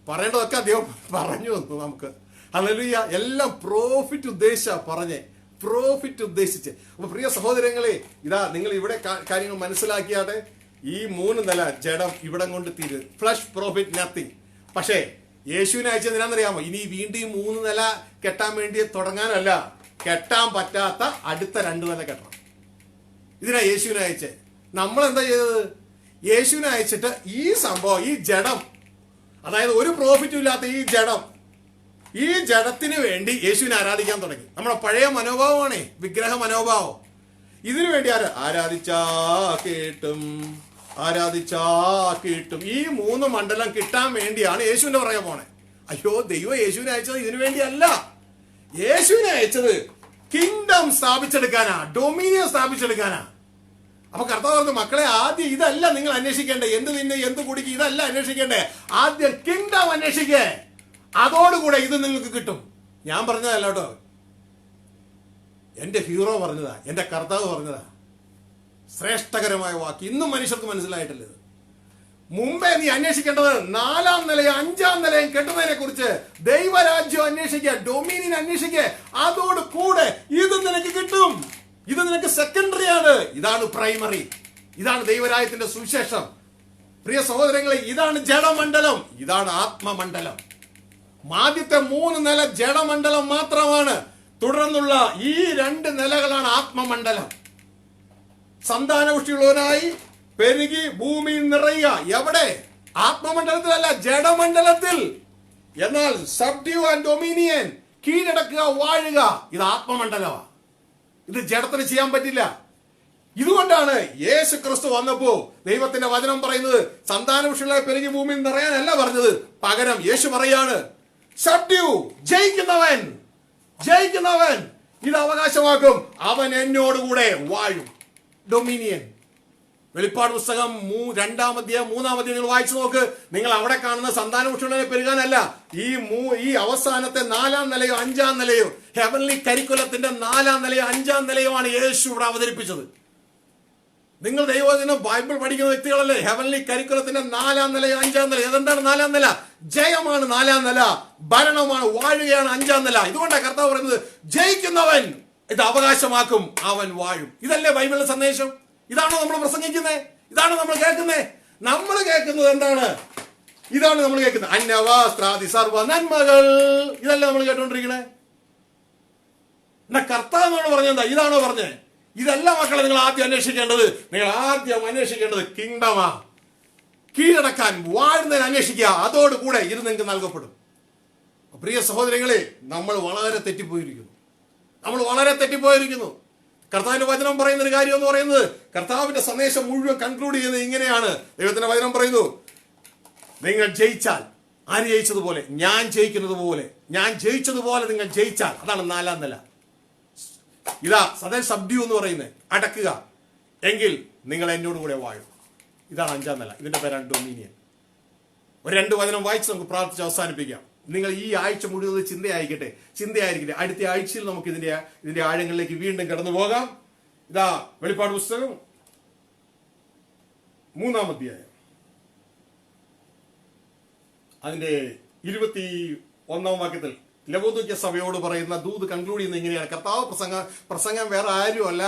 പറയേണ്ടതൊക്കെ അദ്ദേഹം പറഞ്ഞു തന്നു നമുക്ക്. ഹല്ലേലൂയ. എല്ലാം പ്രോഫിറ്റ് ഉദ്ദേശിച്ച്. അപ്പൊ പ്രിയ സഹോദരങ്ങളെ, ഇതാ നിങ്ങൾ ഇവിടെ കാര്യങ്ങൾ മനസ്സിലാക്കിയാട്ടെ. ഈ 3 നില ജഡം ഇവിടം കൊണ്ട് തീരും. Flesh profit nothing. പക്ഷേ യേശുവിനെ അയച്ചത് എന്തിനാണെന്നറിയാമോ? ഇനി വീണ്ടും 3 നില കെട്ടാൻ വേണ്ടി തുടങ്ങാനല്ല, കെട്ടാൻ പറ്റാത്ത അടുത്ത 2 നില കെട്ടണം. ഇതിനാ യേശുവിനെ അയച്ചേ. നമ്മൾ എന്താ ചെയ്തത്? യേശുവിനെ അയച്ചിട്ട് ഈ സംഭവം, ഈ ജഡം, അതായത് ഒരു പ്രോഫിറ്റും ഇല്ലാത്ത ഈ ജഡത്തിന് വേണ്ടി യേശുവിനെ ആരാധിക്കാൻ തുടങ്ങി. നമ്മുടെ പഴയ മനോഭാവമാണേ, വിഗ്രഹ മനോഭാവം. ഇതിനു വേണ്ടി ആരാധിച്ചാ കേട്ടും ഈ 3 മണ്ഡലം കിട്ടാൻ വേണ്ടിയാണ് യേശുവിന്റെ പുറകെ പോണേ. അയ്യോ, ദൈവം യേശുവിനെ അയച്ചത് ഇതിനു വേണ്ടിയല്ല. യേശുവിനെ അയച്ചത് കിങ്ഡം സ്ഥാപിച്ചെടുക്കാനാ, ഡൊമിനിയൻ സ്ഥാപിച്ചെടുക്കാനാ. അപ്പൊ കർത്താവ് പറഞ്ഞു, മക്കളെ, ആദ്യം ഇതല്ല നിങ്ങൾ അന്വേഷിക്കേണ്ടേ, എന്ത് തിന്നെ എന്ത് കുടിക്കും, ഇതല്ല അന്വേഷിക്കേണ്ടേ. ആദ്യം കിങ്ഡം അന്വേഷിക്കേ, അതോടുകൂടെ ഇത് നിങ്ങൾക്ക് കിട്ടും. ഞാൻ പറഞ്ഞതല്ല കേട്ടോ, എന്റെ ഹീറോ പറഞ്ഞതാ, എന്റെ കർത്താവ് പറഞ്ഞതാ. ശ്രേഷ്ഠകരമായ വാക്ക്. ഇന്നും മനുഷ്യർക്ക് മനസ്സിലായിട്ടില്ല ഇത്. മുമ്പേ നീ അന്വേഷിക്കേണ്ടത് 4-ാം നിലയും 5-ാം നിലയും കെട്ടുന്നതിനെ കുറിച്ച്. ദൈവരാജ്യം അന്വേഷിക്കുക, ഡൊമിനിയൻ അന്വേഷിക്കുക, അതോട് കൂടെ ഇത് നിനക്ക് കിട്ടും. ഇത് നിനക്ക് സെക്കൻഡറി ആണ്. ഇതാണ് പ്രൈമറി. ഇതാണ് ദൈവരാജ്യത്തിന്റെ സുവിശേഷം. പ്രിയ സഹോദരങ്ങളെ, ഇതാണ് ജഡമണ്ഡലം, ഇതാണ് ആത്മമണ്ഡലം. ആദ്യത്തെ 3 നില ജഡമണ്ഡലം മാത്രമാണ്. തുടർന്നുള്ള ഈ 2 നിലകളാണ് ആത്മമണ്ഡലം. സന്താനപുഷ്ടിയുള്ളവനായി പെരുകി ഭൂമിയിൽ നിറയുക. എവിടെ? ആത്മമണ്ഡലത്തിലല്ല, ജഡമണ്ഡലത്തിൽ. എന്നാൽ സബ്ഡ്യൂ ആൻഡ് ഡൊമിനിയൻ, കീഴടക്കുക, വാഴുക, ഇത് ആത്മമണ്ഡലമാണ്. ഇത് ജഡത്തിന് ചെയ്യാൻ പറ്റില്ല. ഇതുകൊണ്ടാണ് യേശു ക്രിസ്തു വന്നപ്പോ ദൈവത്തിന്റെ വചനം പറയുന്നത് സന്താനപുഷ്ടികളായി പെരുകി ഭൂമിയിൽ നിറയാനല്ല പറഞ്ഞത്. പകരം യേശു പറയാണ്, സബ്ഡ്യൂ, ജയിക്കുന്നവൻ ഇത് അവകാശമാക്കും, അവൻ എന്നോടുകൂടെ വാഴും. ഡൊമിനിയൻ. വെളിപ്പാട് പുസ്തകം 2-ാം അധ്യായം 3-ാം അധ്യായം നിങ്ങൾ വായിച്ചു നോക്ക്. നിങ്ങൾ അവിടെ കാണുന്ന സന്താനപുഷ്ടികളെ പെരുകാനല്ല, ഈ അവസാനത്തെ 4-ാം നിലയോ 5-ാം നിലയോ, ഹെവൻലി കരിക്കുലത്തിന്റെ 4-ാം നിലയോ 5-ാം നിലയുമാണ് യേശു ഇവിടെ അവതരിപ്പിച്ചത്. നിങ്ങൾ ദൈവവചനം ബൈബിൾ പഠിക്കുന്ന വ്യക്തികളല്ലേ? ഹെവൻലി കരിക്കുലത്തിന്റെ 4-ാം നിലയോ 5-ാം നില. ഏതെന്താണ് 4-ാം നില? ജയമാണ് 4-ാം നില, ഭരണമാണ്, വാഴുകയാണ് 5-ാം നില. ഇതുകൊണ്ടാണ് കർത്താവ് പറയുന്നത്, ജയിക്കുന്നവൻ ഇത് അവകാശമാക്കും, അവൻ വാഴും. ഇതല്ലേ ബൈബിളിലെ സന്ദേശം? ഇതാണോ നമ്മൾ പ്രസംഗിക്കുന്നത്? ഇതാണോ നമ്മൾ കേൾക്കുന്നത്? നമ്മൾ കേൾക്കുന്നത് എന്താണ്? ഇതാണ് നമ്മൾ കേൾക്കുന്നത്, അന്നവസ്ത്രാദി സർവ നന്മകൾ. ഇതല്ലേ നമ്മൾ കേട്ടോണ്ടിരിക്കണേ? എന്നാ കർത്താവ് നമ്മൾ പറഞ്ഞെന്താ? ഇതാണോ പറഞ്ഞേ? ഇതല്ല മക്കളെ നിങ്ങൾ ആദ്യം അന്വേഷിക്കേണ്ടത്. നിങ്ങൾ ആദ്യം അന്വേഷിക്കേണ്ടത് കിങ്ഡമാ. കീഴടക്കാൻ, വാഴുന്നതിന് അന്വേഷിക്കുക, അതോടുകൂടെ ഇത് നിങ്ങൾക്ക് നൽകപ്പെടും. പ്രിയ സഹോദരങ്ങളെ, നമ്മൾ വളരെ തെറ്റിപ്പോയിരിക്കുന്നു. കർത്താവിന്റെ വചനം പറയുന്ന ഒരു കാര്യം എന്ന് പറയുന്നത്, കർത്താവിന്റെ സന്ദേശം മുഴുവൻ കൺക്ലൂഡ് ചെയ്യുന്നത് ഇങ്ങനെയാണ്. ദൈവത്തിന്റെ വചനം പറയുന്നു, നിങ്ങൾ ജയിച്ചാൽ, ആര് ജയിച്ചതുപോലെ? ഞാൻ ജയിച്ചതുപോലെ നിങ്ങൾ ജയിച്ചാൽ, അതാണ് 4-ാം നില. ഇതാ സദൻ സബ്ഡ്യൂ എന്ന് പറയുന്നത്, അടക്കുക, എങ്കിൽ നിങ്ങൾ എന്നോട് കൂടെ വാഴും. ഇതാണ് 5-ാം നില. ഇതിന്റെ പേരാണ് ഡൊമിനിയൻ. ഒരു 2 വചനം വായിച്ച് നമുക്ക് പ്രാർത്ഥിച്ച് അവസാനിപ്പിക്കാം. നിങ്ങൾ ഈ ആഴ്ച മുഴുവൻ ചിന്തയായിരിക്കട്ടെ. അടുത്ത ആഴ്ചയിൽ നമുക്ക് ഇതിന്റെ ആഴങ്ങളിലേക്ക് വീണ്ടും കടന്നു പോകാം. ഇതാ വെളിപ്പാട് പുസ്തകം 3-ാം അധ്യായം അതിന്റെ 21-ാം വാക്യത്തിൽ ലവോദിക്യ സഭയോട് പറയുന്ന ദൂത് കൺക്ലൂഡ് ചെയ്യുന്നത് ഇങ്ങനെയാണ്. കർത്താവ് പ്രസംഗം വേറെ ആരുമല്ല,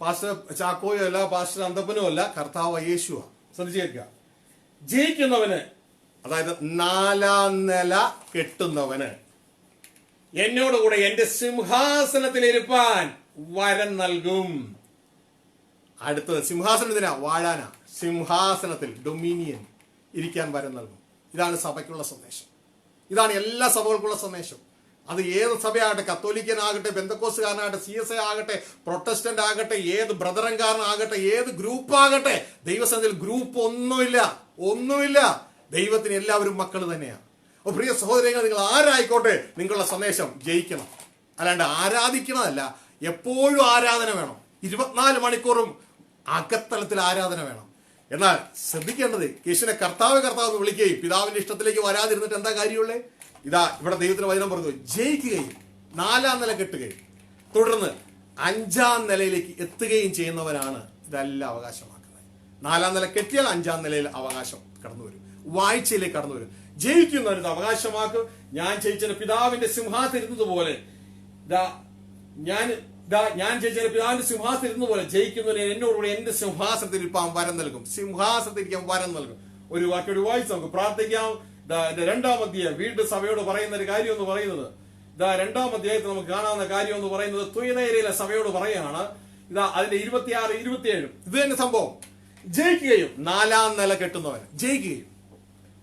പാസ്റ്റർ ചാക്കോയോ അല്ല, പാസ്റ്റർ അന്തപ്പനോ അല്ല, കർത്താവ് യേശുവാ. ശ്രദ്ധിച്ചു കേൾക്കുക. ജയിക്കുന്നവന്, അതായത് 4-ാം നില കെട്ടുന്നവന്, എന്നോടുകൂടെ എന്റെ സിംഹാസനത്തിൽ ഇരുപ്പാൻ വരം നൽകും. അടുത്തത് സിംഹാസനത്തിനാ, വാഴാനാ. സിംഹാസനത്തിൽ, ഡൊമിനിയൻ, ഇരിക്കാൻ വരം നൽകും. ഇതാണ് സഭയ്ക്കുള്ള സന്ദേശം. ഇതാണ് എല്ലാ സഭകൾക്കുള്ള സന്ദേശം. അത് ഏത് സഭയാകട്ടെ, കത്തോലിക്കനാകട്ടെ, ബെന്തക്കോസ്തുകാരനാകട്ടെ, CSI ആകട്ടെ, പ്രൊട്ടസ്റ്റന്റ് ആകട്ടെ, ഏത് ബ്രദറൻകാരനാകട്ടെ, ഏത് ഗ്രൂപ്പ് ആകട്ടെ, ദൈവസന്നിധിയിൽ ഗ്രൂപ്പ് ഒന്നുമില്ല. ദൈവത്തിന് എല്ലാവരും മക്കൾ തന്നെയാണ്. അപ്പോൾ പ്രിയ സഹോദരങ്ങൾ, നിങ്ങൾ ആരായിക്കോട്ടെ, നിങ്ങളുടെ സന്ദേശം ജയിക്കണം. അല്ലാണ്ട് ആരാധിക്കണമല്ല, എപ്പോഴും ആരാധന വേണം. 24 മണിക്കൂറും അകത്തലത്തിൽ ആരാധന വേണം. എന്നാൽ ശ്രദ്ധിക്കേണ്ടത്, യേശുവിനെ കർത്താവ് എന്ന് വിളിക്കുകയും പിതാവിന്റെ ഇഷ്ടത്തിലേക്ക് വരാതിരുന്നിട്ട് എന്താ കാര്യമുള്ളേ? ഇതാ ഇവിടെ ദൈവത്തിന്റെ വചനം പറഞ്ഞു, ജയിക്കുകയും 4-ാം നില കെട്ടുകയും തുടർന്ന് 5-ാം നിലയിലേക്ക് എത്തുകയും ചെയ്യുന്നവരാണ് ഇതെല്ലാം അവകാശമാക്കുന്നത്. 4-ാം നില കെട്ടിയാൽ 5-ാം നിലയിൽ അവകാശം കടന്നു വരും, വാഴ്ചയിലേക്ക് കടന്നു വരും. ജയിക്കുന്നവന് അവകാശമാക്കും. ഞാൻ ജയിച്ച പിതാവിന്റെ സിംഹാസനത്തിരുന്നത് പോലെ ഞാൻ ജയിച്ച പിതാവിന്റെ സിംഹാസനത്തിരുന്നത് പോലെ ജയിക്കുന്നവന് എന്നോടുകൂടി എന്റെ സിംഹാസനത്തിൽ ഇരിക്കാൻ വരം നൽകും. സിംഹാസനത്തിൽ ഇരിക്കാൻ വരം നൽകും. ഒരു വാക്യോട് വായിച്ച് നമുക്ക് പ്രാർത്ഥിക്കാം. എന്റെ 2-ാം അധ്യായം വീണ്ടും സഭയോട് പറയുന്ന ഒരു കാര്യം എന്ന് പറയുന്നത്, 2-ാം അധ്യായത്തിൽ നമുക്ക് കാണാവുന്ന കാര്യം എന്ന് പറയുന്നത് തുയനേരയിലെ സഭയോട് പറയാണ്. അതിന്റെ 26, 27 ഇത് തന്നെ സംഭവം. ജയിക്കുകയും 4-ാം നില കെട്ടുന്നവന്, ജയിക്കുകയും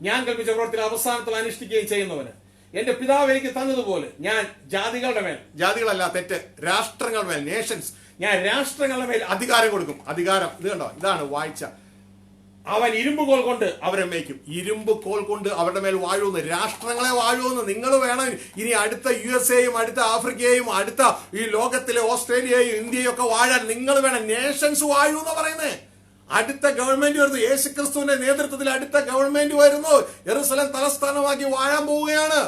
ഞാൻ കൽപ്പിച്ച പ്രവൃത്തിയിൽ അവസാനത്തിൽ അനുഷ്ഠിക്കുകയും ചെയ്യുന്നവന് എന്റെ പിതാവ് എനിക്ക് തന്നതുപോലെ ഞാൻ ജാതികളുടെ മേൽ, ജാതികളല്ല തെറ്റ്, രാഷ്ട്രങ്ങളുടെ മേൽ, നേഷൻസ്, ഞാൻ രാഷ്ട്രങ്ങളുടെ മേൽ അധികാരം കൊടുക്കും. അധികാരം ഇത് കണ്ടോ, ഇതാണ് വാഴ്ച. അവൻ ഇരുമ്പ് കോൽ കൊണ്ട് അവരെ മേയ്ക്കും. ഇരുമ്പ് കോൽ കൊണ്ട് അവരുടെ മേൽ വാഴുമെന്ന്, രാഷ്ട്രങ്ങളെ വാഴുമെന്ന്. നിങ്ങൾ വേണം ഇനി അടുത്ത USA-യും അടുത്ത ആഫ്രിക്കയെയും അടുത്ത ഈ ലോകത്തിലെ ഓസ്ട്രേലിയയും ഇന്ത്യയും ഒക്കെ വാഴാൻ. നിങ്ങൾ വേണം. നേഷൻസ് വാഴൂന്ന് പറയുന്നേ. അടുത്ത ഗവൺമെന്റ് വരുന്നു. യേശുക്രിസ്തുവിന്റെ നേതൃത്വത്തിൽ അടുത്ത ഗവൺമെന്റ് വരുന്നു. യെരുശലേം തലസ്ഥാനമാക്കി വാഴാൻ പോവുകയാണ്.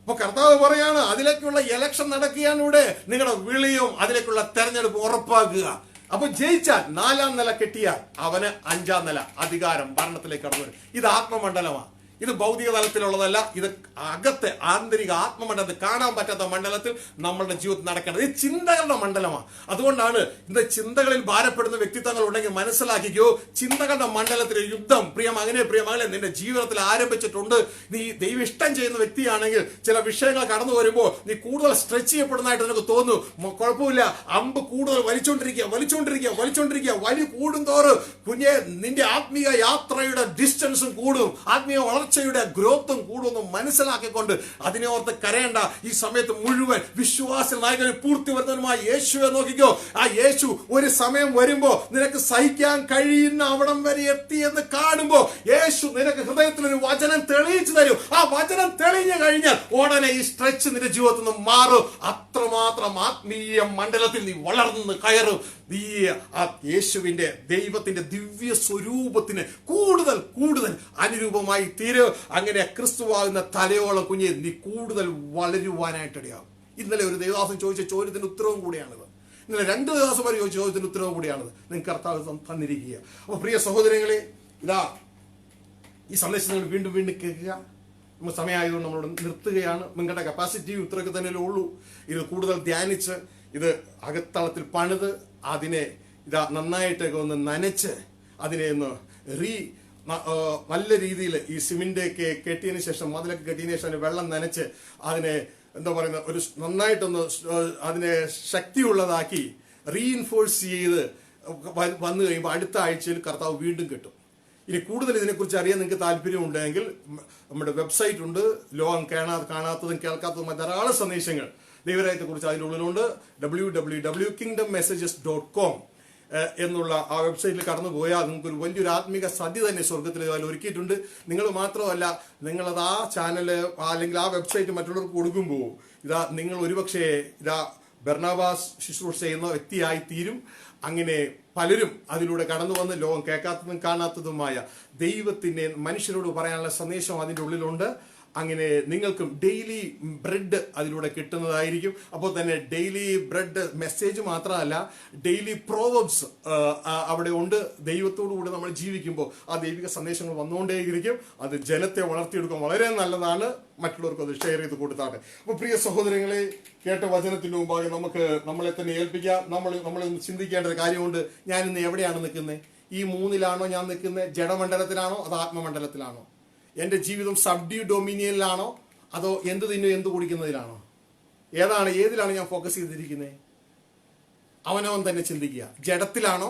അപ്പൊ കർത്താവ് പറയാണ്, അതിലേക്കുള്ള ഇലക്ഷൻ നടക്കുകയാണ് ഇവിടെ. നിങ്ങളുടെ വിളിയും അതിലേക്കുള്ള തെരഞ്ഞെടുപ്പ് ഉറപ്പാക്കുക. അപ്പൊ ജയിച്ചാൽ 4-ാം നില കെട്ടിയാൽ അവന് 5-ാം നില അധികാരം, ഭരണത്തിലേക്ക് കടന്നു വരും. ഇത് ആത്മമണ്ഡലമാണ്. ഇത് ഭൗതിക തലത്തിലുള്ളതല്ല. ഇത് അകത്തെ ആന്തരിക ആത്മമണ്ഡലത്തിൽ, കാണാൻ പറ്റാത്ത മണ്ഡലത്തിൽ നമ്മളുടെ ജീവിതത്തിൽ നടക്കേണ്ടത്. ഇത് ചിന്തകളുടെ മണ്ഡലമാണ്. അതുകൊണ്ടാണ് ഇന്ന് ചിന്തകളിൽ ഭാരപ്പെടുന്ന വ്യക്തിത്വങ്ങൾ ഉണ്ടെങ്കിൽ മനസ്സിലാക്കിക്കോ, ചിന്തകളുടെ മണ്ഡലത്തിലെ യുദ്ധം പ്രിയ മകനെ, പ്രിയ മകളെ, നിന്റെ ജീവിതത്തിൽ ആരംഭിച്ചിട്ടുണ്ട്. നീ ദൈവം ഇഷ്ടം ചെയ്യുന്ന വ്യക്തിയാണെങ്കിൽ ചില വിഷയങ്ങൾ കടന്നു വരുമ്പോൾ നീ കൂടുതൽ സ്ട്രെച്ച് ചെയ്യപ്പെടുന്നതായിട്ട് നിനക്ക് തോന്നും. കുഴപ്പമില്ല, അമ്പ് കൂടുതൽ വലിച്ചോണ്ടിരിക്കുക. വലി കൂടുന്തോറും കുഞ്ഞെ നിന്റെ ആത്മീയ യാത്രയുടെ ഡിസ്റ്റൻസും കൂടും, ആത്മീയ വളർച്ചയുടെ ഗ്രോത്തും കൂടുമെന്ന് മനസ്സിലാക്കിക്കൊണ്ട് അതിനെ ഓർത്ത് കരയേണ്ട. ഈ സമയത്ത് മുഴുവൻ വിശ്വാസ നായകനും പൂർത്തി വരുന്നവനുമായ യേശുവെ നോക്കിക്കോ. ആ യേശു ഒരു സമയം വരുമ്പോ നിനക്ക് സഹിക്കാൻ കഴിയുന്ന അവിടം വരെ എത്തി എന്ന് കാണുമ്പോ യേശു നിനക്ക് ഹൃദയത്തിൽ ഒരു വചനം തെളിയിച്ചു തരും. ആ വചനം തെളിഞ്ഞു കഴിഞ്ഞാൽ ഉടനെ ഈ സ്ട്രെച്ച് നിന്റെ ജീവിതത്തിൽ നിന്ന് മാറും. അത്രമാത്രം ആത്മീയ മണ്ഡലത്തിൽ നീ വളർന്ന് കയറും. നീ ആ യേശുവിന്റെ, ദൈവത്തിന്റെ ദിവ്യ സ്വരൂപത്തിന് കൂടുതൽ കൂടുതൽ അനുരൂപമായി തീരും. അങ്ങനെ ക്രിസ്തുവാകുന്ന തലയോളം കുഞ്ഞെ നീ കൂടുതൽ വളരുവാനായിട്ടിടയാകും. ഇന്നലെ ഒരു ദേവദാസൻ ചോദിച്ച ചോദ്യത്തിന്റെ ഉത്തരവും കൂടിയാണിത്. ഇന്നലെ 2 ദേവദാസന്മാർ ചോദിച്ച ചോദ്യത്തിന്റെ ഉത്തരവും കൂടിയാണിത്. നിങ്ങൾക്ക് കർത്താവ് തന്നിരിക്കുക. അപ്പൊ പ്രിയ സഹോദരങ്ങളെ, ഈ സന്ദേശം നിങ്ങൾ വീണ്ടും വീണ്ടും കേൾക്കുക. നമ്മൾ സമയമായതുകൊണ്ട് നമ്മൾ നിർത്തുകയാണ്. നിങ്ങളുടെ കപ്പാസിറ്റിയും ഇത്രയൊക്കെ തന്നെ ഉള്ളൂ. ഇത് കൂടുതൽ ധ്യാനിച്ച്, ഇത് അകത്തളത്തിൽ പണിത്, അതിനെ നന്നായിട്ടൊക്കെ ഒന്ന് നനച്ച്, അതിനെ ഒന്ന് നല്ല രീതിയിൽ ഈ സിമെന്റൊക്കെ കെട്ടിയതിനു ശേഷം, മതിലൊക്കെ കെട്ടിയതിനു ശേഷം വെള്ളം നനച്ച് അതിനെ എന്താ പറയുന്ന ഒരു നന്നായിട്ടൊന്ന് അതിനെ ശക്തിയുള്ളതാക്കി റീഇൻഫോഴ്സ് ചെയ്ത് വന്നു കഴിയുമ്പോൾ അടുത്ത ആഴ്ചയിൽ കർത്താവ് വീണ്ടും കിട്ടും. ഇനി കൂടുതൽ ഇതിനെക്കുറിച്ച് അറിയാൻ നിങ്ങൾക്ക് താല്പര്യമുണ്ടെങ്കിൽ നമ്മുടെ വെബ്സൈറ്റ് ഉണ്ട്. ലോകം കാണാത്തതും കേൾക്കാത്തതുമായ ധാരാളം സന്ദേശങ്ങൾ ദൈവരാജ്യത്തെക്കുറിച്ച് അതിനുള്ളിലുണ്ട്. www.kingdommessages.com എന്നുള്ള ആ വെബ്സൈറ്റിൽ കടന്നു പോയാൽ നിങ്ങൾക്കൊരു വലിയൊരു ആത്മീക സദ്യ തന്നെ സ്വർഗത്തിൽ അതിൽ ഒരുക്കിയിട്ടുണ്ട്. നിങ്ങൾ മാത്രമല്ല, നിങ്ങളത് ആ ചാനല് അല്ലെങ്കിൽ ആ വെബ്സൈറ്റ് മറ്റുള്ളവർക്ക് കൊടുക്കുമ്പോൾ നിങ്ങൾ ഒരുപക്ഷെ ബർണബാസ് ശുശ്രൂഷ ചെയ്യുന്ന വ്യക്തിയായി തീരും. അങ്ങനെ പലരും അതിലൂടെ കടന്നു വന്ന് ലോകം കേൾക്കാത്തതും കാണാത്തതുമായ ദൈവത്തിന്റെ മനുഷ്യരോട് പറയാനുള്ള സന്ദേശം അതിൻ്റെ ഉള്ളിലുണ്ട്. അങ്ങനെ നിങ്ങൾക്കും ഡെയിലി ബ്രെഡ് അതിലൂടെ കിട്ടുന്നതായിരിക്കും. അപ്പോൾ തന്നെ ഡെയിലി ബ്രെഡ് മെസ്സേജ് മാത്രമല്ല, ഡെയിലി പ്രോവബ്സ് അവിടെ ഉണ്ട്. ദൈവത്തോടു കൂടി നമ്മൾ ജീവിക്കുമ്പോൾ ആ ദൈവിക സന്ദേശങ്ങൾ വന്നുകൊണ്ടേയിരിക്കും. അത് ജനത്തെ വളർത്തിയെടുക്കാൻ വളരെ നല്ലതാണ്. മറ്റുള്ളവർക്ക് അത് ഷെയർ ചെയ്ത് കൊടുത്താട്ടെ. അപ്പോൾ പ്രിയ സഹോദരങ്ങളെ, കേട്ട വചനത്തിന് മുമ്പാകെ നമ്മളെ തന്നെ ഏൽപ്പിക്കാം. നമ്മളൊന്ന് ചിന്തിക്കേണ്ട ഒരു കാര്യമുണ്ട്. ഞാനിന്ന് എവിടെയാണ് നിൽക്കുന്നത്? ഈ 3-ലാണോ ഞാൻ നിൽക്കുന്നത്? ജഡമണ്ഡലത്തിലാണോ അതോ ആത്മമണ്ഡലത്തിലാണോ? എൻ്റെ ജീവിതം സബ്ഡ്യൂ ഡൊമിനിയനിലാണോ അതോ എന്ത് തിന്നു എന്ത് കുടിക്കുന്നതിലാണോ? ഏതിലാണ് ഞാൻ ഫോക്കസ് ചെയ്തിരിക്കുന്നത്? അവനവൻ തന്നെ ചിന്തിക്കുക. ജഡത്തിലാണോ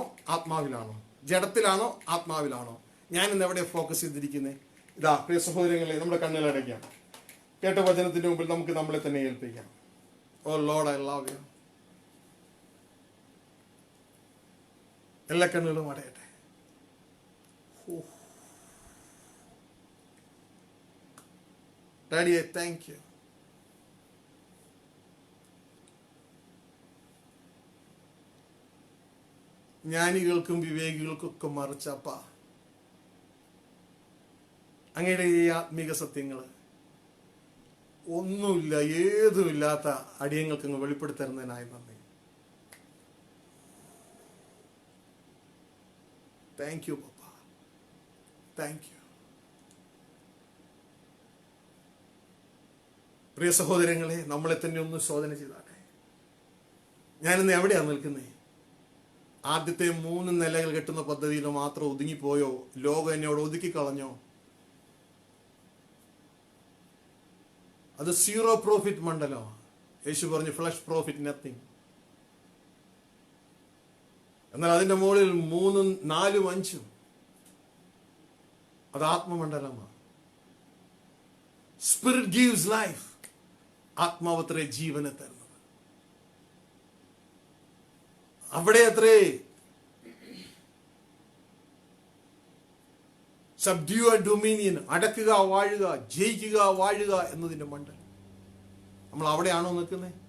ആത്മാവിലാണോ? ഞാൻ ഇന്ന് എവിടെ ഫോക്കസ് ചെയ്തിരിക്കുന്നത്? പ്രിയ സഹോദരങ്ങളെ, നമ്മുടെ കണ്ണുകളടയ്ക്കാം. കേട്ട വചനത്തിന്റെ മുമ്പിൽ നമുക്ക് നമ്മളെ തന്നെ ഏൽപ്പിക്കാം. ഓ ലോർഡ്, ഐ ലവ് യു. എല്ലാ കണ്ണുകളും അടയട്ടെ. Daddy, I thank you. ജ്ഞാനികൾക്കും വിവേകികൾക്കൊക്കെ മറിച്ചപ്പ അങ്ങയുടെ ഈ ആത്മീക സത്യങ്ങൾ ഒന്നുമില്ല, ഏതുമില്ലാത്ത അടിയങ്ങൾക്ക് അങ്ങ് വെളിപ്പെടുത്തരുന്നതിനായി നന്ദി. Thank you papa, thank you. പ്രിയ സഹോദരങ്ങളെ, നമ്മളെ തന്നെ ഒന്ന് ശോധന ചെയ്താട്ടെ. ഞാനിന്ന് എവിടെയാണ് നിൽക്കുന്നത്? ആദ്യത്തെ 3 നിലകൾ കെട്ടുന്ന പദ്ധതിയിൽ മാത്രം ഒതുങ്ങിപ്പോയോ? ലോകം എന്നോട് ഒതുക്കിക്കളഞ്ഞോ? അത് സീറോ പ്രോഫിറ്റ് മണ്ഡലമാണ്. യേശു പറഞ്ഞു ഫ്ലഷ് പ്രോഫിറ്റ് നത്തിങ്. എന്നാൽ അതിന്റെ മുകളിൽ 3, 4, 5 അത് ആത്മമണ്ഡലമാണ്. Spirit gives life. ആത്മാവത്രേ ജീവനെ തരുന്നത്. അവിടെ അത്രേ സബ്ഡ്യൂ ആൻഡ് ഡൊമീനിയൻ, അടക്കുക, വാഴുക, ജയിക്കുക, വാഴുക എന്നതിന്റെ മണ്ഡലം. നമ്മൾ അവിടെയാണോ നിൽക്കുന്നത്?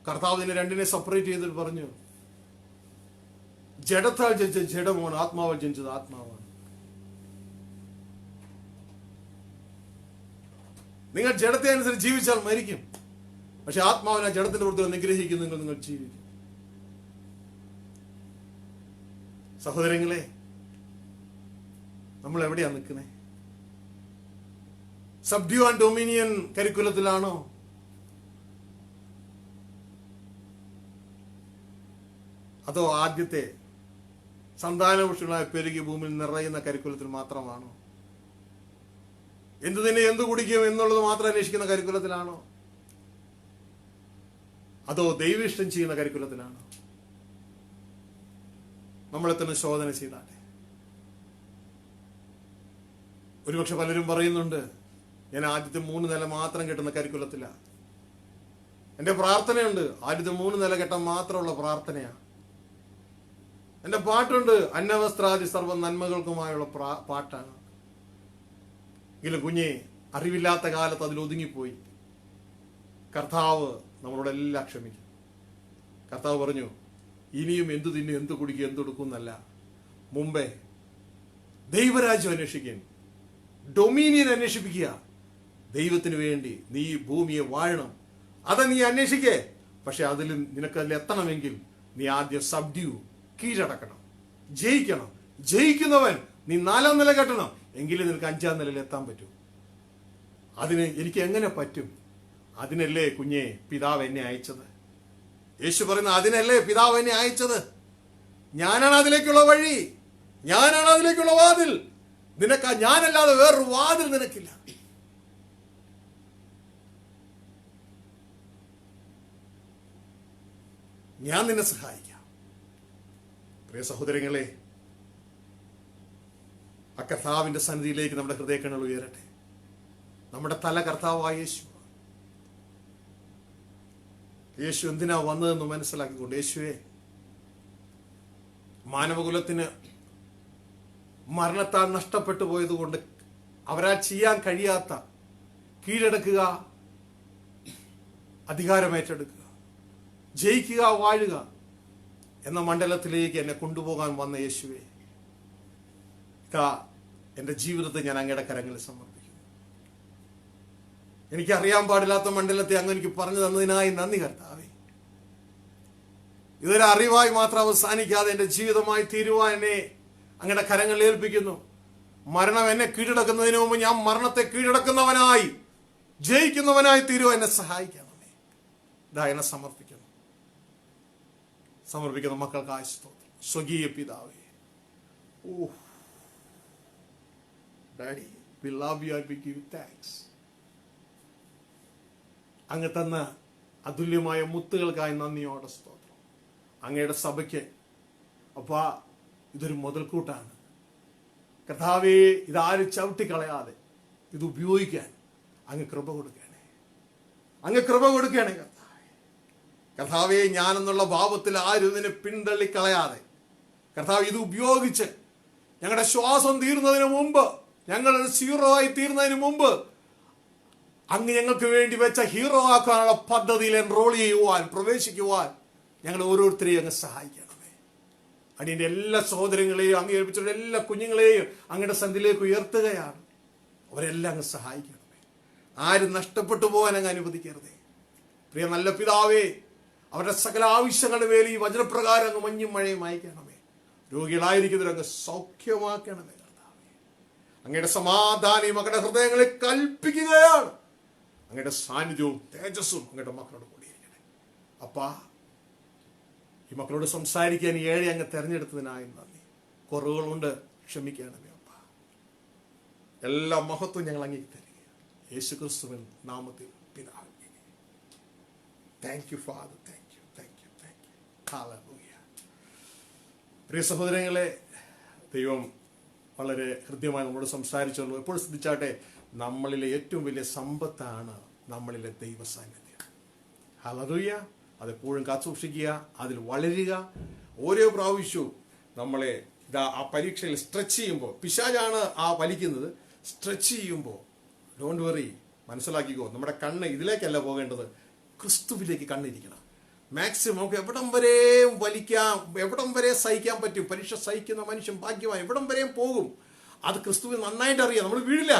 കർത്താവ് ഇതിനെ രണ്ടിനെ സെപ്പറേറ്റ് ചെയ്തിട്ട് പറഞ്ഞു, ജഡത്താൽ ജനിച്ച ജഡമാണ്, ആത്മാവാൽ ജനിച്ചത് ആത്മാവാണ്. നിങ്ങൾ ജഡത്തെ അനുസരിച്ച് ജീവിച്ചാൽ മരിക്കും, പക്ഷെ ആത്മാവിനെ ജഡത്തിന്റെ പുറത്ത് നിഗ്രഹിക്കുന്നു നിങ്ങൾ ജീവിക്കും. സഹോദരങ്ങളെ, നമ്മൾ എവിടെയാ നിൽക്കുന്നത്? സബ്ഡ്യൂ ആൻഡ് ഡൊമിനിയൻ കരിക്കുലത്തിലാണോ? അതോ ആദ്യത്തെ സന്താനപുഷ്ടികളായ പെരുകി ഭൂമിയിൽ നിറയുന്ന കരിക്കുലത്തിൽ മാത്രമാണോ? എന്തു തന്നെ എന്തു കുടിക്കും എന്നുള്ളത് മാത്രം അന്വേഷിക്കുന്ന കരിക്കുലത്തിലാണോ? അതോ ദൈവിഷ്ടം ചെയ്യുന്ന കരിക്കുലത്തിലാണോ? നമ്മളെ തന്നെ ശോധന ചെയ്താട്ടെ. ഒരുപക്ഷെ പലരും പറയുന്നുണ്ട്, ഞാൻ ആദ്യത്തെ 3 നില മാത്രം കെട്ടുന്ന കരിക്കുലത്തില. എന്റെ പ്രാർത്ഥനയുണ്ട്, ആദ്യത്തെ 3 നില കെട്ടാൻ മാത്രമുള്ള പ്രാർത്ഥനയാ. എന്റെ പാട്ടുണ്ട്, അന്നവസ്ത്രാദി സർവ്വ നന്മകൾക്കുമായുള്ള പാട്ടാണ്. എങ്കിലും കുഞ്ഞെ, അറിവില്ലാത്ത കാലത്ത് അതിൽ ഒതുങ്ങിപ്പോയി. കർത്താവ് നമ്മളോട് എല്ലാം ക്ഷമിക്കും. കർത്താവ് പറഞ്ഞു, ഇനിയും എന്തു തിന്നും, എന്തു കുടിക്കും, എന്തെടുക്കും എന്നല്ല, മുമ്പേ ദൈവരാജ്യം അന്വേഷിക്കാൻ, ഡൊമീനിയൻ അന്വേഷിപ്പിക്കുക. ദൈവത്തിന് വേണ്ടി നീ ഭൂമിയെ വാഴണം, അത് നീ അന്വേഷിക്കേ. പക്ഷെ നിനക്കതിൽ എത്തണമെങ്കിൽ നീ ആദ്യം സബ്ഡ്യൂ, കീഴടക്കണം, ജയിക്കണം. ജയിക്കുന്നവൻ നീ 4ാം നില കെട്ടണം, എങ്കിലും നിനക്ക് 5ാം നിലയിൽ എത്താൻ പറ്റൂ. അതിന് എനിക്ക് എങ്ങനെ പറ്റും? അതിനല്ലേ കുഞ്ഞെ പിതാവ് എന്നെ അയച്ചത്. യേശു പറയുന്ന അതിനല്ലേ പിതാവ് എന്നെ അയച്ചത്. ഞാനാണ് അതിലേക്കുള്ള വഴി, ഞാനാണ് അതിലേക്കുള്ള വാതിൽ. ഞാനല്ലാതെ വേറൊരു വാതിൽ നിനക്കില്ല. ഞാൻ നിന്നെ സഹായിക്കാം. പ്രിയ സഹോദരങ്ങളെ, ആ കർത്താവിന്റെ സന്നിധിയിലേക്ക് നമ്മുടെ ഹൃദയക്കണ്ണുകൾ ഉയരട്ടെ. നമ്മുടെ തല കർത്താവായ യേശു. യേശു എന്തിനാ വന്നതെന്ന് മനസ്സിലാക്കിക്കൊണ്ട്, യേശുവേ, മാനവകുലത്തിന് മരണത്താൽ നഷ്ടപ്പെട്ടു പോയതുകൊണ്ട് അവരാ ചെയ്യാൻ കഴിയാത്ത കീഴടക്കുക, അധികാരമേറ്റെടുക്കുക, ജയിക്കുക, വാഴുക എന്ന മണ്ഡലത്തിലേക്ക് എന്നെ കൊണ്ടുപോകാൻ വന്ന യേശുവേ, എന്റെ ജീവിതത്തെ ഞാൻ അങ്ങയുടെ കരങ്ങളിൽ സമർപ്പിക്കുന്നു. എനിക്കറിയാൻ പാടില്ലാത്ത മണ്ഡലത്തെ അങ്ങ് എനിക്ക് പറഞ്ഞു തന്നതിനായി നന്ദി കർത്താവേ. ഇതൊരു അറിവായി മാത്രം അവസാനിക്കാതെ എന്റെ ജീവിതമായി തീരുവാൻ എന്നെ അങ്ങയുടെ കരങ്ങളിൽ ഏൽപ്പിക്കുന്നു. മരണം എന്നെ കീഴടക്കുന്നതിന് മുമ്പ് ഞാൻ മരണത്തെ കീഴടക്കുന്നവനായി, ജയിക്കുന്നവനായി തീരുവാൻ എന്നെ സഹായിക്കണമേ. ഇതാ എന്നെ സമർപ്പിക്കുന്ന മക്കൾക്കായ സ്തോത്രം. സ്വകീയ പിതാവേ, Daddy, we love you and we give you thanks. അങ്ങ് തന്ന അതുല്യമായ മുത്തുകൾക്കായി നന്ദിയോടെ സ്തോത്രം. അങ്ങയുടെ സഭയ്ക്ക് അപ്പാ ഇതൊരു മുതൽക്കൂട്ടാണ് കർത്താവേ. ഇതാരും ചവിട്ടിക്കളയാതെ ഇത് ഉപയോഗിക്കാൻ അങ്ങ് കൃപ കൊടുക്കണേ. അങ്ങ് കൃപ കൊടുക്കണേ കർത്താവേ. ഞാനെന്നുള്ള ഭാവത്തിൽ ആരും ഇതിനെ പിന്തള്ളിക്കളയാതെ കർത്താവ് ഇത് ഉപയോഗിച്ച് ഞങ്ങളുടെ ശ്വാസം തീർന്നതിന് മുമ്പ്, ഞങ്ങളുടെ സീറോ ആയി തീർന്നതിന് മുമ്പ് അങ്ങ് ഞങ്ങൾക്ക് വേണ്ടി വെച്ച ഹീറോ ആക്കാനുള്ള പദ്ധതിയിൽ എൻറോൾ ചെയ്യുവാൻ, പ്രവേശിക്കുവാൻ ഞങ്ങൾ ഓരോരുത്തരെയും അങ്ങ് സഹായിക്കണമേ. അടിയന്റെ എല്ലാ സഹോദരങ്ങളെയും, അങ്ങ് ഏൽപ്പിച്ചുള്ള എല്ലാ കുഞ്ഞുങ്ങളെയും അങ്ങയുടെ സന്ധിയിലേക്ക് ഉയർത്തുകയാണ്. അവരെല്ലാം അങ്ങ് സഹായിക്കണമേ. ആരും നഷ്ടപ്പെട്ടു പോകാൻ അങ്ങ് അനുവദിക്കരുതേ. പ്രിയ നല്ല പിതാവേ, അവരുടെ സകല ആവശ്യങ്ങളുടെ മേൽ ഈ വചനപ്രകാരം അങ്ങ് മഞ്ഞും മഴയും അയക്കണമേ. രോഗികളായിരിക്കുന്നവരങ്ങ് സൗഖ്യമാക്കണമേ കർത്താവേ. അങ്ങയുടെ സമാധാനം മക്കളുടെ ഹൃദയങ്ങളിൽ കൽപ്പിക്കുകയാണ്. അങ്ങയുടെ സാന്നിധ്യവും തേജസ്സും അങ്ങയുടെ മക്കളോട് കൂടിയിരിക്കണേ. അപ്പാ, ഈ മക്കളോട് സംസാരിക്കാൻ ഈ ഏഴ് അങ്ങ് തെരഞ്ഞെടുത്തതിനായി നന്ദി. കുറവുകളുണ്ട്, ക്ഷമിക്കണമേ അപ്പാ. എല്ലാ മഹത്വവും ഞങ്ങൾ അങ്ങേക്ക് തരിക യേശു ക്രിസ്തുവിൻ നാമത്തിൽ പിതാവേ. Thank you father, thank you, thank you, thank you. Hallelujah. പ്രിയ സഹോദരങ്ങളെ, ദൈവം വളരെ ഹൃദ്യമായി നമ്മളോട് സംസാരിച്ചുള്ളൂ. എപ്പോഴും ശ്രദ്ധിച്ചാട്ടെ, നമ്മളിലെ ഏറ്റവും വലിയ സമ്പത്താണ് നമ്മളിലെ ദൈവ സാന്നിധ്യം. ഹല്ലേലൂയ. അതെപ്പോഴും കാത്തുസൂക്ഷിക്കുക, അതിൽ വളരുക. ഓരോ പ്രാവശ്യവും നമ്മളെ ആ പരീക്ഷയിൽ സ്ട്രെച്ച് ചെയ്യുമ്പോൾ, പിശാചാണ് ആ വലിക്കുന്നത്, സ്ട്രെച്ച് ചെയ്യുമ്പോൾ ഡോണ്ട് വറി, മനസ്സിലാക്കിക്കോ, നമ്മുടെ കണ്ണ് ഇതിലേക്കല്ല പോകേണ്ടത്, ക്രിസ്തുവിലേക്ക് കണ്ണിരിക്കണം. മാക്സിമം നമുക്ക് എവിടം വരെയും വലിക്കാം, എവിടം വരെ സഹിക്കാൻ പറ്റും. പരീക്ഷ സഹിക്കുന്ന മനുഷ്യൻ ഭാഗ്യമായി, എവിടം വരെയും പോകും. അത് ക്രിസ്തുവിന് നന്നായിട്ട് അറിയാം. നമ്മൾ വീഴില്ല.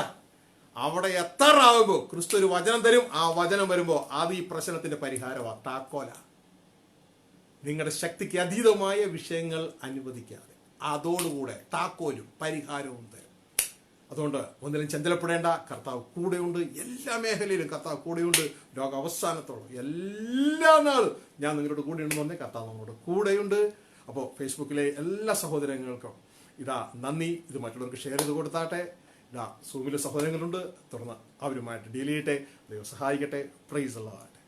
അവിടെ എത്താറാകുമ്പോൾ ക്രിസ്തു ഒരു വചനം തരും. ആ വചനം വരുമ്പോൾ അത് ഈ പ്രശ്നത്തിന്റെ പരിഹാരമാണ്, താക്കോല. നിങ്ങളുടെ ശക്തിക്ക് അതീതമായ വിഷയങ്ങൾ അനുവദിക്കാതെ അതോടുകൂടെ താക്കോലും പരിഹാരവും തരും. അതുകൊണ്ട് ഒന്നിലും ചഞ്ചലപ്പെടേണ്ട, കർത്താവ് കൂടെയുണ്ട്. എല്ലാ മേഖലയിലും കർത്താവ് കൂടെയുണ്ട്. ലോക അവസാനത്തോളം എല്ലാ നാളും ഞാൻ നിങ്ങളോട് കൂടെയുണ്ടെന്ന് പറഞ്ഞാൽ കർത്താവ് നമ്മളോട് കൂടെയുണ്ട്. അപ്പോൾ ഫേസ്ബുക്കിലെ എല്ലാ സഹോദരങ്ങൾക്കും ഇതാ നന്ദി. ഇത് മറ്റുള്ളവർക്ക് ഷെയർ ചെയ്ത് കൊടുത്താട്ടെ. ഇതാ സൂമിലെ സഹോദരങ്ങളുണ്ട്, തുടർന്ന് അവരുമായിട്ട് ഡീൽ ചെയ്യട്ടെ. ദൈവം സഹായിക്കട്ടെ. Praise the Lord.